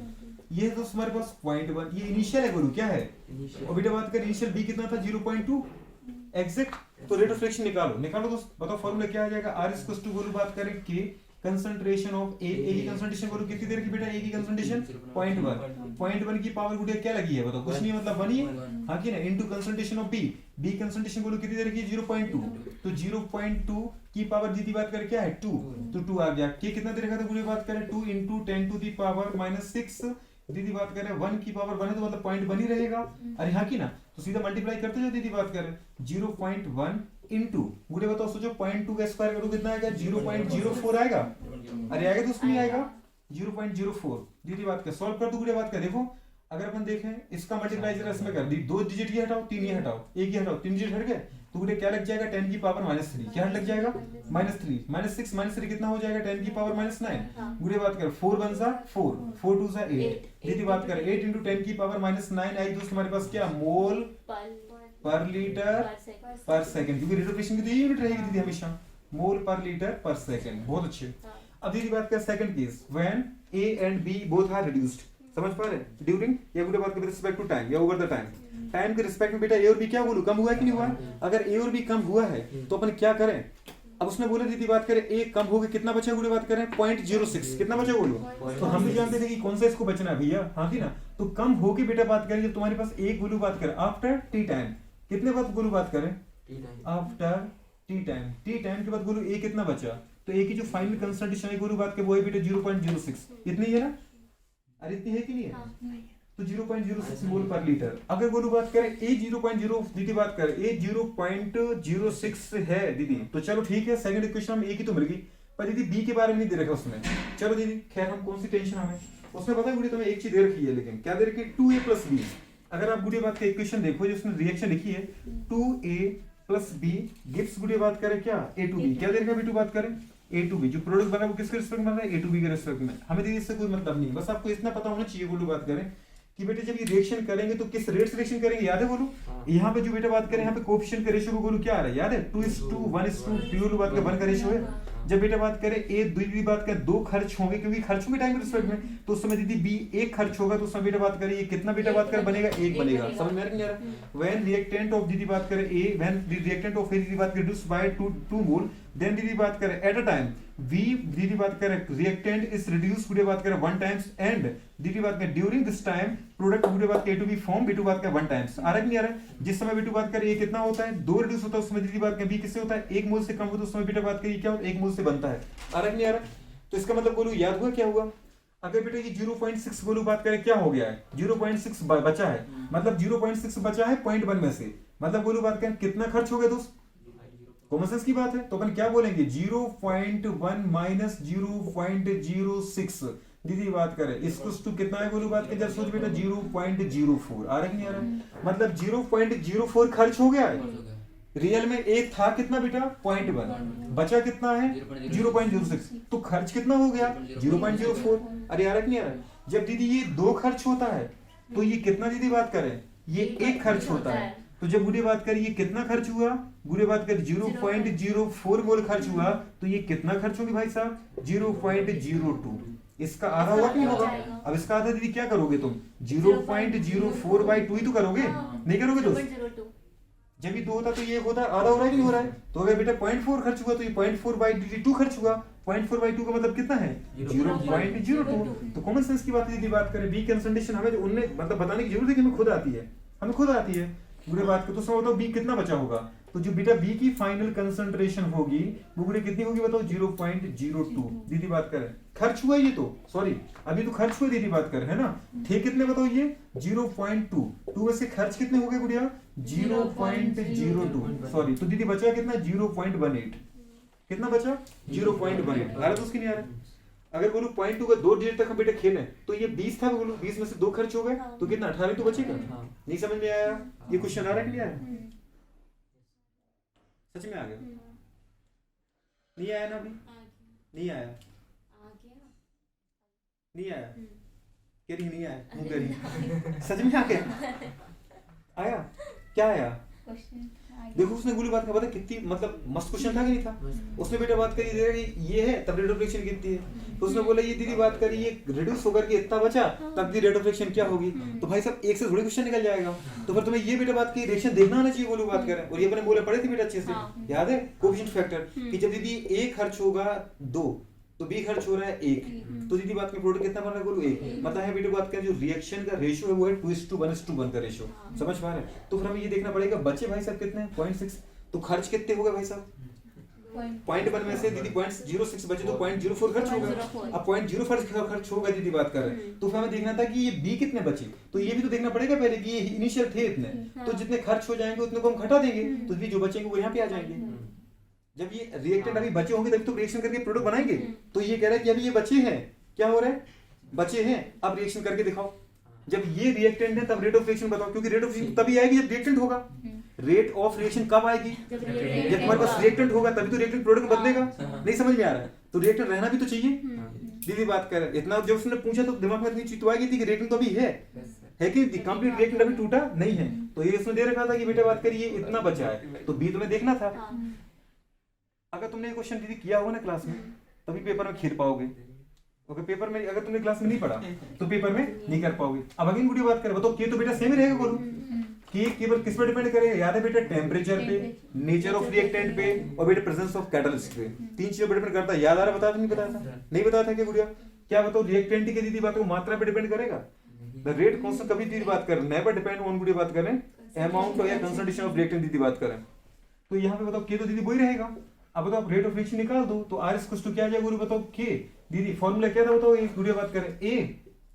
ये तो हमारे पास 0.1 ये इनिशियल है गोलू, क्या है, और बेटा बात करें इनिशियल बी कितना था 0.2 एग्जैक्ट। तो रेट ऑफ रिएक्शन निकालो दोस्त, बताओ फॉर्मूला क्या आ जाएगा, r इक्वल्स टू गोलू बात करें k कंसंट्रेशन ऑफ ए की कंसंट्रेशन गोलू कितनी दे रखी बेटा, ए की कंसंट्रेशन 0.1 की पावर गुड़िया क्या लगी है बताओ, कुछ नहीं मतलब 1 ही है, हाँ की ना, into concentration of B concentration गोलू कितनी दे रखी है 0.2, तो 0.2 की पावर दीदी बात करें क्या है 2, तो 2 आ गया। k कितना दे रखा था गुड़िया बात करें 2 इंटू 10 टू दी पावर -6, दीदी बात करें 1 की पावर 1 है तो मतलब पॉइंट 1 ही रहेगा, अरे हाँ की ना, तो सीधा मल्टीप्लाई करते जाओ दीदी बात करें 0.1 इंटू गुड़े बताओ सोचो 0.2 का स्क्वायर करो कितना आएगा 0.04 आएगा, अरे आएगा तो उसमें आएगा 0.04। दीदी बात कर सॉल्व कर दो गुड़े बात कर, देखो अगर अपन देखें इसका मल्टीप्लाई जरा इसमें कर दी, 2 डिजिट ये हटाओ 3 ये हटाओ 1 ये हटाओ 3 डिजिट हट गए, तो गुड़े क्या लग जाएगा 10 की पावर -3, क्या लग जाएगा -3 -6 -3 कितना हो जाएगा 10 की पावर -9, गुड़े बात कर 4 1 जा 4 4 2 जा 8, दीदी बात कर 8 इंटू 10 की पावर -9 आई दोस्त हमारे पास क्या मोल पर लीटर पर सेकंड, क्योंकि रेट ऑफ रिएक्शन की यूनिट रहेगी दीदी हमेशा मोल पर लीटर पर सेकंड, बहुत अच्छे। अब दीदी बात कर second case when A and B both are reduced, समझ पा रहे हैं, ड्यूरिंग या गुड़े बात कर विद रिस्पेक्ट टू टाइम या ओवर द टाइम के रिस्पेक्ट में बेटा ए और बी क्या बोलूं कम हुआ है कि नहीं हुआ है, अगर ए और बी कम हुआ है तो अपन क्या करें, अब उसने बोला दीदी बात करें ए कम हो गया कितना बचा गुड़े बात करें 0.06 कितना बचा बोलो, तो हम भी जानते थे कि कौन सा इसको बचना है भैया, हाँ थी ना, तो कम हो के बेटा बात करें जब तुम्हारे पास एक गोलू बात करें आफ्टर टी टाइम, कितने बाद गोलू बात करें आफ्टर टी टाइम के बाद गोलू ए कितना बचा, तो ए की जो फाइनल कंसंट्रेशन है गोलू बात के वो है बेटा 0.06 इतनी है ना, अरे इतनी है कि नहीं है, तो 0.06 मोल पर लीटर। अगर गोलू बात करें ए 0.0 दीदी बात करें ए 0.06 है दीदी, तो चलो ठीक है सेकंड इक्वेशन हम ए की तो मिल गई, पर दीदी बी के बारे में नहीं दे रखा उसने, चलो दीदी खैर हम कौन सी टेंशन हमें, उसने पता है गुड़ी तुम्हें एक चीज दे रखी है, लेकिन क्या दे रखी है 2a + b। अगर आप गुड़ी बात का इक्वेशन देखो जो उसने रिएक्शन लिखी है 2a + b गिव्स गुड़ी बात करें क्या a to b, क्या दे रखा है b2 बात करें a to b, जो प्रोडक्ट बना वो किसके रिस्पेक्ट में बन रहा है a to b के रिस्पेक्ट में, हमें दीदी इससे कोई मतलब नहीं, बस आपको इतना पता होना चाहिए गुड़ी बात करें कि बेटे जब ये रिएक्शन करेंगे तो किस रेट से रिएक्शन करेंगे, याद है बोलो, यहाँ पे जो बेटा बात करें यहाँ पे कोएफिशिएंट का रेशियो को बोलो क्या आ रहा है, याद है 2:1:2 बोलो बात का 1 का रेशियो है। जब बेटा बात करें ए दूसरी बात करें 2 खर्च होंगे क्योंकि खर्च होंगे टाइम के रिस्पेक्ट में, तो उस समय दीदी बी 1 खर्च होगा, तो उस समय बेटा बात करें ये कितना बेटा बात करें बनेगा 1 बनेगा, समझ में आ रहा है। व्हेन रिएक्टेंट ऑफ दीदी बात करें ए व्हेन द रिएक्टेंट ऑफ ए दीदी बात करें रिड्यूस्ड बाय 2 मोल, देन दीदी बात करें एट अ टाइम वी दीदी बात करें रिएक्टेंट इज रिड्यूस्ड गुडे बात करें 1 टाइम्स एंड दीदी बात करें ड्यूरिंग दिस टाइम प्रोडक्ट गुडे बात करें A to B form B2 बात करें 1 टाइम्स, आ रहा है नहीं आ रहा है। जिस समय B2 बात करें ये कितना होता है 2 रिड्यूस होता है, उसमें दीदी बात करें B किससे होता है 1 मोल से कम होता है, उस समय बेटा बात करें क्या होता है 1 मोल से बनता है, आ रहा है नहीं आ रहा है। तो इसका मतलब बोलो याद हुआ क्या हुआ, अगर बेटा ये 0.6 बोलो बात करें क्या हो गया है 0.6 बचा है, मतलब 0.6 बचा है 0.1 में से, मतलब बोलो बात करें कितना खर्च हो गया दोस्त, कॉमन सेंस की बात है, तो अपन क्या बोलेंगे 0.1 माइनस 0.06 दीदी बात करें इसको टू कितना है बोलो बात करें जब सोच बेटा 0.04 आ रहा है नहीं आ रहा है, मतलब 0.04 खर्च हो गया है, रियल में एक था कितना बेटा 0.1 बचा कितना है 0.06, तो खर्च कितना हो गया 0.04, अरे आ रहा है नहीं आ रहा है। जब दीदी ये 2 खर्च होता है तो ये कितना दीदी बात करें ये 1 खर्च होता है, तो जब गुड़े बात करें ये कितना खर्च हुआ गुड़े बात करें 0.04 मोल खर्च हुआ, तो ये कितना खर्च होगी भाई साहब 0.02, इसका आधा होगा कि नहीं होगा, अब इसका आधा दीदी क्या करोगे तुम 0.04/2 ही तो करोगे, नहीं करोगे दोस्त, जब ये 2 होता तो ये होता आधा हो रहा है कि नहीं हो रहा है, तो अगर बेटा 0.4 खर्च हुआ तो ये 0.4/2 खर्च हुआ, 0.4/2 का मतलब कितना है 0.02। तो कॉमन सेंस की बात यदि बात करें बी कंसंट्रेशन हमें जो उनने मतलब बताने की जरूरत है कि हमें खुद आती है, हमें खुद आती है पूरे बात को। तो समझ बताओ बी कितना बचा होगा, तो जो बेटा बी की फाइनल कंसंट्रेशन होगी वो पूरी कितनी होगी बताओ 0.02। दीदी बात करें खर्च हुआ ये, तो सॉरी अभी तो खर्च हुआ दीदी बात करें है ना, थे कितने बताओ ये 0.2, 2 में से खर्च कितने हो गए गुड़िया 0.02, सॉरी तो दीदी बचा कितना 0.18, कितना बचा 0.18। आ रहा तो उसकी नहीं आ रहा। अगर बोलूं 0.2 का 2 डिजिट तक हम बेटा खेले तो ये 20 था, बोलूं 20 में से 2 खर्च हो गए तो कितना 18 तो बचेगा। नहीं समझ में आया ये क्वेश्चन आ रहा है कि नहीं आ रहा, सच में आ गया नहीं आया ना अभी, नहीं आया नहीं आया कह रही नहीं आया मुंह कह रही सच में आ गया आया क्या आया देखो उसने गोली बात का पता कितनी मतलब मस्त क्वेश्चन था कि नहीं था। उसने बेटा बात करी दे ये है तब रेट ऑफ फ्रिक्शन कितनी है, तो उसने बोला ये दीदी बात करी ये रिड्यूस होकर के इतना बचा तब दी रेट ऑफ फ्रिक्शन क्या होगी। तो भाई साहब एक से थोड़ी क्वेश्चन निकल जाएगा, तो फिर तुम्हें ये बेटा बात की रिएक्शन देखना आना चाहिए गोली बात करें। और ये अपने बोले पड़े थे बेटा अच्छे से याद है कोएफिशिएंट फैक्टर कि जब दीदी ए खर्च होगा 2 तो बी खर्च हो रहा है 1, तो दीदी बात में प्रोडक्ट कितना बन रहा है बोलो 1। मतलब है बेटा बात का जो रिएक्शन का रेशियो है वो है 2:1:1 का रेशियो, समझ पा रहे हैं। तो फिर हमें ये देखना पड़ेगा बचे भाई साहब कितने 0.6, तो खर्च कितने हो गए भाई साहब 0.1 में से दीदी 0.06 बचे तो 0.04 खर्च होगा। अब 0.04 खर्च होगा दीदी बात कर रहे हैं, तो फिर हमें देखना था कि ये बी कितने बचे, तो ये भी तो देखना पड़ेगा पहले कि ये इनिशियल थे इतने, तो जितने खर्च हो जाएंगे उतने को हम घटा देंगे, तो भी जो बचेंगे वो यहाँ पे आ जाएंगे। जब ये रिएक्टेंट अभी बचे होंगे तभी तो रिएक्शन करके प्रोडक्ट बनाएंगे। तो ये कह रहा है कि अभी ये बचे हैं, क्या हो रहा है बचे हैं, अब रिएक्शन करके दिखाओ। जब ये रिएक्टेंट है तब रेट ऑफ रिएक्शन बताओ, क्योंकि रेट ऑफ रिएक्शन तभी आएगी जब रिएक्टेंट होगा। रेट ऑफ रिएक्शन कब आएगी जब तुम्हारे पास रिएक्टेंट होगा, तभी तो रिएक्टेंट प्रोडक्ट बदलेगा। नहीं समझ में आ रहा है, तो रिएक्टेंट रहना भी तो चाहिए। दीदी बात कर इतना जब उसने पूछा तो दिमाग में इतनी चीज तो आएगी थी कि रिएक्टेंट तो अभी है कि कंप्लीट रिएक्टेंट अभी टूटा नहीं है, तो ये उसने दे रखा था कि बेटा बात करिए इतना बचा है, तो बी तुम्हें देखना था। अगर तुमने ये क्वेश्चन दीदी किया हो ना क्लास में तभी पेपर में खेल पाओगे, ओके पेपर में अगर तुमने क्लास में नहीं पढ़ा तो पेपर में नहीं कर पाओगे। अब अगेन वीडियो बात करें बताओ के तो बेटा सेम ही रहेगा बोलो कि केवल किस पे डिपेंड करेगा, याद है बेटा टेम्परेचर पे, नेचर ऑफ रिएक्टेंट पे और बेटा प्रेजेंस ऑफ कैटलिस्ट पे, 3 चीजों पे डिपेंड करता है। याद आ रहा, बताया था नहीं बताया था, नहीं बताया था क्या गुड़िया, क्या बताओ रिएक्टेंट की दीदी बात को मात्रा पे डिपेंड करेगा। द रेट कांस्टेंट कभी दीदी बात करें नेवर डिपेंड ऑन गुड़िया बात करें अमाउंट या कंसंट्रेशन ऑफ रिएक्टेंट दीदी बात करें, तो यहाँ पे बताओ के तो दीदी वही रहेगा। अब बताओ आप रेट ऑफ रिएक्शन निकाल दो तो आर इक्वल टू क्या आ जाएगा गुरु बताओ के, दीदी फॉर्मूला क्या था बताओ, एक गुरु बात करें ए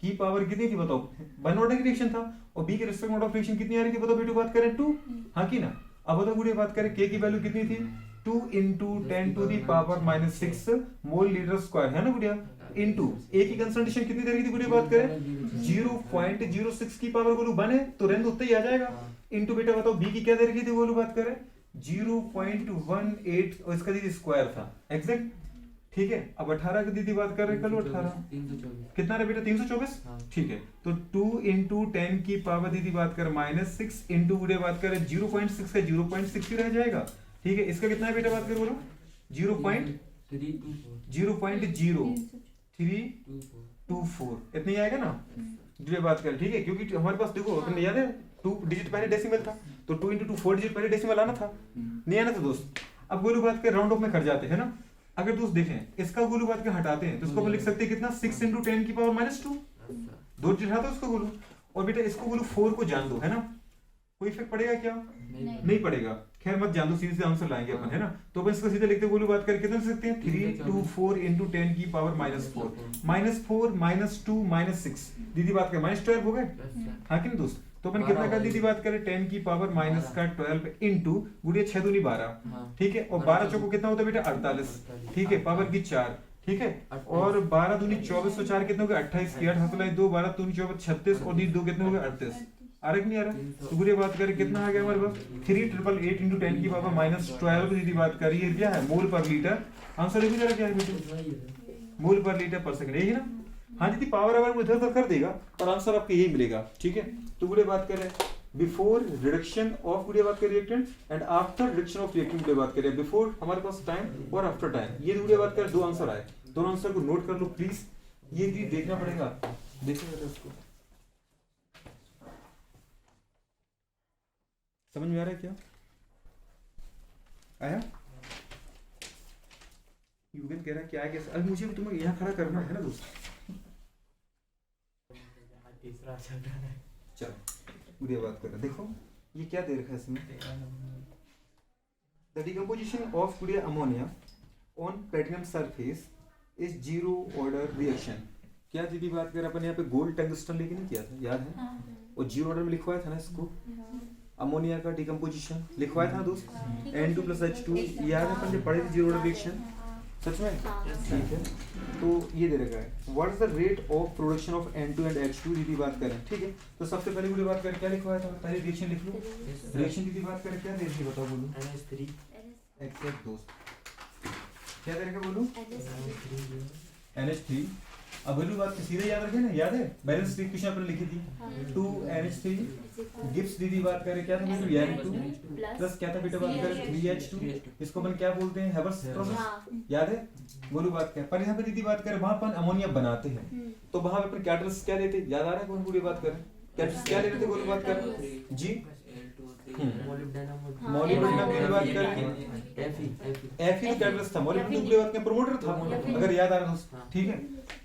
की पावर कितनी थी बताओ, 1 ऑर्डर की रिएक्शन था और बी के रिस्पेक्ट में ऑफ रिएक्शन कितनी आ रही थी बताओ बेटू बात करें 2, हाँ की ना। अब बताओ गुरु बात करें के की वैल्यू कितनी थी 2 × 10⁻⁻⁶ मोल लीटर स्क्वायर है ना गुड़िया, इनटू ए की कंसंट्रेशन कितनी दे रही थी गुड़िया बात करें 0.06 की पावर बोलू 1 है तो रेंज उतना ही आ जाएगा, इनटू बेटा बताओ बी की क्या दे रखी थी बोलू बात करें 0.18 और इसका दीदी स्क्वायर था एग्जैक्ट, ठीक है। अब 18 की दीदी बात कर रहे हैं, कल 18 कितना रहा बेटा 324, ठीक है। तो 2 × 10 की पावर दीदी बात कर -6 इंटू गुड़े बात करें 0.6 का 0.6 ही रह जाएगा, ठीक है। इसका कितना है बेटा बात कर बोलो 0.0324 इतना ही आएगा ना जो बात कर, ठीक है। क्योंकि हमारे पास देखो अपने याद है 2 डिजिट पहले डेसिमल था तो 2 × 2 4 डिजिट पहले डेसिमल आना था, नहीं आना था दोस्त। अब गोलू बात कर राउंड ऑफ में कर जाते हैं ना, अगर दोस्त देखें इसका गोलू बात के हटाते हैं तो इसको लिख सकते हैं कितना 6 × 10 की पावर -2, 2 डिजिट हटाते उसको गोलू, और बेटा इसको गोलू 4 को जान दो है ना, कोई इफेक्ट पड़ेगा क्या नहीं पड़ेगा, खैर मत जान दो, सीधे सीधे आंसर लाएंगे अपन है ना। तो अपन इसको सीधे लिखते गोलू बात करके कितना लिख सकते हैं 324 × 10 की पावर -4 -4 -2 -6 दीदी बात कर -12 हो गए, हाँ कि नहीं दोस्त। तो अपन कितना का दीदी बात करें 10 की पावर -12 इंटू गुड़िया 6 दूनी 12, ठीक है। और 12 चौको कितना होता है बेटा 48, ठीक है, पावर की 4, ठीक है। और 12 दूनी 24 तो 4 कितने हो गए 28 की 8 हाथ लाई 2 12 दूनी 24 36 और दीदी 2 कितने हो गए 38, आ रहा नहीं आ रहा। तो गुड़िया बात करें कितना आ गया हमारे पास 3888 × 10 की पावर -12 दीदी बात करिए क्या है मोल पर लीटर, आंसर देखो जरा क्या है बेटा मोल पर लीटर पर सेकंड, यही है ना। हाँ दीदी पावर अवर इधर उधर कर देगा पर आंसर आपको यही मिलेगा, ठीक है। तो गुड़िया बात करें बिफोर रिडक्शन ऑफ गुड़िया बात करें reactant and after reduction of reactant गुड़िया बात करें, बिफोर हमारे पास टाइम और आफ्टर टाइम, ये गुड़िया बात करें 2 आंसर आए, दोनों आंसर को नोट कर लो प्लीज, ये भी देखना पड़ेगा, देखिए उसको समझ में आ रहा है क्या आया। युगन कह रहा है क्या है कैसे, अब मुझे भी तुम्हें यहाँ खड़ा करना है ना दोस्त। तीसरा चल रहा है। चलो मुझे बात कर रहे हैं, देखो ये क्या दे रखा है इसमें, द डिकम्पोजिशन ऑफ गुड़िया ammonia on platinum surface is zero order reaction. क्या दीदी बात कर अपन यहाँ पे गोल्ड टंगस्टन लेके नहीं किया था, याद है? हाँ, और जीरो ऑर्डर में लिखवाया था ना इसको, हाँ, अमोनिया का डिकम्पोजिशन लिखवाया था ना दोस्त, हाँ, N2+H2, याद है अपन जब पढ़े थे जीरो ऑर्डर रिएक्शन, सच में? ठीक है, तो ये दे रखा है what is the rate of production of N2 and H2 दीदी बात करें, ठीक है? तो सबसे पहले गुड़ी बात करें क्या लिखवाया था, पहले रिएक्शन लिख लो, रिएक्शन दीदी बात करें क्या दे रही है बताओ, बोलो एक्सेप्ट दोस्त, क्या दे रखा बोलो, NH3। अब वैल्यू बात सीधे याद रखे ना, याद है बैलेंस इक्वेशन अपन लिखी थी, 2NH3 गिब्स दीदी बात करें क्या था वैल्यू N2 प्लस क्या था बेटा बात करें 3H2, इसको अपन क्या बोलते हैं हेवर्स प्रोसेस, याद है? बोलो बात क्या, पर यहाँ पे दीदी बात करें वहां अपन अमोनिया बनाते हैं, तो वहां पे अपन कैटलिस्ट क्या लेते, याद आ रहा है कौन पूरी बात करें, कैटलिस्ट क्या लेते थे बोलो बात करें जी, मॉलिब्डेनम की बात करें, Fe कैटलिस्ट था, मॉलिब्डेनम की बात करें प्रमोटर था, अगर याद आ रहा है, ठीक है?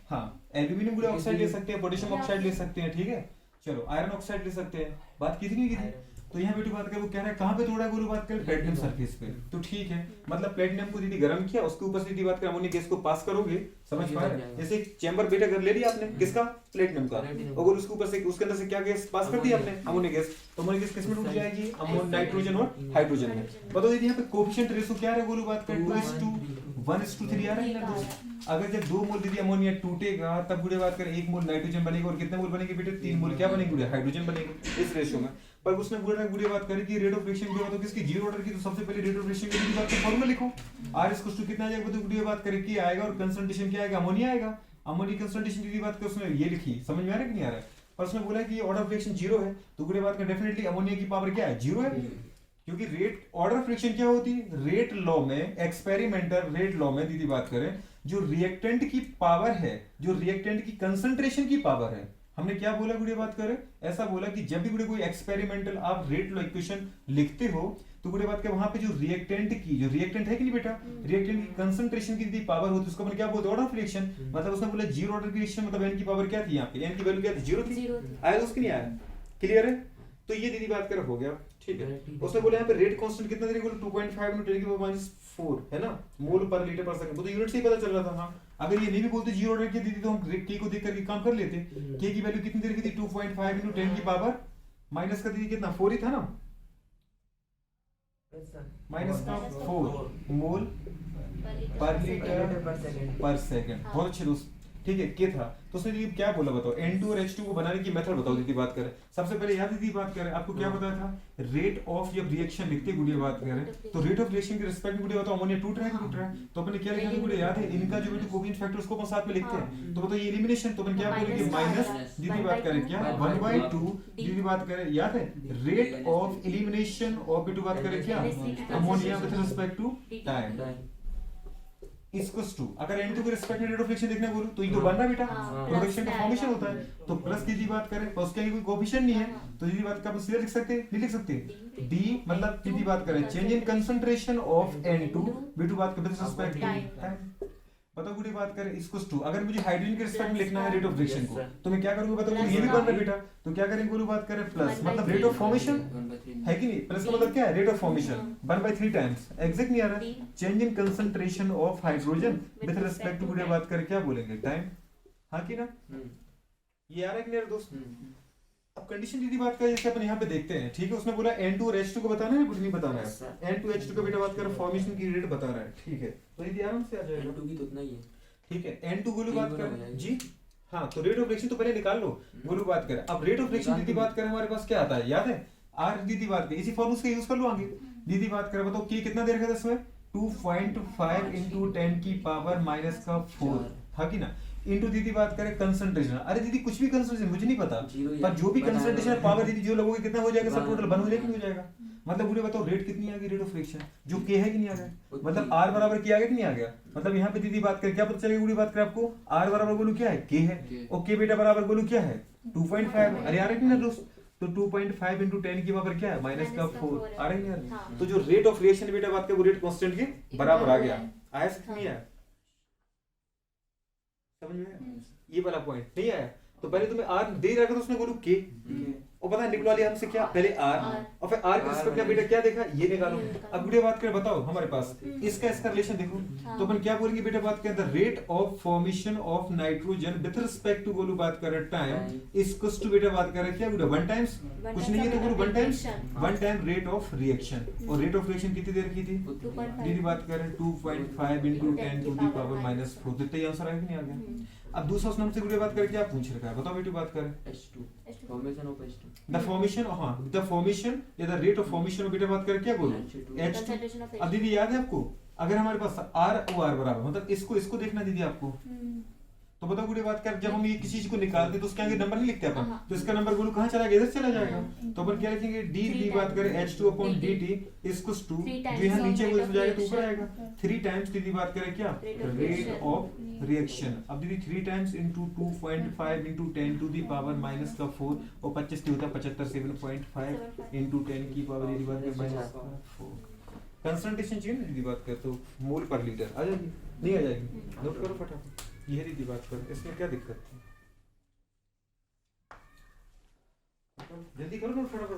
हाँ, एल्यूमिनियम गुड़ा ऑक्साइड ले सकते हैं, पोटेशियम ऑक्साइड ले सकते हैं, ठीक है? चलो आयरन ऑक्साइड ले सकते हैं, बात की थी नहीं की थी? तो यहाँ बेटी बात कर वो कह रहा है कहाँ पे तोड़ा है गुरु बात कर प्लेटिनम सरफेस पे, तो ठीक है, मतलब प्लेटिनम को दीदी गर्म किया, उसके ऊपर से दीदी बात कर अमोनिया गैस को पास करोगे, समझ पा रहे? जैसे एक चैम्बर बेटा कर ले लिया आपने किसका, प्लेटिनम का, और उसके ऊपर से उसके अंदर से क्या गैस पास कर दी आपने, अमोनिया गैस, तो अमोनिया गैस किसमें टूट जाएगी, नाइट्रोजन और हाइड्रोजन में। बताओ दीदी यहाँ पे कोएफिशिएंट रेशो क्या है गुरु बात कर 2:1:3 आ रहा है ना दोस्त, अगर जब 2 मोल दीदी अमोनिया टूटेगा तब गुड़े बात करें 1 मोल नाइट्रोजन बनेगा, और कितने मोल बनेंगे बेटे 3 मोल क्या बनेंगे गुड़े हाइड्रोजन बनेंगे इस रेशियो में। पर उसने गुड़े बात करी कि रेट ऑफ रिएक्शन की बात हो किसकी, जीरो ऑर्डर की, तो सबसे पहले रेट ऑफ रिएक्शन की बात का फार्मूला लिखो, R इक्वल्स टू कितना आ जाएगा, तो गुड़े बात करें कि आएगा, और कंसंट्रेशन क्या आएगा, अमोनिया आएगा, अमोनिया कंसंट्रेशन की बात कर उसने ये लिखी, समझ में आ रहा है कि नहीं आ रहा है? पर उसने बोला कि ऑर्डर ऑफ रिएक्शन जीरो है, तो गुड़े बात कर डेफिनेटली अमोनिया की पावर क्या है, जीरो है, क्योंकि रेट ऑर्डर ऑफ रिएक्शन क्या होती है, रेट लॉ में, एक्सपेरिमेंटल रेट लॉ में दीदी बात करें जो रिएक्टेंट की पावर है, जो रिएक्टेंट की कंसंट्रेशन की पावर है, हमने क्या बोला गुड़िया बात करें, ऐसा बोला कि जब भी गुड़िया कोई एक्सपेरिमेंटल आप रेट लॉ इक्वेशन लिखते हो तो गुड़िया बात करें वहां पे जो रिएक्टेंट है कि नहीं बेटा, रिएक्टेंट की कंसंट्रेशन की यदि पावर होती है उसको अपन क्या बोलते हैं, ऑर्डर ऑफ रिएक्शन, मतलब उसने बोला जीरो ऑर्डर की रिएक्शन, मतलब n की पावर क्या थी, यहाँ पे n की वैल्यू क्या थी, जीरो थी, आया उसकी नहीं आया, क्लियर है? तो ये दीदी बात कर हो गया, ठीक है? उसने बोला यहाँ पे रेट कांस्टेंट कितना दे, 2.5 × 10⁻⁴ है ना, मोल पर लीटर पर सेकंड, तो यूनिट से ही पता चल रहा था। हाँ, अगर ये नहीं भी बोलते जीरो ऑर्डर की दीदी तो हम के को देख करके काम कर लेते, के की वैल्यू कितनी दे रखी थी, 2.5 × 10 की पावर माइनस का दीदी कितना 4 ही था ना, माइनस का 4 मोल पर लीटर पर सेकंड, बहुत अच्छे दोस्त, ठीक है? के था, तो उसने दीदी क्या बोला बताओ, N2 और H2 को बनाने की मेथड बताओ दीदी बात करें। सबसे पहले याद दीदी बात करें, आपको क्या बताया था, रेट ऑफ जब रिएक्शन लिखते गुड़िया बात करें तो रेट ऑफ रिएक्शन के रिस्पेक्ट में गुड़िया बताओ अमोनिया टूट रहा है कि टूट रहा है, तो अपने क्या लिखा था गुड़िया, याद है? इनका जो बेटा कोफिशिएंट फैक्टर उसको अपन साथ में लिखते हैं, तो बताओ ये एलिमिनेशन, तो अपन क्या बोलेंगे माइनस दीदी बात करें क्या 1/2 दीदी बात करें, याद है? रेट ऑफ एलिमिनेशन ऑफ बेटा बात करें क्या, ammonia with respect to time equals to, अगर N2 के रिस्पेक्ट में रेट ऑफ रिएक्शन देखना बोलूं तो ये तो बनना बेटा प्रोडक्शन का फॉर्मेशन होता है, तो प्लस दीदी बात करें तो उसके कोई कोएफिशिएंट नहीं है, तो दीदी बात का अपन सीधे लिख सकते हैं, नहीं लिख सकते, D मतलब दीदी बात करें change in concentration of N2 B2 बात करें विद रिस्पेक्ट टू टाइम, बताओ गुड़ी बात करें इसको टू, अगर मुझे हाइड्रोजन के रिस्पेक्ट में लिखना है रेट ऑफ रिएक्शन को तो मैं क्या करूंगा बताओ, ये भी बनना बेटा, तो क्या करेंगे बोलो बात करें प्लस मतलब रेट ऑफ फॉर्मेशन है कि नहीं, प्लस का मतलब क्या है, rate of formation 1/3 times, exact नहीं आ रहा, change in concentration of hydrogen with respect to गुड़ी बात करें क्या बोलेंगे टाइम, हाँ कि ना? ये आ रहा है कि नहीं दोस्त? अब कंडीशन दीदी बात करें जैसे अपन यहाँ पे देखते हैं, ठीक है? उसने बोला N2 और H2 को बताना है, कुछ नहीं बताना है, N2 H2 का बेटा बात करें फॉर्मेशन की रेट बता रहा है, ठीक है? तो दीदी आराम से आ जाएगा, N2 की तो उतना ही है, ठीक है? N2 गोलू बात करें जी, हाँ, तो रेट ऑफ रिएक्शन तो पहले निकाल लो, गोलू बात करें, अब रेट ऑफ रिएक्शन दीदी बात करें हमारे पास क्या आता है, याद है? R दीदी बात करें, इसी फॉर्मूला का यूज कर लो आगे, दीदी बात करें बताओ K कितना दे रखा था इसमें, 2.5 × 10 की पावर माइनस का 4, हाँ कि ना? इनटू दीदी बात करें कंसंट्रेशन, अरे दीदी कुछ भी कंसंट्रेशन मुझे नहीं पता, पर जो भी कंसंट्रेशन है पावर दीदी जो लोगोगे कितना हो जाएगा, सब टोटल 1 हो जाएगा, हो जाएगा, मतलब मुझे बताओ रेट कितनी आ गई रेट ऑफ रिएक्शन, जो के है कि नहीं आ गया, मतलब R बराबर के आ गया कि नहीं आ गया, मतलब यहाँ पे दीदी बात करें क्या पता चलेगा, बात करें आपको R बराबर बोलूं क्या है, के है, और के बेटा बराबर बोलूं क्या है 2.5, अरे आ रहा है कि नहीं दोस्त, तो 2.5 × 10 की पावर क्या है माइनस का 4, आ रहा है नहीं? तो जो रेट ऑफ रिएक्शन बेटा बात करें वो रेट कांस्टेंट के बराबर आ गया, आया कि नहीं आया? समझ में आया? ये वाला पॉइंट नहीं आया तो पहले तुम्हें आर दे रखा था उसने बोलू के और पता है निकलवा लिया हमसे क्या पहले आर और फिर आर के रिस्पेक्ट में बेटा क्या देखा ये निकालो। अब बेटा बात करें बताओ हमारे पास इसका रिलेशन देखो तो अपन क्या बोलेंगे बेटा बात करें the rate of formation of nitrogen with respect to बोलू बात करें टाइम इक्वल्स टू बेटा बात करें क्या बेटा वन टाइम्स कुछ नहीं है तो बोलू one time rate of reaction और रेट ऑफ रिएक्शन कितनी देर की थी दीदी बात करें 2.5 into 10 to the power -4 तो ये आंसर आया कि नहीं आ गया। अब दूसरा उसने हमसे वीडियो बात करके क्या पूछ रखा है बताओ बेटी बात करें H2 formation of H2 the formation हां द फॉर्मेशन या the rate of formation of बेटा बात करें क्या बोलो H2 अब दीदी याद है आपको अगर हमारे पास R और R बराबर मतलब इसको देखना दीदी आपको तो बताओ गुड़े बात कर जब हम ये किसी चीज को निकालते तो उसके आगे नंबर नहीं लिखते अपन तो इसका नंबर बोलो कहां चला गया इधर चला जाएगा तो अपन क्या लिखेंगे d की बात करें H2/dt इक्वल्स टू जो यहां नीचे वो जाएगा तो ऊपर आएगा 3 टाइम्स दीदी बात करें क्या रेट ऑफ रिएक्शन। अब दीदी 3 times into 2.5 into 10 to the power -4 और 25 की होता है 75 7.5 इनटू 10 की पावर दीदी बात करें -4 कंसंट्रेशन चाहिए ना दीदी बात कर तो मोल पर लीटर आ जाएगी नहीं आ जाएगी नोट करो फटाफट ये दीदी बात कर इसमें क्या दिक्कत है जल्दी करो नोट फटाफट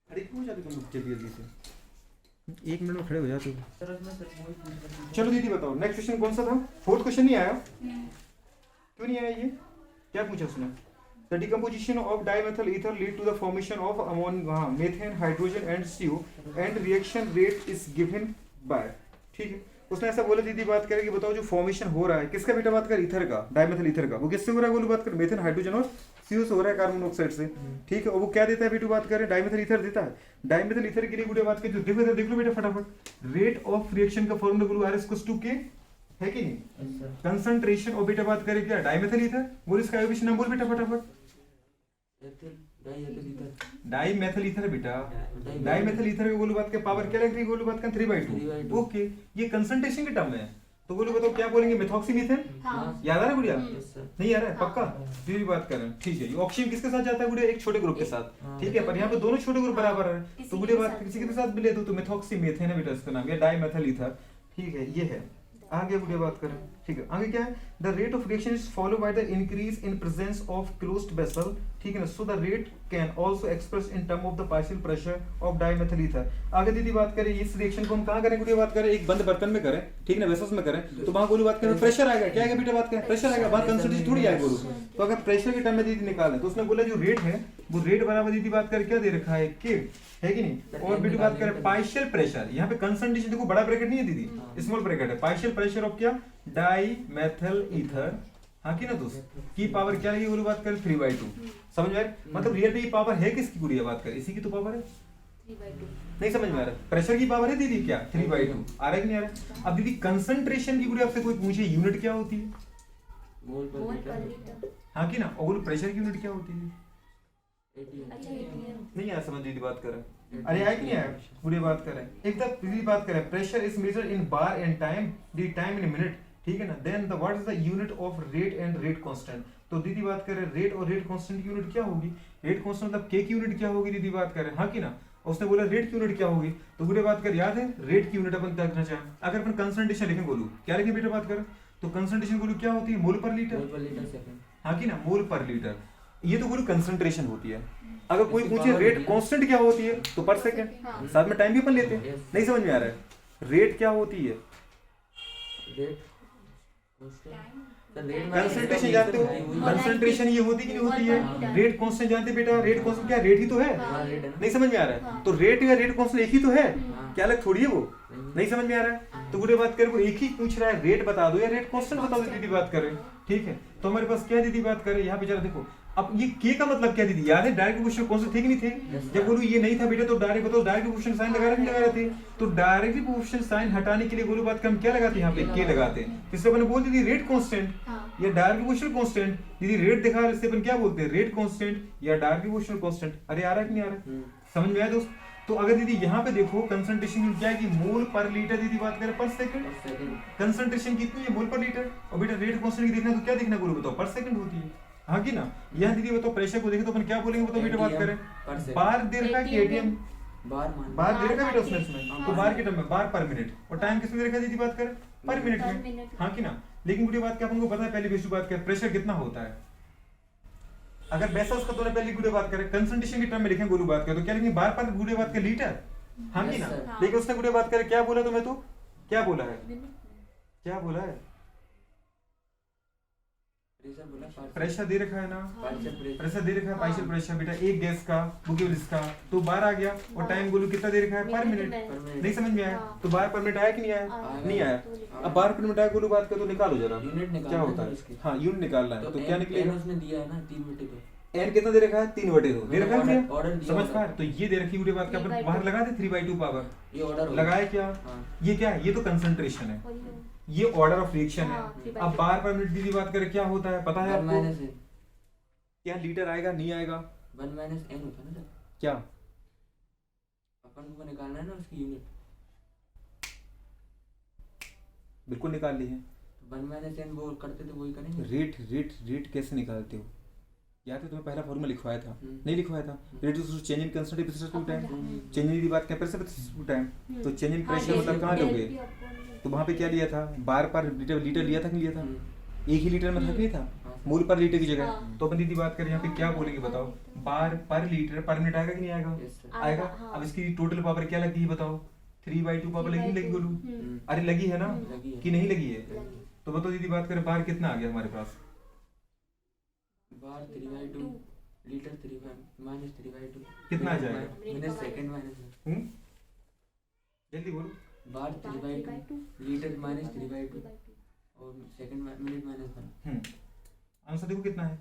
अरे क्यों जाते तुम लोग जल्दी से 1 मिनट में खड़े हो जाते हो। चलो दीदी बताओ नेक्स्ट क्वेश्चन कौन सा था फोर्थ क्वेश्चन नहीं आया क्यों नहीं आया ये क्या पूछा उसने The decomposition of dimethyl ether lead to the formation of ammonia, methane, hydrogen and CO and reaction rate is given by ठीक है उसने ऐसा बोला दीदी बात करें कि बताओ जो फॉर्मेशन हो रहा है किसका बेटा बात कर ईथर का डाइमेथिल ईथर का वो किससे हो रहा है बोलो बात कर मेथेन हाइड्रोजन और CO से हो रहा है कार्बन मोनोऑक्साइड से ठीक है और वो क्या देता है बेटू बात करें डाइमेथिल ईथर देता है डाइमेथिल ईथर के लिए बेटा बात करें जो देखो इधर देख लो बेटा फटाफट रेट ऑफ रिएक्शन का फॉर्मूला बोलो R = K है कि नहीं कंसंट्रेशन और बेटा बात करें क्या डाइमेथिल ईथर बोल इसका आयोबिश नाम बोल बेटा फटाफट डाइमेथिल ईथर बेटा डाइमेथिल ईथर के बोलो बात के पावर क्या लग रही है बोलो बात का 3/2 ओके ये कंसंट्रेशन के टर्म में है तो बोलो बताओ क्या बोलेंगे मेथॉक्सीमीथेन याद आ रहा है गुड़िया नहीं आ रहा है पक्का जी बात कर रहे हैं ठीक है ये ऑक्सीजन किसके साथ जाता है गुड़िया एक छोटे ग्रुप के साथ ठीक है पर यहाँ पे दोनों छोटे ग्रुप बराबर है तो गुड़िया बात किसी के साथ मिले तो मेथॉक्सीमीथेन है बेटा इसका नाम ये डाइमेथिल ईथर ठीक है ये है आगे गुड़िया बात करें ठीक है आगे क्या है the rate of reaction is follow by the increase in presence of closed vessel ठीक है ना so the rate can also express in term of the partial pressure of dimethyl ether. आगे दीदी बात करें इस रिएक्शन को हम कहां करें गुड़िया बात करें एक बंद बर्तन में करें ठीक है ना वेसल्स में करें तो वहां बोलू बात करें प्रेशर आएगा क्या आएगा बेटा बात करें प्रेशर आएगा बात कंसंट्रेशन थोड़ी आएगा बोलू तो अगर प्रेशर के टर्म में दीदी निकालें तो उसने बोला जो रेट है वो रेट बराबर दीदी बात करें क्या दे रखा है के है कि नहीं और बेटी बात करें पार्शियल प्रेशर यहाँ पे कंसंट्रेशन देखो बड़ा ब्रैकेट नहीं है दीदी स्मॉल ब्रैकेट है पार्शियल प्रेशर ऑफ क्या डाइमेथिल ईथर हाँ की ना दोस्त की पावर क्या लगी बोलो बात करें 3/2 समझ में आ रहा मतलब रियल में ये पावर है किसकी गुड़िया बात करें इसी की तो पावर है 3/2 नहीं समझ में आ रहा प्रेशर की पावर है दीदी क्या 3/2 आ रहा है कि नहीं आ रहा। अब दीदी कंसंट्रेशन की गुड़िया आपसे कोई पूछे यूनिट क्या होती है मोल पर लीटर हाँ की ना और प्रेशर की यूनिट क्या होती है ATM नहीं आया समझ दीदी बात करें अरे आया कि नहीं आया पूरी बात करें एक तब दीदी बात करें pressure is measured in bar and time the time in minute ठीक है ना then the what is the unit of rate and rate constant तो दीदी बात करें रेट और रेट कांस्टेंट की यूनिट क्या होगी रेट कांस्टेंट मतलब के की यूनिट क्या होगी दीदी बात करें हाँ की ना उसने बोला रेट की यूनिट क्या होगी तो पूरी बात कर याद है रेट की यूनिट अपन क्या करना चाहें अगर अपन कंसंट्रेशन लिखें बोलू क्या लिखें बेटा बात करें तो कंसंट्रेशन बोलू क्या होती है मोल पर लीटर सेकंड हाँ की ना मोल पर लीटर ये तो बोलू कंसंट्रेशन होती है अगर कोई पूछे रेट कांस्टेंट क्या होती है तो पर सेकंड साथ में टाइम भी अपन लेते हैं नहीं समझ में आ रहा है रेट क्या होती है कंसंट्रेशन जानते हो कंसंट्रेशन ये होती कि नहीं होती है रेट कांस्टेंट जानते बेटा रेट कांस्टेंट क्या रेट ही तो है नहीं समझ में आ रहा है तो रेट या रेट कांस्टेंट एक ही तो है क्या अलग थोड़ी है वो नहीं समझ में आ रहा है तो गुड़े बात करें वो एक ही पूछ रहा है रेट बता दो या रेट कांस्टेंट बता दो दीदी बात करें ठीक है तो हमारे पास क्या दीदी बात करें यहाँ पे जरा देखो अब ये के का मतलब क्या दीदी याद है डायरेक्ट क्वेश्चन कौन से थे कि नहीं थे जब बोलूं ये नहीं था बेटा तो डायरेक्ट बताओ डायरेक्ट क्वेश्चन साइन लगा रहे थे तो डायरेक्ट क्वेश्चन साइन हटाने के लिए बोलो बात हम क्या लगाते हैं यहाँ पे के लगाते हैं इससे अपन बोल दीदी रेट कांस्टेंट या डायरेक्ट क्वेश्चन कांस्टेंट दीदी रेट दिखा इससे अपन क्या बोलते हैं रेट कांस्टेंट या डायरेक्ट क्वेश्चन कांस्टेंट अरे आ रहा है कि नहीं आ रहा समझ में आया दोस्त तो अगर दीदी यहाँ पे देखो कंसंट्रेशन क्या है कि मोल पर लीटर दीदी बात करें पर सेकंड कंसंट्रेशन कितनी है मोल पर लीटर और बेटा रेट कांस्टेंट की देखना तो क्या देखना बोलो बताओ पर सेकंड होती है हाँ की ना यहाँ दीदी बताओ प्रेशर को देखे तो अपन क्या बोलेंगे बताओ बेटा बात करें बार दे रखा है कि एटीएम बार दे रखा है बेटा उसने इसमें तो बार के टर्म में बार पर मिनट और टाइम किसमें दे रखा है दीदी बात करें पर मिनट पर में, मिनट हाँ कि ना। लेकिन गुड़िया बात क्या अपन को पता है पहली बेसिक बात क्या, प्रेशर कितना होता है। अगर वैसा उसका तो पहले गुड़िया बात करें कंसंट्रेशन के टर्म में लिखें गोलू बात करें तो क्या लिखेंगे, बार बार गुड़िया बात के लीटर, हाँ कि Yes, ना। sir. लेकिन उसने गुड़िया बात करे क्या बोला तुम्हें, तो क्या बोला है, क्या बोला है, प्रेशर बोला, प्रेशर दे रखा है ना, पार्शियल प्रेशर, प्रेशर दे रखा है, हाँ। पार्शियल प्रेशर बेटा एक गैस का बुकेबल इसका तो बार आ गया, और टाइम गोलू कितना दे रखा है पर मिनट, पर मिनट नहीं समझ में आया, हाँ। तो बार पर मिनट आया कि नहीं आया, आया। नहीं आया। हाँ। अब बार पर मिनट आया गोलू बात कर तो निकालो जरा यूनिट निकालना क्या होता है है, इसकी। हाँ यूनिट निकालना है, तो क्या n निकलेगा, उसने दिया है ना 3/2, एन कितना दे रखा है 3/2 दे रखा है ऑर्डर क्या? ऑर्डर दिया समझ होगा। पा रहे? तो ये दे रखी पूरी बात का अपन 3/2 बाहर लगा दे 3/2 पावर, ये ऑर्डर लगाया क्या, हाँ ये क्या है, ये तो कंसंट्रेशन है, और ये ये ऑर्डर ऑफ रिएक्शन है। हाँ, 3/2 अब बार पर मिनट दीदी बात करें क्या होता है पता है 1 आपको, माइनस n, क्या लीटर आएगा नहीं आएगा, 1 माइनस n होता है ना सर, क्या अपन को निकालना है ना उसकी यूनिट, बिल्कुल निकाल ली है। तो 1 माइनस n वो करते थे वही करेंगे। रेट रेट रेट कैसे निकालते हो, याद है तुम्हें पहला फॉर्मूला लिखवाया था, नहीं लिखवाया था, rate is change in concentration with two time, change in की बात क्या प्रेशर विद टू टाइम, तो चेंज इन प्रेशर मतलब कहाँ लोगे, तो वहां पे क्या लिया था, बार पर लीटर लीटर लिया था कि नहीं लिया था, एक ही लीटर में था कि नहीं था, मोल पर लीटर की जगह। हाँ। तो अपन दीदी बात करें यहाँ पे क्या बोलेंगे बताओ, बार पर लीटर पर मिनट आएगा कि नहीं आएगा, यस सर, आएगा। हाँ। अब इसकी टोटल पावर क्या लगती है बताओ, 3/2 पावर लगी नहीं लगी गोलू, अरे लगी है ना लगी है। कि नहीं लगी है, तो बताओ दीदी बात करें बार कितना आ गया हमारे पास, बार 3/2 लीटर 3 माइनस 3/2 कितना आ जाएगा? मिनट सेकंड माइनस जल्दी बोलो, बार 3/2 लीटर माइनस 3/2 और सेकंड मिनट माइनस 1। आंसर देखो कितना है,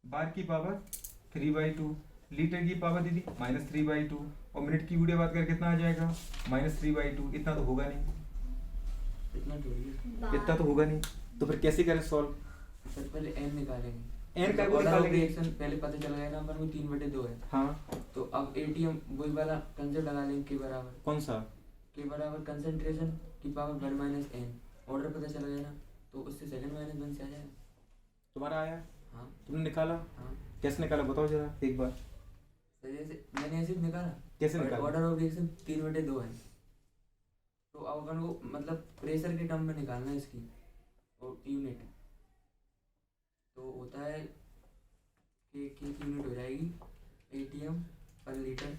बार की पावर 3/2, लीटर की पावर दीदी -3/2, और मिनट की गुड़िया बात करें कितना आ जाएगा -3/2, इतना तो होगा नहीं, इतना थोड़ी है इतना तो होगा नहीं, तो फिर कैसे करें सॉल्व, सर, पहले n निकालेंगे, n का ऑर्डर ऑफ निकालेंगे, रिएक्शन पहले पता चल गया ना अपन को 3/2 है, हाँ तो अब एटीएम वही वाला कंसेप्ट लगा लेंगे के बराबर, कौन सा, के बराबर कंसंट्रेशन की पावर 1 माइनस n, ऑर्डर पता चल गया ना, तो उससे सेकंड माइनस 1 से आ जाएगा। तुम्हारा आया, हाँ तुमने निकाला, हाँ कैसे निकाला बताओ जरा एक बार, सर, जैसे मैंने ऐसे ही निकाला, कैसे निकाला, ऑर्डर ऑफ रिएक्शन 3/2 है, तो अब अपन को मतलब प्रेशर के टर्म में निकालना है इसकी और यूनिट, तो होता है कि की यूनिट हो जाएगी एटीएम पर लीटर,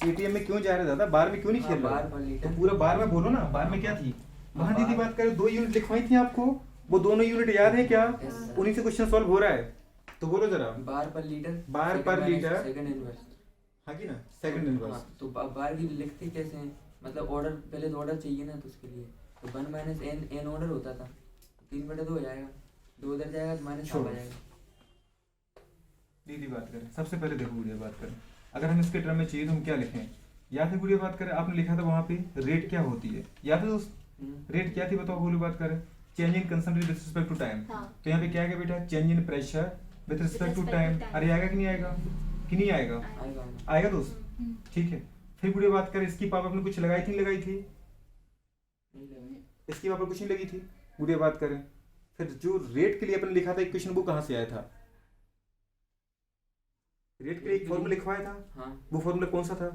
एटीएम में क्यों जा रहे दादा, बार में क्यों नहीं खेल बार रहा, पर तो लीटर, पूरा बार में बोलो ना, बार में क्या थी, वहां दीदी बार- बात करें 2 यूनिट लिखवाई थी आपको, वो दोनों यूनिट याद है क्या, Yes, sir. उन्हीं से क्वेश्चन सॉल्व हो रहा है, तो बोलो जरा, बार पर लीटर, बार पर लीटर, सेकंड इनवर्स, हाँ की ना, सेकंड इनवर्स, हाँ, तो बार की लिखते कैसे हैं, मतलब ऑर्डर पहले तो ऑर्डर चाहिए ना, तो उसके लिए तो 1 माइनस n ऑर्डर होता था, 3/2 हो जाएगा, 2 उधर जाएगा तो माइनस छोड़ो। आ जाएगा। दीदी बात करें, सबसे पहले देखो गुड़िया बात करें, अगर हम इसके टर्म में चाहिए तो हम क्या लिखें, या फिर गुड़िया बात करें आपने लिखा था वहां पे रेट क्या होती है, या फिर दोस्त रेट क्या थी बताओ, गुड़िया बात करें change in concentration with respect to time, तो यहाँ पे क्या आएगा बेटा, change in pressure with respect to time, अरे आएगा कि नहीं आएगा, कि नहीं आएगा, आएगा आएगा। आएगा दोस्त, ठीक है। फिर गुड़िया बात करें इसकी पावर आपने कुछ लगाई थी नहीं लगाई थी, नहीं लगा। इसकी पावर कुछ नहीं लगी थी, गुड़िया बात करें फिर जो रेट के लिए अपन लिखा था इक्वेशन वो कहाँ से आया था, रेट के लिए एक फॉर्मूला लिखवाया था, हाँ, वो फॉर्मूला कौन सा था,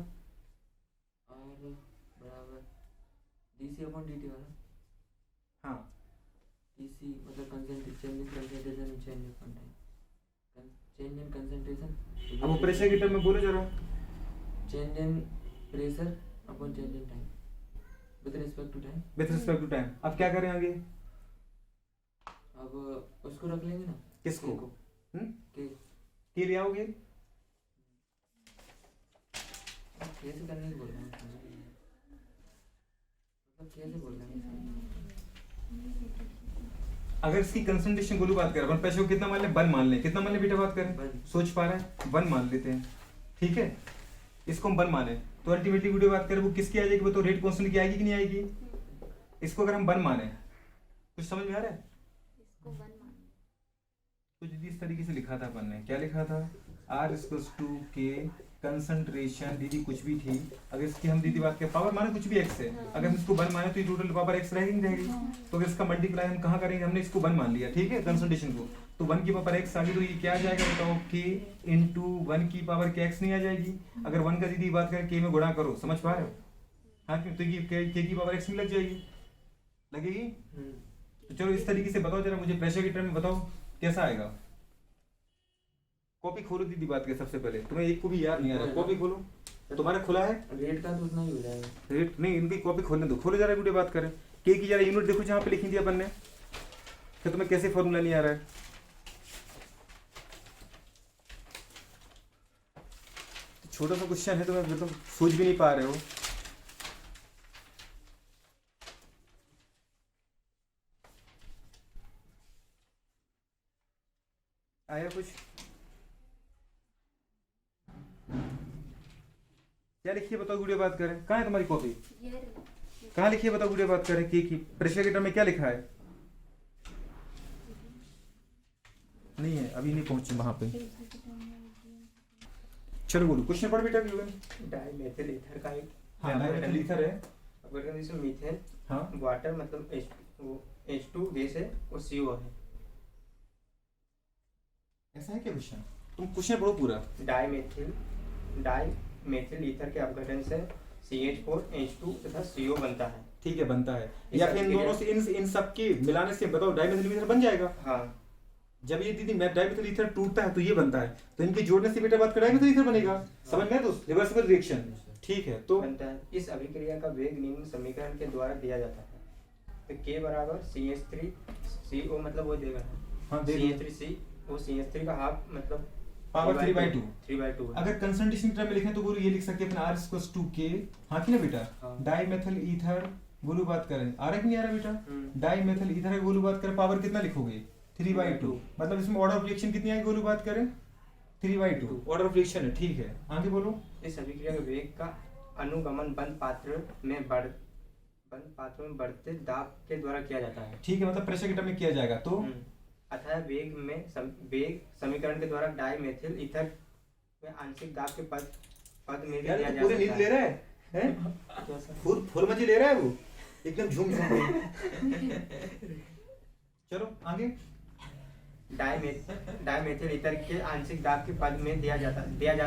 और बराबर dc/dt वाला, हाँ dc मतलब कंसंट्रेशन चेंज इन कंसंट्रेशन, अब वो प्रेशर के टर्म में बोलो जरा, change in pressure upon change in time with respect to time. With respect to time, अब क्या करें आगे, अब उसको रख लेंगे ना, किसको? K को, हम्म K ले आओगे, कैसे करने की बोल रहे हैं, मतलब कैसे बोल रहे हैं, अगर इसकी कंसंट्रेशन गोलू बात करें अपन प्रेशर को कितना मान ले, 1 मान ले, कितना मान ले बेटा बात करें, 1, सोच पा रहे हैं 1 मान लेते हैं, ठीक है, इसको हम 1 माने तो अल्टीमेटली वीडियो बात करें वो किसकी आ जाएगी, वो तो रेट कांस्टेंट की आएगी कि नहीं आएगी, इसको अगर हम 1 माने, कुछ समझ में आ रहा है, तो दीदी इस तरीके से लिखा था अपन ने, क्या लिखा था, R इक्वल्स टू के कंसंट्रेशन दीदी कुछ भी थी, अगर इसकी हम दीदी बात करें पावर माने कुछ भी x है, अगर हम इसको 1 माने तो ये टोटल पावर x रहेगी नहीं रहेगी, तो अगर इसका मल्टीप्लाई हम कहाँ करेंगे, हमने इसको 1 मान लिया, ठीक है कंसंट्रेशन को, तो 1 की पावर x आ गई, तो ये क्या आ जाएगा बताओ, k इंटू 1 की पावर क्या x नहीं आ जाएगी, अगर 1 का दीदी बात करें k में गुणा करो, समझ पा रहे हो, हाँ क्यों, तो ये k की पावर x नहीं लग जाएगी, लगेगी? तो चलो इस तरीके से बताओ जरा मुझे, प्रेशर के टर्म में बताओ कैसा आएगा। कॉपी खोलो दीदी बात के सबसे पहले, तुम्हें एक को भी याद नहीं आ रहा, कॉपी खोलो। तुम्हारा खुला है रेट का तो उतना ही हो जाएगा। रेट नहीं, इनकी कॉपी खोलने दो, खोलो जरा वीडियो बात करें। के की जरा यूनिट देखो जहाँ पे लिखी थी अपन ने, कि तुम्हें कैसे फॉर्मूला नहीं आ रहा है। छोटा सा क्वेश्चन है, तुम्हें तो सोच भी नहीं पा रहे हो। आया कुछ? क्या लिखिए बताओ, वीडियो बात करें। कहाँ है तुम्हारी कॉपी? ये रही। कहाँ लिखिए बताओ, वीडियो बात करें। के की प्रेशर के टर्म में क्या लिखा है? नहीं है, अभी नहीं पहुंचे वहां पे। चलो बोलो, क्वेश्चन पढ़ बेटा। डाइमेथिल ईथर का एक हाँ, डाइमेथिल ईथर है। अगर इसमें मीथेन हाँ, वाटर मतलब H2 गैस है और CO है। ऐसा है क्या क्वेश्चन? तुम क्वेश्चन पढ़ो पूरा। डाइमेथिल ईथर के अपघटन से CH4 H2 तथा CO बनता है। ठीक है, बनता है। या फिर इन दोनों से इन सब के मिलाने से बताओ डाइमेथिल ईथर बन जाएगा। हाँ, जब ये दीदी डाइमेथिल ईथर टूटता है तो ये बनता है, तो इनके जोड़ने से बेटा बात कर डाइमेथिल ईथर बनेगा। समझ गए दोस्त? Reversible reaction. ठीक है, तो बनता है। इस अभिक्रिया का वेग निम्न समीकरण के द्वारा दिया जाता है। तो K बराबर CH3 CO मतलब वो देगा हाँ, दे दो। CH3C वो CH3 का हाफ मतलब पावर 3/2। 3/2 है। अगर कंसंट्रेशन टर्म में लिखें तो बोलो ये लिख सकते हैं अपना R=K। हाँ कि ना बेटा? हाँ। डाइमेथिल ईथर बोलो बात करें, आ रहा है कि नहीं आ रहा बेटा? डाइमेथिल ईथर का बोलो बात करें, पावर कितना लिखोगे? 3/2। मतलब इसमें ऑर्डर ऑफ रिएक्शन कितनी आएगी बोलो बात करें? 3/2 ऑर्डर ऑफ रिएक्शन है। ठीक है, आगे बोलो। इस अभिक्रिया के वेग का अनुगमन बंद पात्र में बढ़ते दाब के द्वारा किया जाता है। ठीक है, मतलब प्रेशर के टर्म में किया जाएगा। तो अतः वेग समीकरण के द्वारा डाइमेथिल ईथर में आंशिक दाब के पद में भी यार दिया तू जा पूरे नींद सकता ले है। रहा है? फुल मजे ले रहा है वो, एकदम झूम झूम के। चलो आगे। डाइमेथिल ईथर के आंशिक दाब के पद में दिया जा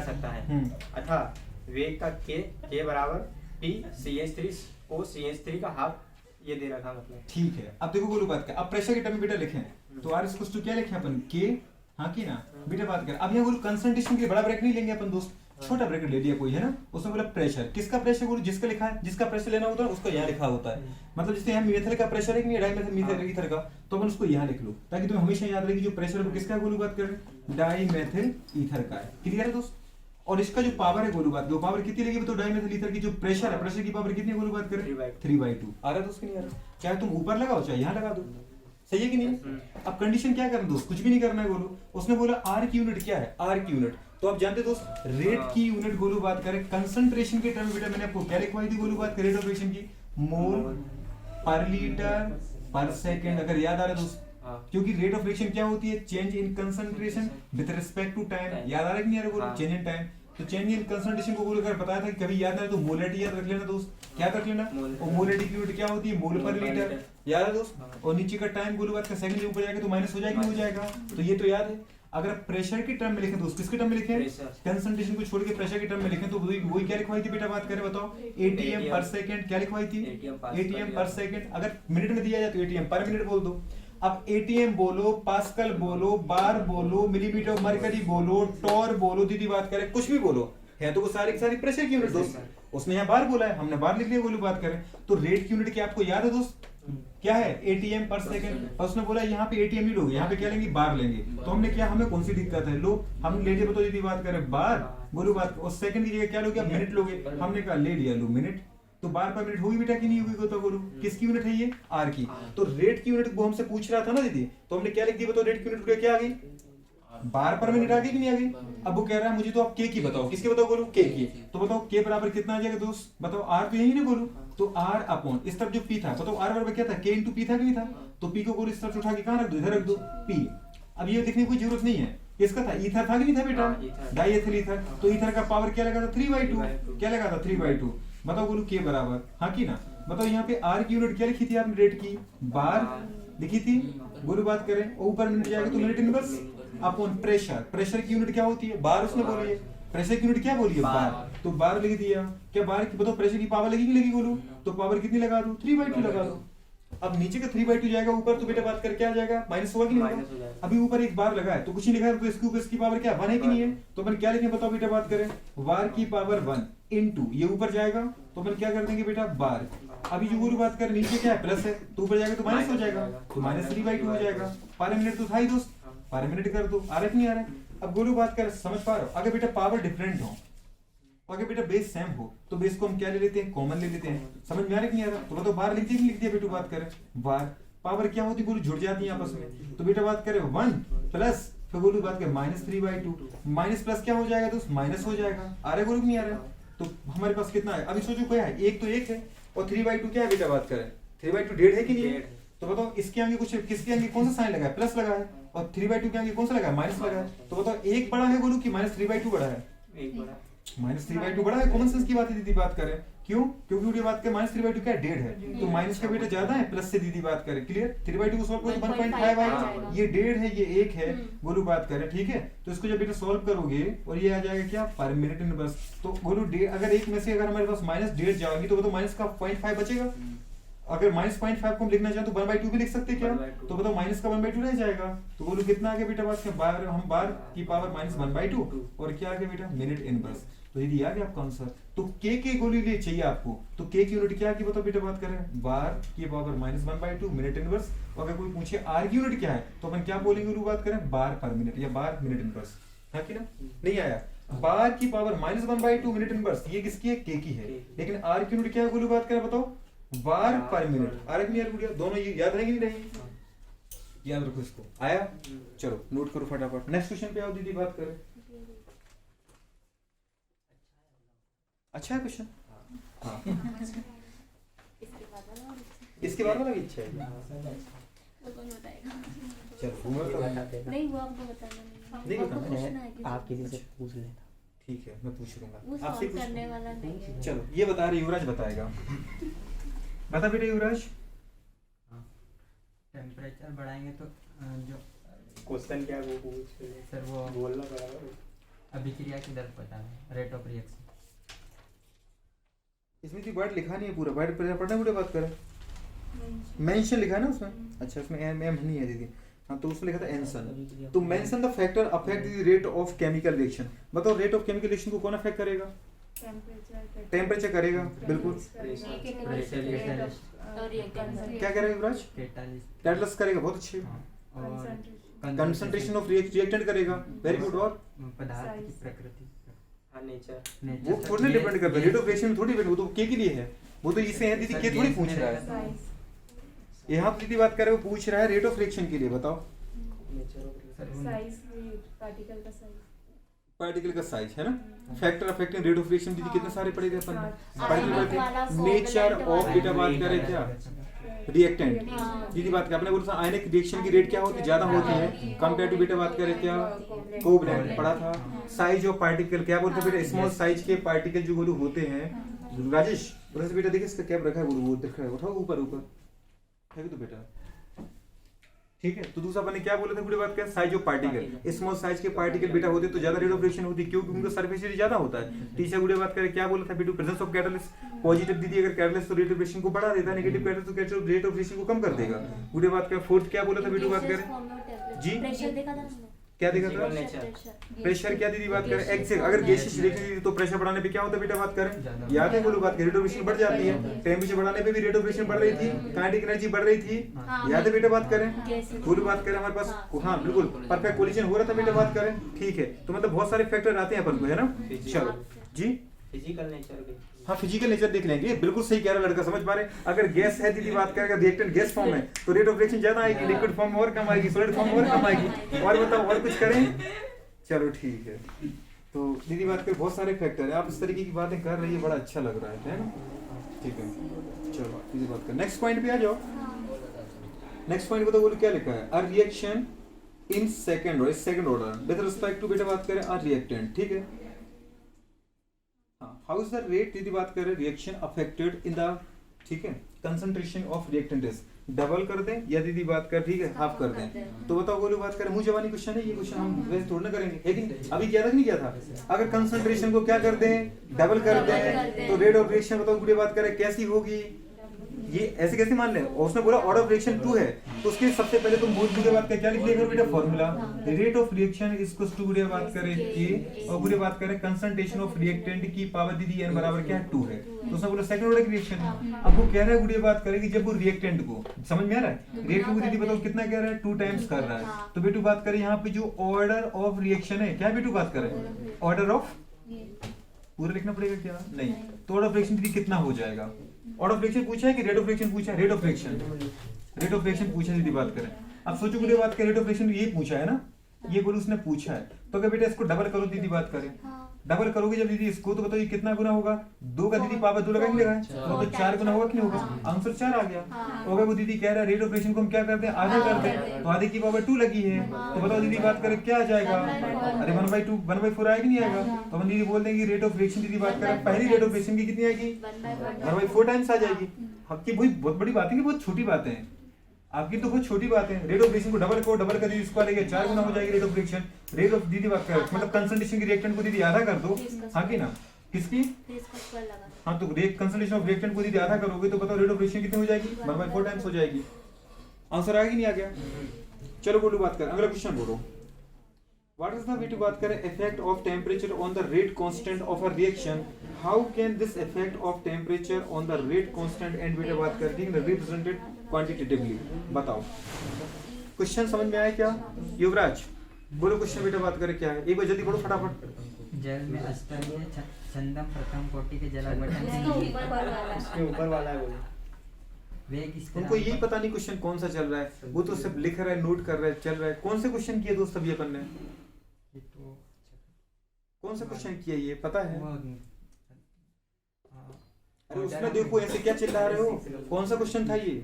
सकता है। अतः वेग का K बराबर P CH3 O CH3 का हाफ ये दे रखा मतलब। ठीक है, अब देखो बोलो बात कर। अब प्रेशर के टर्म में बेटा लिखें तो R= क्या लिखे अपन? K। हाँ की ना बेटा बात कर। अब यहाँ बोलो कंसंट्रेशन के लिए बड़ा ब्रैकेट नहीं लेंगे अपन दोस्त, छोटा ब्रैकेट ले लिया कोई, है ना? उसमें बोला प्रेशर। किसका प्रेशर बोलो? जिसका लिखा है, जिसका प्रेशर लेना होता है उसको यहाँ लिखा होता है। मतलब जैसे यहाँ मेथल का प्रेशर है कि नहीं, डाइमेथिल ईथर का, तो अपन उसको यहाँ लिख लो ताकि तुम्हें हमेशा याद रहे कि जो प्रेशर है वो किसका है बोलो बात करें? डाइमेथिल ईथर का है। क्लियर है दोस्त? और इसका जो पावर है बोलो बात, जो पावर कितनी लगेगी तो डाइमेथिल ईथर की जो प्रेशर है, प्रेशर की पावर कितनी है बोलो बात करें? 3/2। आ रहा है दोस्त कि नहीं आ रहा? चाहे तुम ऊपर लगाओ चाहे यहाँ लगा दो, सही है कि नहीं? अब कंडीशन क्या करना दोस्त? कुछ भी नहीं करना है बोलो। उसने बोला R की यूनिट क्या है? R की यूनिट तो आप जानते दोस्त, रेट की यूनिट बोलो बात करें कंसंट्रेशन के टर्म बेटा मैंने आपको क्या लिखवाई थी बोलो बात करें? रेट ऑफ रिएक्शन की मोल पर लीटर पर सेकंड। अगर याद आ रहा है दोस्त, क्योंकि रेट ऑफ रिएक्शन क्या होती है? Change in concentration with respect to time. याद आ रहा है कि नहीं आ रहा बोलो? Change in time. तो चेंज इन कंसंट्रेशन को बोलो अगर बताया था कि कभी याद आए तो मोलरिटी याद रख लेना दोस्त। क्या रख लेना? और मोलरिटी की यूनिट क्या होती है? मोल पर लीटर। याद है दोस्त? और नीचे का टाइम बोलो बात का सेकंड के ऊपर जाएगा तो माइनस हो जाएगा, नहीं हो जाएगा? तो ये तो याद है। अगर प्रेशर के टर्म में लिखें दोस्त, किसके टर्म में लिखें? कंसंट्रेशन को छोड़ के प्रेशर के टर्म में लिखें तो वही क्या लिखवाई थी बेटा बात करें बताओ? ATM पर सेकंड। क्या लिखवाई थी? ATM पर सेकंड। अगर मिनट में दिया जाए तो ATM पर मिनट बोल दो। अब ATM बोलो, पास्कल बोलो, बार बोलो, मिलीमीटर मरकरी बोलो, टॉर बोलो, दीदी बात करें कुछ भी बोलो, है तो वो सारी की सारी प्रेशर की यूनिट दोस्त। उसने यहाँ बार बोला है, हमने बार लिख लिया बोलो बात करें। तो रेट की यूनिट क्या आपको याद है दोस्त? क्या है? ATM पर सेकंड। और उसने बोला यहाँ पे ATM नहीं लोगे, यहाँ पे क्या लेंगे? बार लेंगे। तो हमने क्या, हमें कौन सी दिक्कत है? लो हम ले लिया, बताओ दीदी बात करें बार बोलो बात। और सेकंड की जगह क्या लोगे? मिनट लोगे। हमने कहा ले लिया, लो मिनट। तो बार पर मिनट होगी बेटा कि नहीं होगी? तो बोलो किसकी यूनिट है ये? R की। तो रेट की यूनिट वो हमसे पूछ रहा था ना दीदी, तो हमने क्या लिख दी बताओ? रेट की यूनिट क्या आ गई? बार पर मिनट आ गई कि नहीं आ गई? अब वो कह रहा है मुझे तो आप K की बताओ। किसकी बताओ बोलो? K की। तो बताओ K बराबर कितना आ जाएगा दोस्त? बताओ R तो यही ना बोलो, तो R अपॉन इस तरफ जो P था, बताओ R बराबर क्या था? K इंटू P था कि नहीं था? तो P को बोलो इस तरफ उठा के कहाँ रख दो? इधर रख दो P। अब ये देखने की कोई जरूरत नहीं है, इसका था ईथर था कि नहीं था बेटा? Diethyl ether. तो ईथर का पावर क्या लगा था? 3/2। क्या लगा था? 3/2। बताओ बोलो K बराबर, हाँ की ना? बताओ यहाँ पे R की यूनिट क्या लिखी थी आपने? रेट की बार लिखी थी बोलो बात करें। ऊपर मिनट जाएगा तो minute inverse upon pressure. Pressure की यूनिट क्या होती है? बार। उसने बोली है प्रेशर की यूनिट क्या बोली है? बार। तो बार लिख दिया। क्या बार की बताओ प्रेशर की पावर लगेगी लगी बोलो? तो पावर कितनी लगा दो? 3/2 लगा दो। अब नीचे का 3/2 जाएगा ऊपर, तो बेटा बात कर क्या आ जाएगा, माइनस होगा कि नहीं माइनस हो होगा। जाएगा। अभी ऊपर एक बार लगा है तो कुछ नहीं लिखा है, तो इसके ऊपर इसकी पावर क्या 1 है कि नहीं है, तो अपन क्या लिखें बताओ बेटा बात करें, वार की पावर 1 इनटू ये ऊपर जाएगा तो अपन क्या कर देंगे बेटा बार। अभी जो गुरु बात करें नीचे क्या है प्लस है, तो ऊपर जाएगा तो माइनस हो जाएगा, तो माइनस 3/2 हो जाएगा। पर मिनट तो था ही दोस्त, पर मिनट कर दो, आ रहा है कि नहीं आ रहा है। अब गुरु बात कर समझ पा रहे हो, अगर बेटा पावर डिफरेंट हो, अगर बेटा बेस सेम हो, तो बेस को हम क्या ले लेते हैं, कॉमन ले लेते हैं। समझ में आ रहा है कि नहीं आ रहा, तो बताओ बार लिख दिया, लिख दिया बेटू बात करें बार। पावर क्या होती है गुरु, जुड़ जाती है आपस में, तो बेटा बात करें 1 प्लस फिर गुरु बात करें माइनस 3/2, माइनस प्लस क्या हो जाएगा दोस्त, माइनस हो जाएगा। आ रहा है गुरु कि नहीं आ रहा है, तो हमारे पास कितना है, अभी सोचो क्या है, एक तो एक है और 3/2 क्या है बेटा बात करें, 3/2 डेढ़ है कि नहीं है, तो बताओ इसके आगे कुछ, किसके आगे कौन सा साइन लगा है, प्लस लगा है, और 3/2 के आगे कौन सा लगा है, माइनस लगा है। तो बताओ एक बड़ा है गुरु कि माइनस 3/2 बड़ा है, एक बड़ा माइनस 3/2 बड़ा है। कॉमन सेंस की बात है दीदी बात करें, क्यों, क्योंकि ये बात करें माइनस 3/2 क्या है, डेढ़ है, तो माइनस का बेटा ज्यादा है प्लस से दीदी बात करें, क्लियर। 3/2 को सॉल्व करो तो 1.5 आएगा, ये डेढ़ है ये एक है गुरु बात करें, ठीक है। तो इसको जब बेटा सॉल्व करोगे और ये आ जाएगा क्या पर मिनट इनवर्स, तो गुरु अगर एक में से अगर हमारे पास माइनस डेढ़ जाएगी तो बताओ माइनस का 0.5 बचेगा। अगर माइनस 0.5 को हम लिखना चाहें तो 1/2 भी लिख सकते हैं क्या, 1/2 तो बताओ माइनस का 1/2 रह जाएगा, तो बोलो कितना आगे बेटा बात करें बार, हम बार की पावर माइनस 1/2 और क्या आगे बेटा मिनट इनवर्स। तो यदि आ गया आपका आंसर, तो के गोली लिए चाहिए आपको, तो के की यूनिट क्या की बताओ बेटा बात करें बार की पावर माइनस 1/2 मिनट इनवर्स। अगर कोई पूछे आर की यूनिट क्या है तो अपन क्या बोलेंगे गुरु बात करें बार पर मिनट या बार मिनट इनवर्स, हाँ कि ना, नहीं आया। बार की पावर माइनस 1/2 मिनट इनवर्स ये किसकी है, के की है, लेकिन आर की यूनिट क्या है गुरु बात करें बताओ बार पर मिनट। आ रहा नहीं यार गुड़िया, दोनों ये याद रहेंगे नहीं रहेंगे, याद रखो इसको, आया। चलो नोट करो फटाफट, नेक्स्ट क्वेश्चन पे आओ दीदी बात करें। अच्छा है क्वेश्चन, हाँ इसके बाद वाला भी अच्छा है, वो कौन बताएगा? चलो उम्र तो नहीं वो आपको बताना नहीं आपको बताना। पूछना है किसी आप किसी से से। पूछ लेना। ठीक है मैं पूछ लूंगा वो आपसे सॉल्व करने वाला नहीं है। चलो ये बता रहे युवराज बताएगा, बता बेटा युवराज। टेम्परेचर बढ़ाएंगे तो जो क्वेश्चन क्या है वो पूछ सर वो बोलना पड़ेगा। अभिक्रिया की दर बताना, रेट ऑफ रिएक्शन। इसमें जो वर्ड लिखा नहीं है पूरा, वर्ड पढ़ना पूरा बात करें, मेंशन लिखा है ना उसमें, अच्छा उसमें एम नहीं है दीदी, हाँ तो उसमें लिखा था एंसन। तो mention the factor affect the rate of chemical reaction. बताओ रेट ऑफ केमिकल रिएक्शन को कौन अफेक्ट करेगा, टेम्परेचर करेगा, बिल्कुल। क्या कह रहे हैं युवराज, कैटलिस्ट करेगा, बहुत अच्छे। और कंसंट्रेशन ऑफ रिएक्टेंट करेगा, वेरी गुड। और पदार्थ की प्रकृति, नेचर वो थोड़ी डिपेंड करता है, रेट ऑफ रिएक्शन में थोड़ी डिपेंड, वो तो के लिए है, वो तो इसे है दीदी, के थोड़ी पूछ रहा है। यहाँ पे दीदी बात कर रहे हो, पूछ रहा है रेट ऑफ रिएक्शन के लिए, बताओ पार्टिकल का साइज है ना, factor affecting rate of reaction दीदी कितने सारे पढ़े थे अपन, नेचर ऑफ बेटा बात करें क्या, रिएक्टेंट दीदी बात कर, अपने बोला था आयनिक रिएक्शन की रेट क्या होती है, ज्यादा होती है कंपेयर टू बेटा बात करें क्या, कोवलेंट पढ़ा था। साइज ऑफ पार्टिकल क्या बोलते हैं बेटा, स्मॉल साइज के पार्टिकल जो गुरु होते हैं। राजेश उधर से बेटा देखिए इसका क्या रखा है गुरु, वो दिख रहा है, उठाओ ऊपर ऊपर है तो बेटा, ठीक है। तो दूसरा अपन ने क्या बोला था पूरी बात क्या, size of particle, small size के पार्टिकल बेटा होते तो ज्यादा रेट ऑफ रिएक्शन होती, क्योंकि उनका सरफेस एरिया ज्यादा होता है। तीसरा गुड़े बात करें क्या बोला था बेटू, प्रेजेंस ऑफ कैटलिस्ट, पॉजिटिव दीदी अगर कैटलिस्ट तो रेट ऑफ रिएक्शन को बढ़ा देता है, नेगेटिव कैटलिस्ट तो रेट ऑफ रिएक्शन को कम कर देगा। गुड़े बात करें फोर्थ क्या बोला था बेटू बात करें जी, प्रेशर देखा था हमने, क्या देखा था, प्रेशर क्या दीदी बात करें, एक्स अगर गैसियस रिएक्शन तो प्रेशर बढ़ाने पे क्या होता है बेटा बात करें, याद है बोलो बात करें, रेट ऑफ रिएक्शन बढ़ जाती है, टेम्परेचर बढ़ाने पे भी रेट ऑफ रिएक्शन बढ़ रही थी, काइनेटिक एनर्जी बढ़ रही थी, याद है बेटा बात करें, बोलो बात करें हमारे पास, हाँ बिल्कुल परफेक्ट कोलिजन हो रहा था बेटा बात करें, ठीक है। तो मतलब बहुत सारे फैक्टर आते हैं अपन को, है ना। चलो जी, फिजिकल नेचर, हाँ फिजिकल नेचर देख लेंगे, बिल्कुल सही कह रहा है लड़का, समझ पा रहे। अगर गैस है दीदी बात करें, रिएक्टेंट गैस फॉर्म है तो रेट ऑफ रिएक्शन ज्यादा आएगी, लिक्विड फॉर्म में और कम आएगी, सॉलिड फॉर्म में और कम आएगी। और बताओ और कुछ करें, चलो ठीक है। तो दीदी बात करें बहुत सारे फैक्टर है, आप इस तरीके की बातें कर रही है, बड़ा अच्छा लग रहा है ना, ठीक है। चलो दीदी बात कर, नेक्स्ट पॉइंट पे आ जाओ। नेक्स्ट पॉइंट बताओ बोलो क्या लिखा है, a reaction in second order with respect to बेटा बात करें अ रिएक्टेंट, ठीक है। हाउ इज द रेट दीदी बात करें रिएक्शन अफेक्टेड इन द, ठीक है, concentration of reactant is, double कर दें या दीदी बात कर, ठीक है, हाफ कर दें। तो बताओ बोलो बात करें, मुंह जवानी क्वेश्चन है ये, क्वेश्चन हम वैसे थोड़ा ना करेंगे, लेकिन अभी किया था कि नहीं किया था। अगर कंसंट्रेशन को क्या कर दें, डबल कर दें, तो रेट ऑफ रिएक्शन बताओ पूरी बात करें कैसी होगी, ये ऐसे कैसे मान ले, और उसने बोला ऑर्डर ऑफ रिएक्शन 2 है, तो उसके सबसे पहले तुम बोल बुरे बात का क्या लिख लिया करो बेटा, formula rate of reaction equals to बुरे बात करें के, और बुरे बात करें कंसंट्रेशन ऑफ रिएक्टेंट की पावर दीदी n बराबर क्या है 2 है, तो उसने बोला सेकंड ऑर्डर की रिएक्शन। अब वो कह रहा है बुरे बात करें कि जब वो रिएक्टेंट को, समझ में आ रहा है, रिएक्टेंट को दीदी बताओ कितना कह रहा है 2 टाइम्स कर रहा है, तो बेटू बात करें यहाँ पे जो ऑर्डर ऑफ रिएक्शन है क्या बेटू बात करें, ऑर्डर ऑफ, पूरा लिखना पड़ेगा क्या, नहीं, तो ऑर्डर ऑफ रिएक्शन दीदी कितना हो जाएगा, ऑर्डर ऑफ रिएक्शन पूछा है कि रेट ऑफ रिएक्शन पूछा है, रेट ऑफ रिएक्शन पूछा है दीदी बात करें। अब सोचो बुरे बात करें रेट ऑफ रिएक्शन ये पूछा है ना, ये बोलो उसने पूछा है, तो क्या बेटा इसको डबल करो दीदी बात करें, डबल करोगे जब दीदी इसको, तो बताओ ये कितना गुना होगा, 2 का दीदी पावर 2 लगाएंगे तो 4 गुना होगा कि नहीं होगा, आंसर 4 आ गया। होगा वो दीदी कह रहा है रेट ऑफ रिएक्शन को हम क्या करते हैं, आधा करते हैं, तो आधे की पावर 2 लगी है, तो बताओ दीदी बात करें क्या आ जाएगा, अरे 1/2 1/4 आएगा नहीं आएगा, तो हम दीदी बोल देंगे रेट ऑफ रिएक्शन दीदी बात करें पहली रेट ऑफ रिएक्शन की कितनी आएगी 1/4 टाइम्स आ जाएगी। आपकी वही बहुत बड़ी बात है कि बहुत छोटी बातें हैं, आपकी तो बहुत छोटी बात है, रेट ऑफ रिएक्शन को डबल करो, डबल कर दीदी इसको आ जाएगा 4 गुना हो जाएगी rate of reaction, rate of दीदी बात कर मतलब कंसंट्रेशन की रिएक्टेंट को दीदी आधा कर दो, हाँ कि ना, किसकी, हाँ तो रेट कंसंट्रेशन ऑफ रिएक्टेंट को दीदी आधा करोगे तो बताओ रेट ऑफ रिएक्शन कितनी हो जाएगी 1/4 टाइम्स हो जाएगी। आंसर आएगी नहीं आ गया, चलो बोलो बात कर, अगला क्वेश्चन बोलो। What is the way to बात करें effect of temperature on the rate constant of a reaction? How can this effect of temperature on the rate constant and बेटा बात करें ठीक है represented quantitatively? बताओ क्वेश्चन समझ में आया क्या? युवराज बोलो क्वेश्चन बेटा बात करें क्या है, एक बार जल्दी पढ़ो फटाफट। जल में स्तरीय छंदम प्रथम कोटि के जलावटन से इसके ऊपर वाला है बोलो। वेग इस उनको यही पता नहीं क्वेश्चन कौन सा चल रहा है, वो तो सब लिख रहा है, नोट कर रहा है, चल रहा है। कौन से क्वेश्चन किए दोस्त अभी अपन ने, कौन सा क्वेश्चन किया ये पता है? अरे उसमें देखो ऐसे क्या चिल्ला रहे हो, कौन सा क्वेश्चन था ये,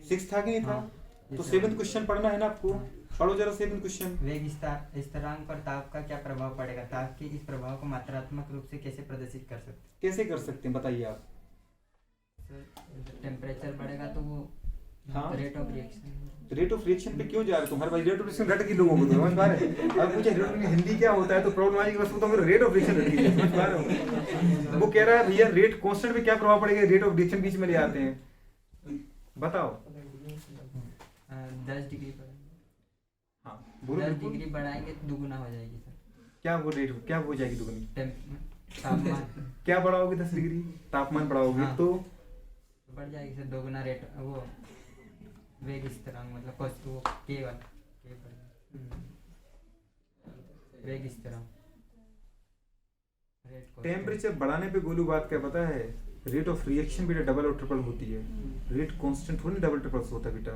6 था कि नहीं था? तो 7th क्वेश्चन पढ़ना है ना आपको, पढ़ो जरा 7th क्वेश्चन। वेग स्थिरांक पर ताप का क्या प्रभाव पड़ेगा, ताप के इस प्रभाव को मात्रात्मक रूप से कैसे प्रदर्शित कर सकते हैं? कैसे कर सकते हैं बताइए आप? टेम्परेचर बढ़ेगा तो वो हाँ rate of reaction, rate of reaction पे क्यों जा रहे हो तुम हर बार, रेट ऑफ रिएक्शन रट के लोगों को तो समझ पा रहे हैं। अब मुझे रेट ऑफ हिंदी क्या होता है तो प्रॉब्लम आएगी, बस वो तो मेरा रेट ऑफ रिएक्शन रट के समझ पा रहे हो। वो कह रहा है भैया रेट कांस्टेंट पे क्या प्रभाव पड़ेगा, रेट ऑफ रिएक्शन बीच में ले आते हैं, बताओ। 10 डिग्री हाँ बोलो 10 डिग्री बढ़ाएंगे तो दुगुना हो जाएगी सर। क्या वो रेट क्या हो जाएगी दुगनी, तापमान क्या बढ़ाओगे 10 डिग्री तापमान बढ़ाओगे हाँ। तो बढ़ जाएगी सर, दोगुना रेट वो वेग स्थिरांक मतलब कॉस्ट वो के वाला के वेग स्थिरांक रेट कॉस्ट। टेम्परेचर बढ़ाने पे गोलू बात क्या पता है, रेट ऑफ रिएक्शन बेटा डबल और ट्रिपल होती है, रेट कांस्टेंट थोड़ी डबल ट्रिपल होता है बेटा।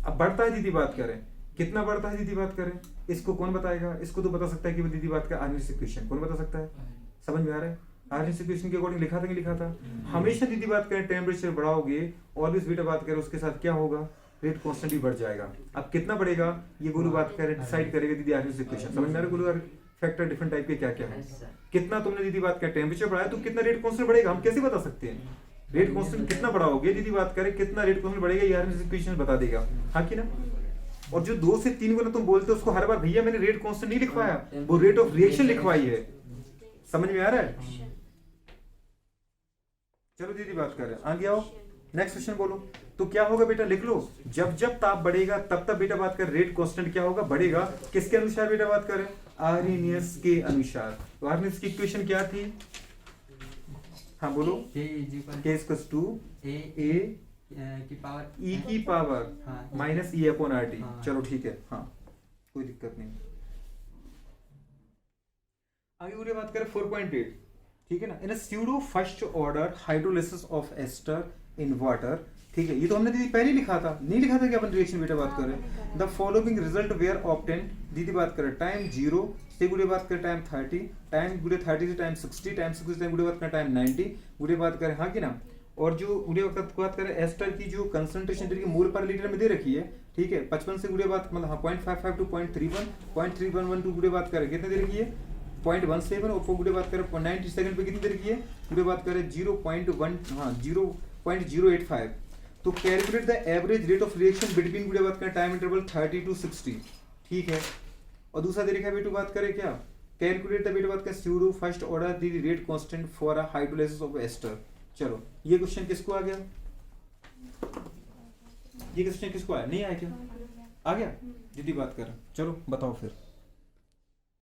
अब बढ़ता है दीदी बात करें, कितना बढ़ता है दीदी बात करें, इसको कौन बताएगा, इसको तो बता सकता है कि वो दीदी बात का आर्निश इक्वेशन कौन बता सकता है, समझ में आ रहा है? आर्निश इक्वेशन के अकॉर्डिंग लिखा था कि लिखा था, हमेशा दीदी बात करें टेम्परेचर बढ़ाओगे ऑलवेज बेटा बात करें उसके साथ क्या होगा, रेट कांस्टेंट भी बढ़ जाएगा। अब कितना बढ़ेगा ये गोलू बात करें डिसाइड करेगा दीदी आर्निश इक्वेशन, समझ में आ रहा है गोलू? फैक्टर डिफरेंट टाइप के क्या क्या है, कितना तुमने दीदी बात का टेम्परेचर बढ़ाया तो कितना रेट कांस्टेंट बढ़ेगा, हम कैसे बता सकते हैं? रेट कांस्टेंट कितना बढ़ाओगे दीदी बात करें कितना रेट कांस्टेंट बढ़ेगा, ये आर्निश इक्वेशन बता देगा, हाँ कि ना? और जो 2 से 3 गुना तुम बोलते हो उसको हर बार भैया मैंने रेट कांस्टेंट नहीं लिखवाया, वो रेट ऑफ रिएक्शन लिखवाई है, समझ में आ रहा है? चलो दीदी बात कर रहे हैं, आगे आओ नेक्स्ट क्वेश्चन बोलो। तो क्या होगा बेटा लिख लो, जब जब ताप बढ़ेगा तब तब बेटा बात कर रेट कांस्टेंट क्या होगा, बढ़ेगा। किसके अनुसार बेटा बात करें, आर्नियस के अनुसार। तो आर्नियस की इक्वेशन क्या थी, हाँ बोलो, k इक्वल्स टू a की पावर e की पावर हाँ, माइनस e अपॉन RT। हाँ। चलो ठीक है, हाँ कोई दिक्कत नहीं। आगे पूरी बात करें 4.8, ठीक है ना, in pseudo first order hydrolysis of ester in water, ठीक है, ये तो हमने दीदी पहले लिखा था, नहीं लिखा था कि अपन रिएक्शन बेटा बात करें। The following result were obtained, दीदी बात करें टाइम 0 से गुड़े बात करें टाइम 30, टाइम गुड़े 30 से टाइम 60, टाइम 60 से गुड़े बात करें टाइम 90, गुड़े बात करें हाँ कि ना। और जो गुड़े वक्त बात करें एस्टर की जो कंसंट्रेशन देखिए मोल पर लीटर में दे रखी है, ठीक है, 55 से गुड़े बात मतलब हाँ 0.55 टू 0.31 टू गुड़े बात करें कितने दे रखी है 0.17, और गुड़े बात करें 90 सेकंड पे कितनी दे रखी है, गुड़े बात करें 0.1 हाँ 0.085। तो calculate the average rate of reaction between गुड़े बात करें टाइम इंटरवल 30 टू 60, ठीक है। और दूसरा दे रखा है बेटू बात करें क्या, कैलकुलेट द बेटू बात करें pseudo first order the rate constant for a hydrolysis of ester, चलो ये क्वेश्चन किसको आ गया, ये क्वेश्चन किसको आया, नहीं आया क्या, आ गया, दीदी बात कर, चलो बताओ फिर।